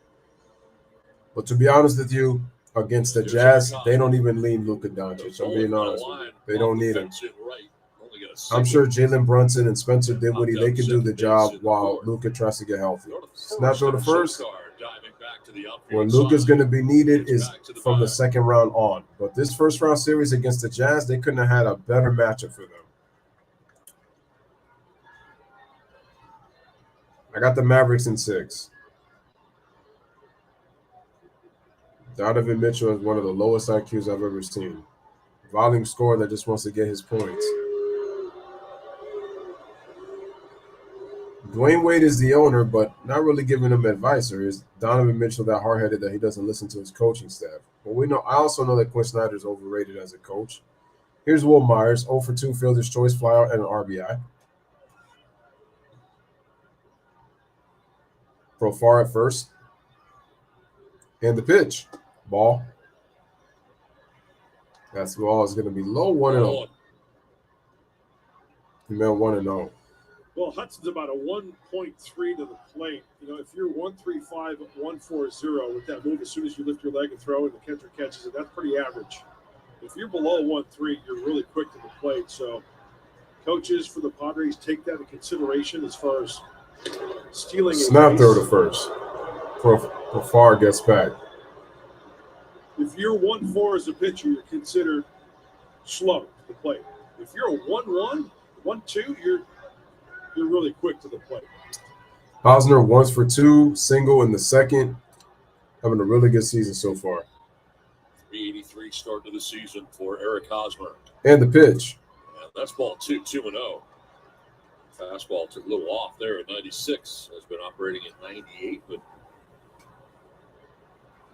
But to be honest with you, against the Jazz, they don't even lean Luka Doncic. I'm being honest with you. They don't need him. I'm sure Jalen Brunson and Spencer Dinwiddie, they can do the job while Luka tries to get healthy. Snap throw to first. Where Luka's going to be needed is from the second round on. But this first round series against the Jazz, they couldn't have had a better matchup for them. I got the Mavericks in 6. Donovan Mitchell is one of the lowest IQs I've ever seen. Volume scorer that just wants to get his points. Dwayne Wade is the owner, but not really giving him advice. Or is Donovan Mitchell that hard-headed that he doesn't listen to his coaching staff? But we know. I also know that Quinn Snyder is overrated as a coach. Here's Will Myers, 0 for 2 fielder's choice flyout and an RBI. Profar at first. And the pitch. Ball. That's ball is going to be low 1-0. You meant 1-0. Well, Hudson's about a 1.3 to the plate. You know, if you're 135, 140 with that move, as soon as you lift your leg and throw and the catcher catches it, that's pretty average. If you're below 1.3, you're really quick to the plate. So coaches for the Padres take that into consideration as far as stealing. Snap throw to first. Profar gets back. If you're 1-4 as a pitcher, you're considered slow to the plate. If you're a 1-1, 1-2, you're really quick to the plate. Hosner 1 for 2, single in the second. Having a really good season so far. 383 start to the season for Eric Hosmer. And the pitch. And that's ball 2-0. Fastball took a little off there at 96. Has been operating at 98, but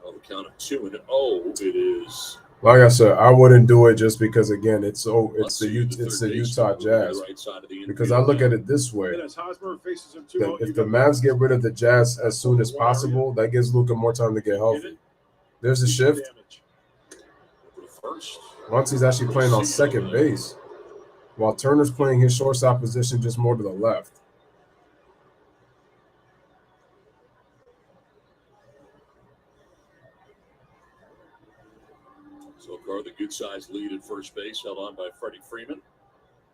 on the count of 2-0, it is. Like I said, I wouldn't do it just because, again, it's the Utah Jazz. Because I look at it this way: if the Mavs get rid of the Jazz as soon as possible, that gives Luka more time to get healthy. There's a shift. Once he's actually playing on second base, while Turner's playing his shortstop position just more to the left. Zokar, the good-sized lead at first base, held on by Freddie Freeman.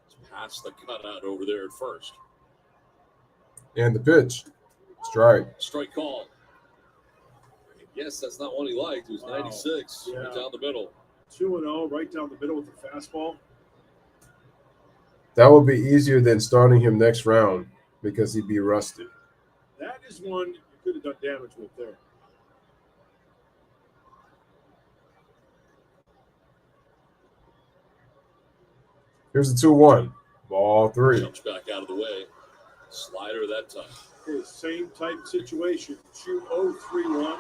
It's past the cutout over there at first. And the pitch. Strike. Strike call. Yes, that's not one he liked. It was 96, right down the middle. 2-0, right down the middle with the fastball. That would be easier than starting him next round because he'd be rusty. That is one you could have done damage with there. Here's the 2-1. Ball 3. Jumps back out of the way. Slider that time. Okay, same type situation. 2-0, 3-1.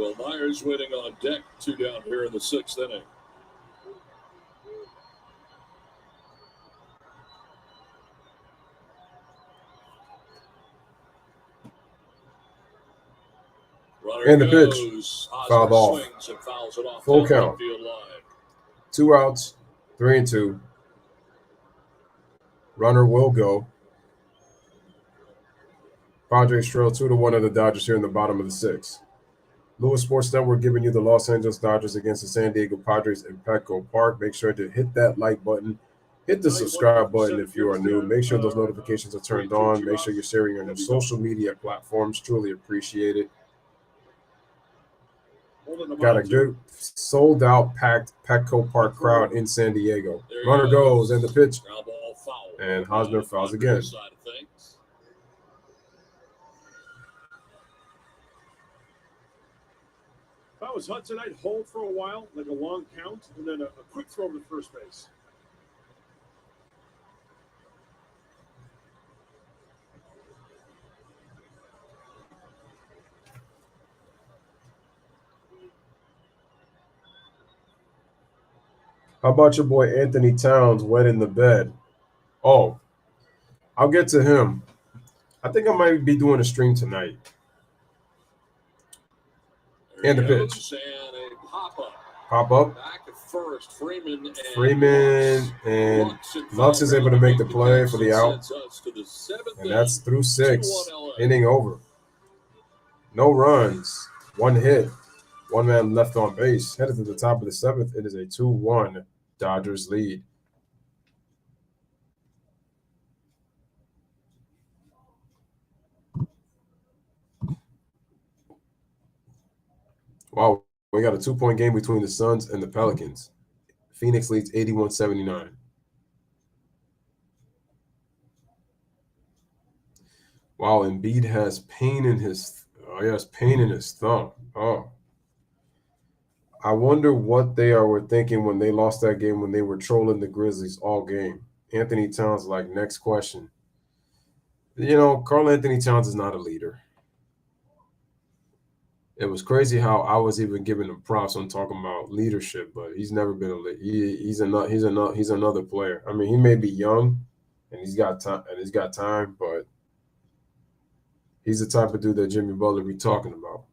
Well, Myers waiting on deck, 2 down here in the 6th inning. Runner And the pitch. goes. Fouled Hosmer off. swings and fouls it off. Full down count. the field line. 2 outs, 3-2. Runner will go. Padres trail 2-1 of the Dodgers here in the bottom of the 6th. Lewis Sports Network giving you the Los Angeles Dodgers against the San Diego Padres in Petco Park. Make sure to hit that like button. Hit the subscribe button if you are new. Make sure those notifications are turned on. Make sure you're sharing on your social media platforms. Truly appreciate it. Got a good sold-out, packed Petco Park crowd in San Diego. Runner goes, and the pitch. And Hosmer fouls again. If I was Hudson, I'd hold for a while, like a long count, and then a quick throw to first base. How about your boy Anthony Towns wet in the bed? Oh, I'll get to him. I think I might be doing a stream tonight. And the pitch. Pop up. Back at first, Freeman and Lux is able to make the play for the out. And that's through 6. Inning over. No runs. 1 hit. 1 man left on base. Headed to the top of the 7th. It is a 2-1 Dodgers lead. Wow, we got a 2-point game between the Suns and the Pelicans. Phoenix leads 81-79. Wow, Embiid has pain in his thumb. Oh. I wonder what they were thinking when they lost that game when they were trolling the Grizzlies all game. Anthony Towns, like, next question. You know, Karl Anthony Towns is not a leader. It was crazy how I was even giving him props on talking about leadership, but he's never been a leader. He's another player. I mean, he may be young and he's got time, but he's the type of dude that Jimmy Butler be talking about.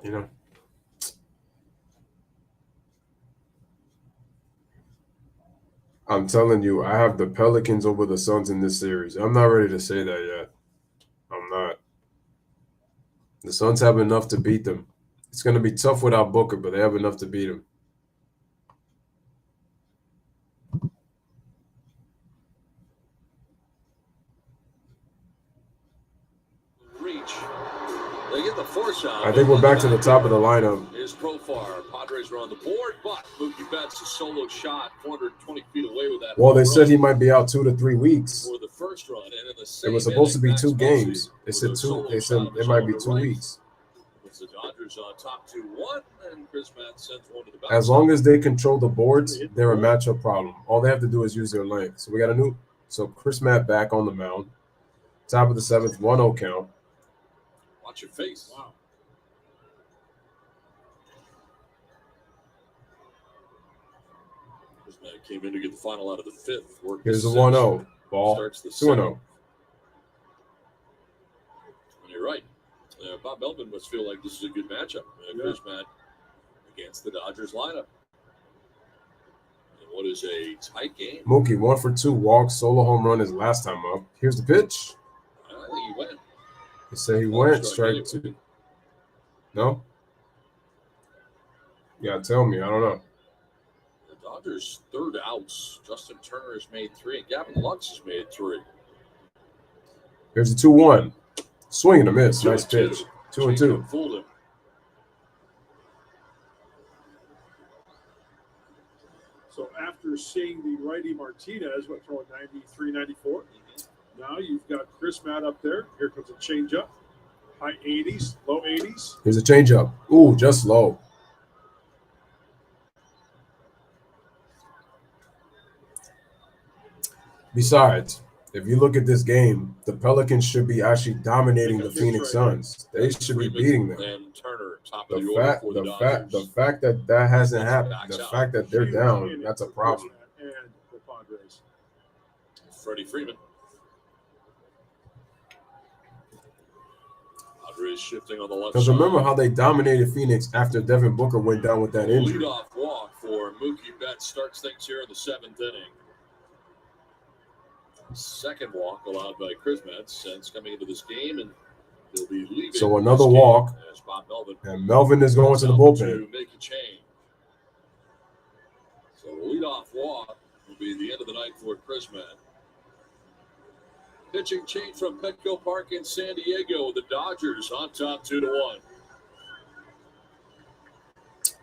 You know, I'm telling you, I have the Pelicans over the Suns in this series. I'm not ready to say that yet. I'm not. The Suns have enough to beat them. It's going to be tough without Booker, but they have enough to beat them. I think we're back to the top of the lineup. Is Profar. Padres are on the board, but Mookie Betts a solo shot, 420 feet away with that. Well, they said he might be out 2 to 3 weeks. For the first run, and in the same It was supposed to be 2 Max games. They Muncy said with a 2. solo They said shot it might be to 2 right. weeks. It's the Dodgers on top 2-1, and Chris Matt sends one to the back. As long as they control the boards, they're a matchup problem. All they have to do is use their length. So we got so Chris Matt back on the mound. Top of the 7th, 1-0 count. Watch your face. Wow. Chris Matt came in to get the final out of the 5th. Here's the 1-0. Ball. Starts the 2-0. And you're right. Bob Melvin must feel like this is a good matchup. Chris Matt against the Dodgers lineup. And what is a tight game? Mookie 1 for 2 walks, solo home run his last time up. Here's the pitch. I think he went. They say he went strike 2. No? You gotta tell me. I don't know. The Dodgers' 3rd outs. Justin Turner has made 3, and Gavin Lux has made 3. Here's the 2-1. Swing and a miss. Nice pitch. 2-2. Fooled him. So after you're seeing the righty Martinez, throwing 93, 94. Now you've got Chris Matt up there. Here comes a changeup. High 80s, low 80s. Here's a changeup. Ooh, just low. Besides, if you look at this game, the Pelicans should be actually dominating the Phoenix Suns. They should be beating them. And Turner, top of the order for the Dodgers. The fact that hasn't happened, the fact that they're down, that's a problem. And the Padres. Freddie Freeman. Padres shifting on the left Because side. remember how they dominated Phoenix after Devin Booker went down with that injury. Leadoff walk for Mookie Betts starts things here in the 7th inning. Second walk allowed by Chris Metz since coming into this game, and he'll be leaving. So another walk, as Bob Melvin and Melvin is going to the bullpen to make a change. So the leadoff walk will be the end of the night for Chris Metz. Pitching change from Petco Park in San Diego. The Dodgers on top 2-1.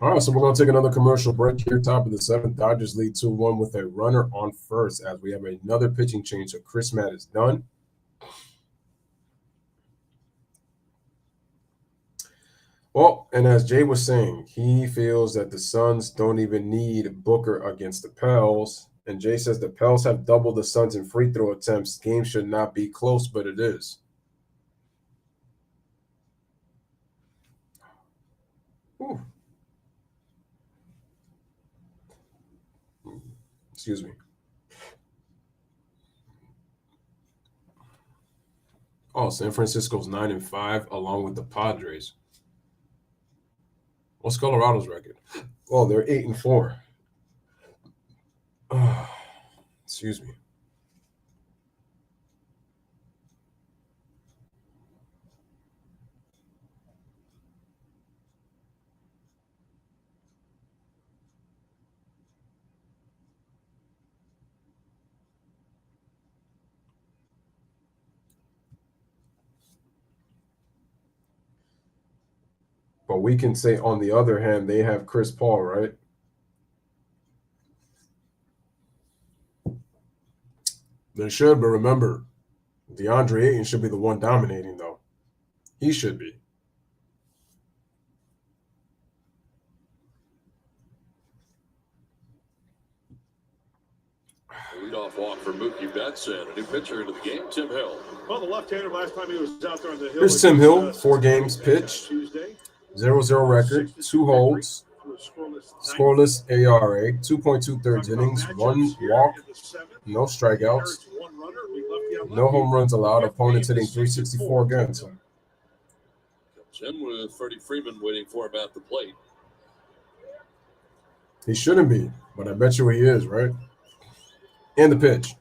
All right, so we're going to take another commercial break here. Top of the 7th, Dodgers lead 2-1 with a runner on first as we have another pitching change. So Chris Matt is done. Well, and as Jay was saying, he feels that the Suns don't even need Booker against the Pels. And Jay says the Pels have doubled the Suns in free throw attempts. Game should not be close, but it is. Ooh. Excuse me. Oh, San Francisco's 9-5 along with the Padres. What's Colorado's record? Oh, they're 8-4. Excuse me. But we can say, on the other hand, they have Chris Paul, right? They should, but remember, DeAndre Ayton should be the one dominating, though. He should be. Leadoff walk for Mookie Betts and a new pitcher into the game, Tim Hill. Well, the left-hander last time he was out there on the hill. Here's Tim Hill, 4 games pitched, 0-0 record, 2 holds, scoreless ERA, 2.2 thirds innings, 1 walk, no strikeouts, no home runs allowed. Opponents hitting .364 against him. Comes in with Freddie Freeman waiting for him at the plate. He shouldn't be, but I bet you he is, right? And the pitch.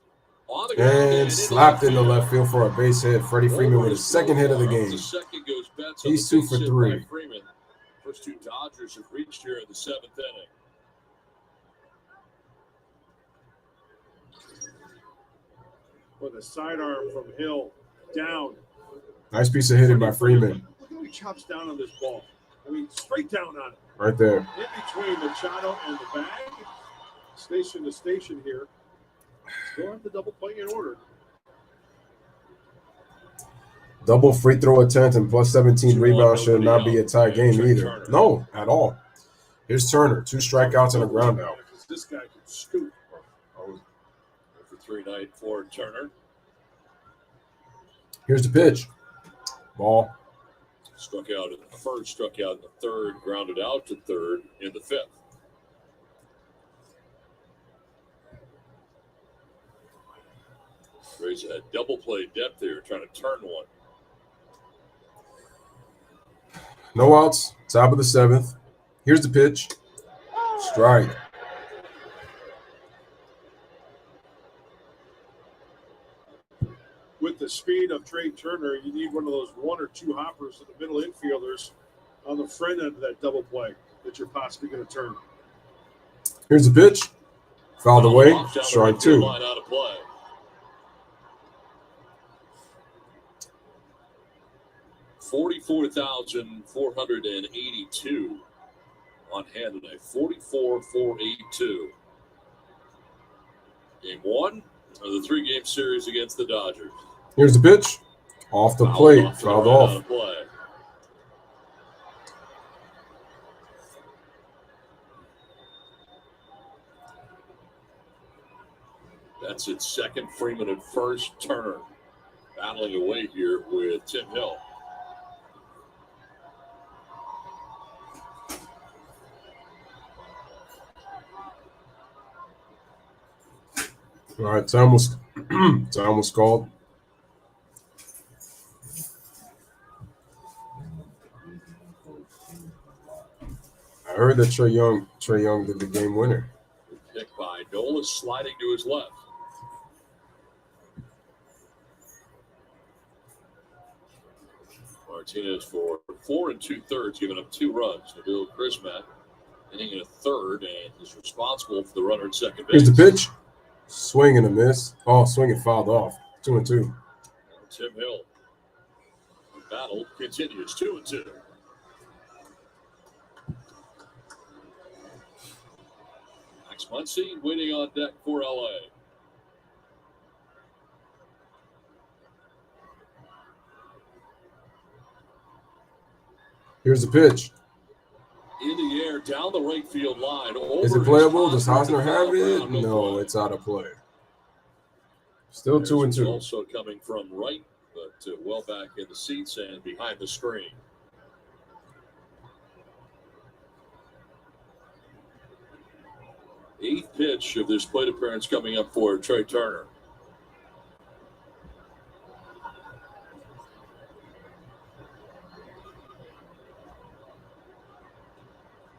And slapped in the left field for a base hit. Freddie Freeman with his second hit of the game. He's 2 for 3. First 2 Dodgers have reached here in the 7th inning. With a sidearm from Hill down. Nice piece of hitting by Freeman. Look how he chops down on this ball. I mean, straight down on it. Right there. In between Machado and the bag. Station to station here. Still have the double play in order. Double free throw attempt and plus 17 rebounds should not be a tie game either. No, at all. Here's Turner, 2 strikeouts and a ground out. This guy can scoop. For 3 night for Turner. Here's the pitch. Ball. Struck out in the first, struck out in the 3rd, grounded out to 3rd in the 5th. Rays had double play depth there, trying to turn one. No outs. Top of the 7th. Here's the pitch. Strike. With the speed of Trey Turner, you need one of those 1 or 2 hoppers to the middle infielders on the front end of that double play that you're possibly going to turn. Here's the pitch. Fouled away. Strike 2. Line out of play. 44,482 on hand tonight. 44,482. Game 1 of the 3-game series against the Dodgers. Here's the pitch. Off the plate. Fouled off. Out of play. That's its second. Freeman at first. Turner battling away here with Tim Hill. All right, time was called. I heard that Trey Young did the game winner. Pick by Nola, sliding to his left. Martinez for 4 2/3, giving up 2 runs. Nabil Krismat inning in a third, and is responsible for the runner at second base. Here's the pitch. Swing and a miss. Oh, swing and fouled off. 2-2. Tim Hill. The battle continues. 2-2. Max Muncy waiting on deck for LA. Here's the pitch. In the air, down the right field line. Is it playable? Does Hosmer have it? No, it's out of play. Still 2-2. Also coming from right, but well back in the seats and behind the screen. Eighth pitch of this plate appearance coming up for Trey Turner.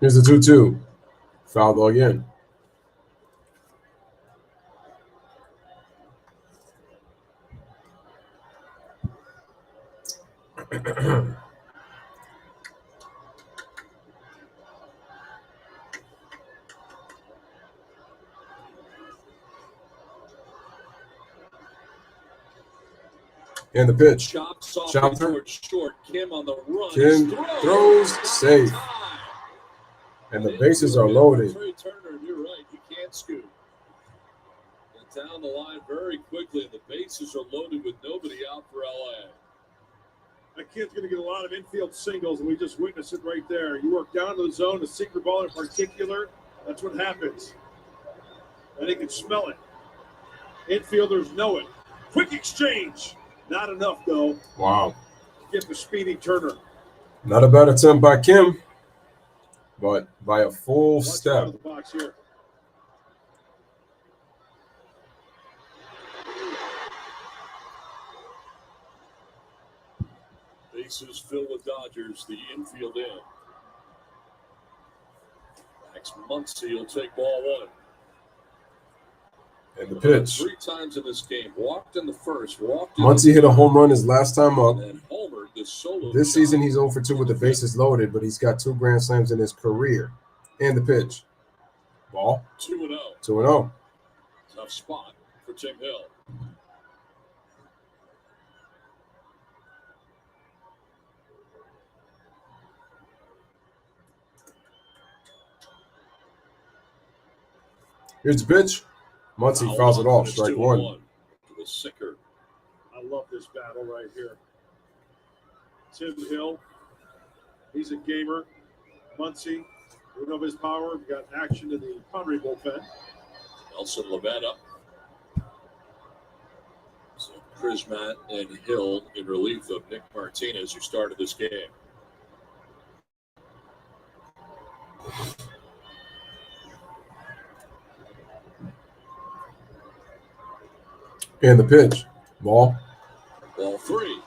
Here's the 2-2. Foul ball again. And the pitch. Chops off Chopper. towards short. Kim on the run. Kim throws safe. And the bases are loaded. Trey Turner, you're right. He can't scoot. And down the line very quickly. The bases are loaded with nobody out for LA. That kid's going to get a lot of infield singles, and we just witnessed it right there. You work down to the zone, the sinker ball in particular, that's what happens. And he can smell it. Infielders know it. Quick exchange. Not enough, though. Wow. Get the speedy Turner. Not a bad attempt by Kim, but by a full Watch step. out of the box here. Bases filled with Dodgers, the infield in. Max Muncy will take ball 1. And the pitch. 3 times in this game. Walked in the first. Walked in Muncy hit a home run his last time up. and homered the solo. This season, he's 0 for 2 with the bases loaded, but he's got 2 grand slams in his career. And the pitch. Ball. 2-0. 2-0. Tough spot for Tim Hill. Here's the pitch. Muncy fouls it off. Strike 1. To the sinker. I love this battle right here. Tim Hill, he's a gamer. Muncy, we know his power. We got action in the Padres bullpen. Nelson Lamet up. So Krismat and Hill in relief of Nick Martinez, who started this game. And the pitch. Ball. Ball 3.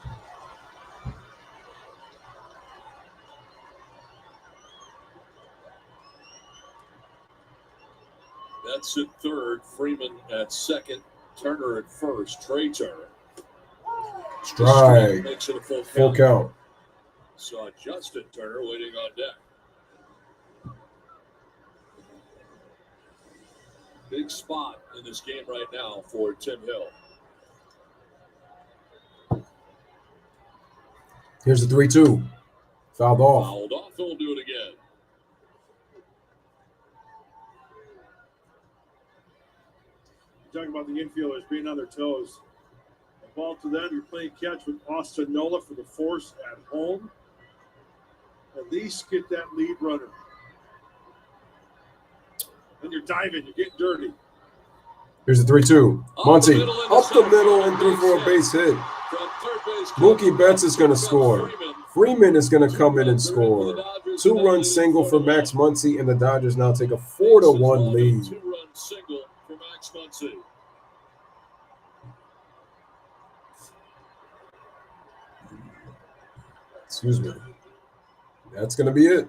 That's at third. Freeman at second. Turner at first. Trey Turner. Strike. Makes it a full Full count. count. Saw Justin Turner waiting on deck. Big spot in this game right now for Tim Hill. Here's the 3-2. Fouled off. Fouled off. He'll do it again. talking about the infielders being on their toes. The ball to them, you're playing catch with Austin Nola for the Force at home. At least get that lead runner. And you're diving, you're getting dirty. Here's the 3-2. Muncy up the middle and through for a base hit. Mookie Betts is going to score. Freeman is going to come in and score. 2-run single for Max Muncy, and the Dodgers now take a 4-1 lead. 2-run single for Max Muncy. Excuse me. That's going to be it.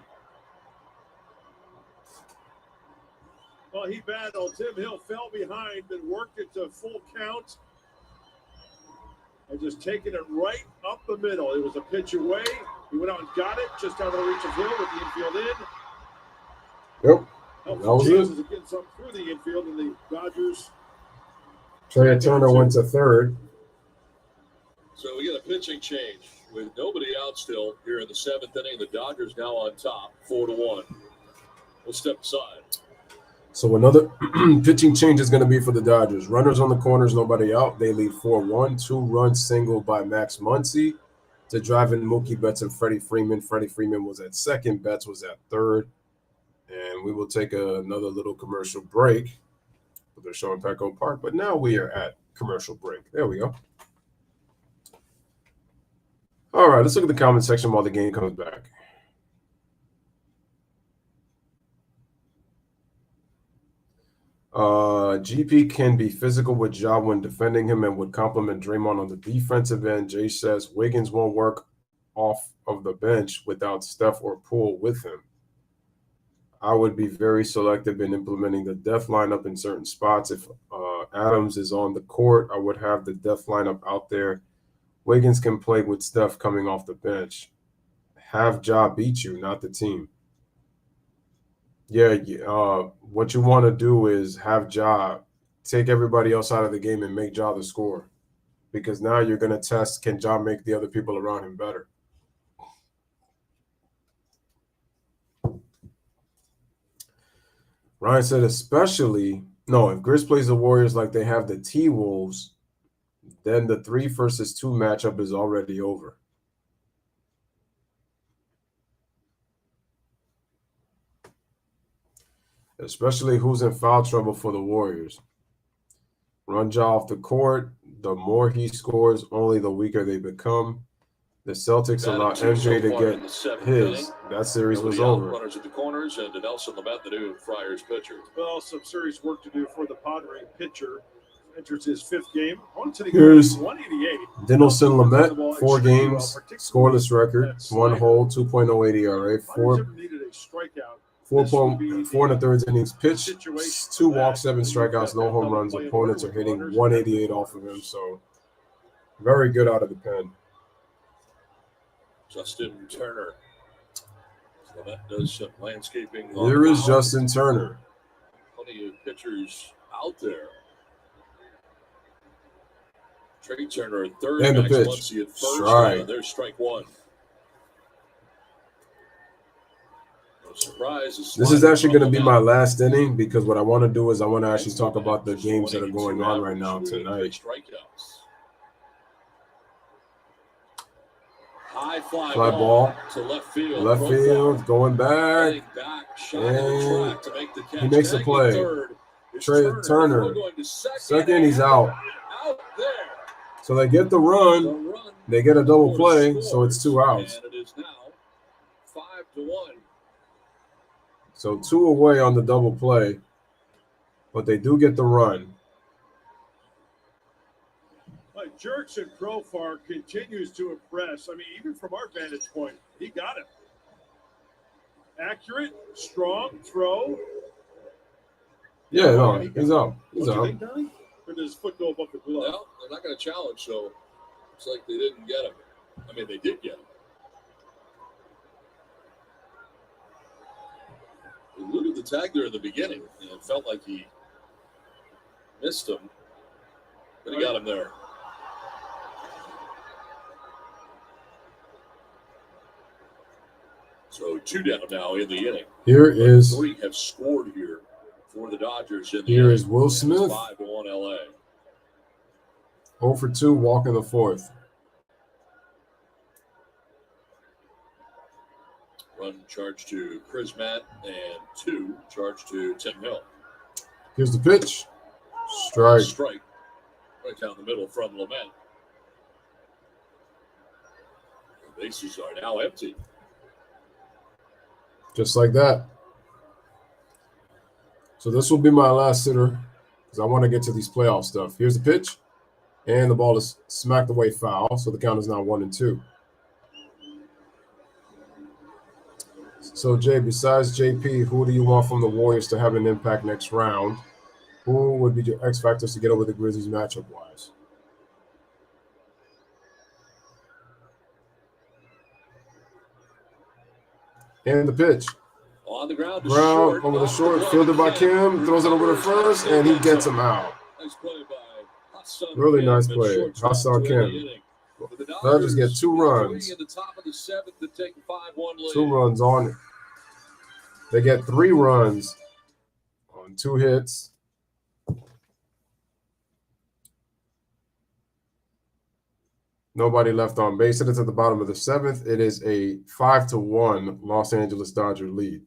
Well, he battled. Tim Hill fell behind and worked it to full count. And just taking it right up the middle. It was a pitch away. He went out and got it just out of the reach of Hill with the infield in. Yep. That was it. To get something through the infield, and the Dodgers. Trey Turner went to third. So we get a pitching change with nobody out still here in the 7th inning. The Dodgers now on top, 4-1. We'll step aside. So another pitching change is going to be for the Dodgers. Runners on the corners, nobody out. They lead 4-1. 2-run single by Max Muncy to drive in Mookie Betts and Freddie Freeman. Freddie Freeman was at second. Betts was at third. And we will take another little commercial break for the show in Petco Park. But now we are at commercial break. There we go. All right, let's look at the comment section while the game comes back. GP can be physical with Ja when defending him and would compliment Draymond on the defensive end. Jay says Wiggins won't work off of the bench without Steph or Poole with him. I would be very selective in implementing the depth lineup in certain spots. If Adams is on the court, I would have the depth lineup out there. Wiggins can play with Steph coming off the bench. Have Ja beat you, not the team. Yeah, what you want to do is have Ja take everybody else out of the game and make Ja the scorer. Because now you're going to test, can Ja make the other people around him better? Ryan said if Grizz plays the Warriors like they have the T-Wolves, then the 3 versus 2 matchup is already over. Especially who's in foul trouble for the Warriors. Run Ja off the court. The more he scores, only the weaker they become. The Celtics allow MJ to get his. That series was over. Runners at the corners, and Nelson Lamet, the new Friars pitcher. Well, some serious work to do for the Padres pitcher. Enters his 5th game. Here's 188. Dinelson Lamet, 4 games, scoreless record, 1 hole, 2.08 ERA, 4 4.4 innings pitched, 2 walks, 7 strikeouts, no home runs. Opponents are hitting 188 off of him, so very good out of the pen. Justin Turner. So that does some landscaping. There is Justin Turner. Plenty of pitchers out there. Trey Turner at third. And the Max pitch. Muncy at first. Strike. There's strike 1. No surprise. This is actually going to be my last inning because what I want to do is I want to actually talk about the games that are going on right now tonight. High fly ball to left field. Left field, going back. And he makes a play. Trey Turner. Second, he's out. So they get the run. They get a double play, so it's 2 outs. And it is now 5-1. So 2 away on the double play, but they do get the run. Jurickson Profar continues to impress. I mean, even from our vantage point, he got it. Accurate, strong throw. Yeah, no, he's out. He's out. Think, Donnie? Or does his foot go above the glove? Well, they're not going to challenge, so it's like they didn't get him. I mean, they did get him. He eluded the tag there in the beginning, and it felt like he missed him, but he got him there. So 2 down now in the inning. Here is 3 have scored here for the Dodgers. Here is Will Smith. 5-1 LA. 0 for 2, walk in the fourth. Run charge to Chris Matt and 2 charge to Tim Hill. Here's the pitch. Strike. Strike. Right down the middle from Lament. The bases are now empty. Just like that. So this will be my last sitter because I want to get to these playoff stuff. Here's the pitch. And the ball is smacked away foul. So the count is now 1-2. So, Jay, besides JP, who do you want from the Warriors to have an impact next round? Who would be your X factors to get over the Grizzlies matchup-wise? And the pitch. On the ground, Brown over the short, fielded by Kim, throws it over the first, and he gets him out. Nice play by Hassan. Really nice play. Hassan Kim. Dodgers get 2 runs. In the top of the 7th to take a 5-1 lead. 2 runs on it. They get 3 runs on 2 hits. Nobody left on base. It is at the bottom of the 7th. It is a 5-1 Los Angeles Dodger lead.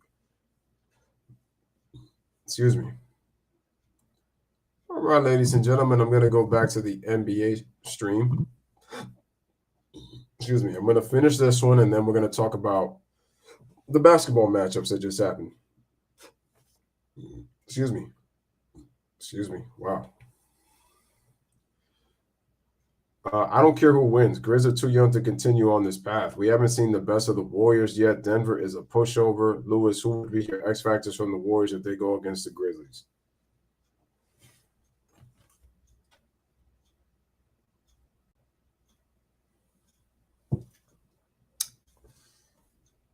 Excuse me. All right, ladies and gentlemen, I'm going to go back to the NBA stream. Excuse me. I'm going to finish this one, and then we're going to talk about the basketball matchups that just happened. Excuse me. Excuse me. Wow. I don't care who wins. Grizz are too young to continue on this path. We haven't seen the best of the Warriors yet. Denver is a pushover. Lewis, who would be your X factors from the Warriors if they go against the Grizzlies?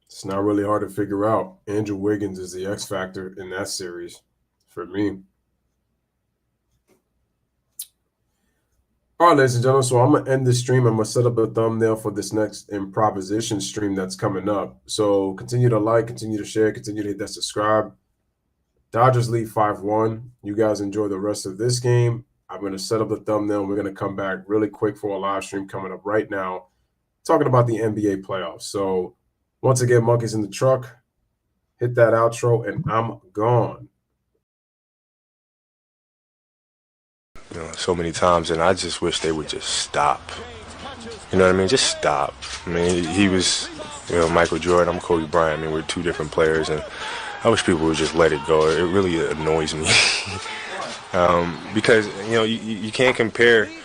It's not really hard to figure out. Andrew Wiggins is the X factor in that series for me. All right, ladies and gentlemen, so I'm going to end this stream. I'm going to set up a thumbnail for this next improvisation stream that's coming up. So continue to like, continue to share, continue to hit that subscribe. Dodgers lead 5-1. You guys enjoy the rest of this game. I'm going to set up the thumbnail. We're going to come back really quick for a live stream coming up right now, talking about the NBA playoffs. So once again, Monkeys in the Truck, hit that outro, and I'm gone. You know, so many times, and I just wish they would just stop. You know what I mean? Just stop. I mean, he was, you know, Michael Jordan, I'm Kobe Bryant. I mean, we're 2 different players, and I wish people would just let it go. It really annoys me. Because, you know, you can't compare –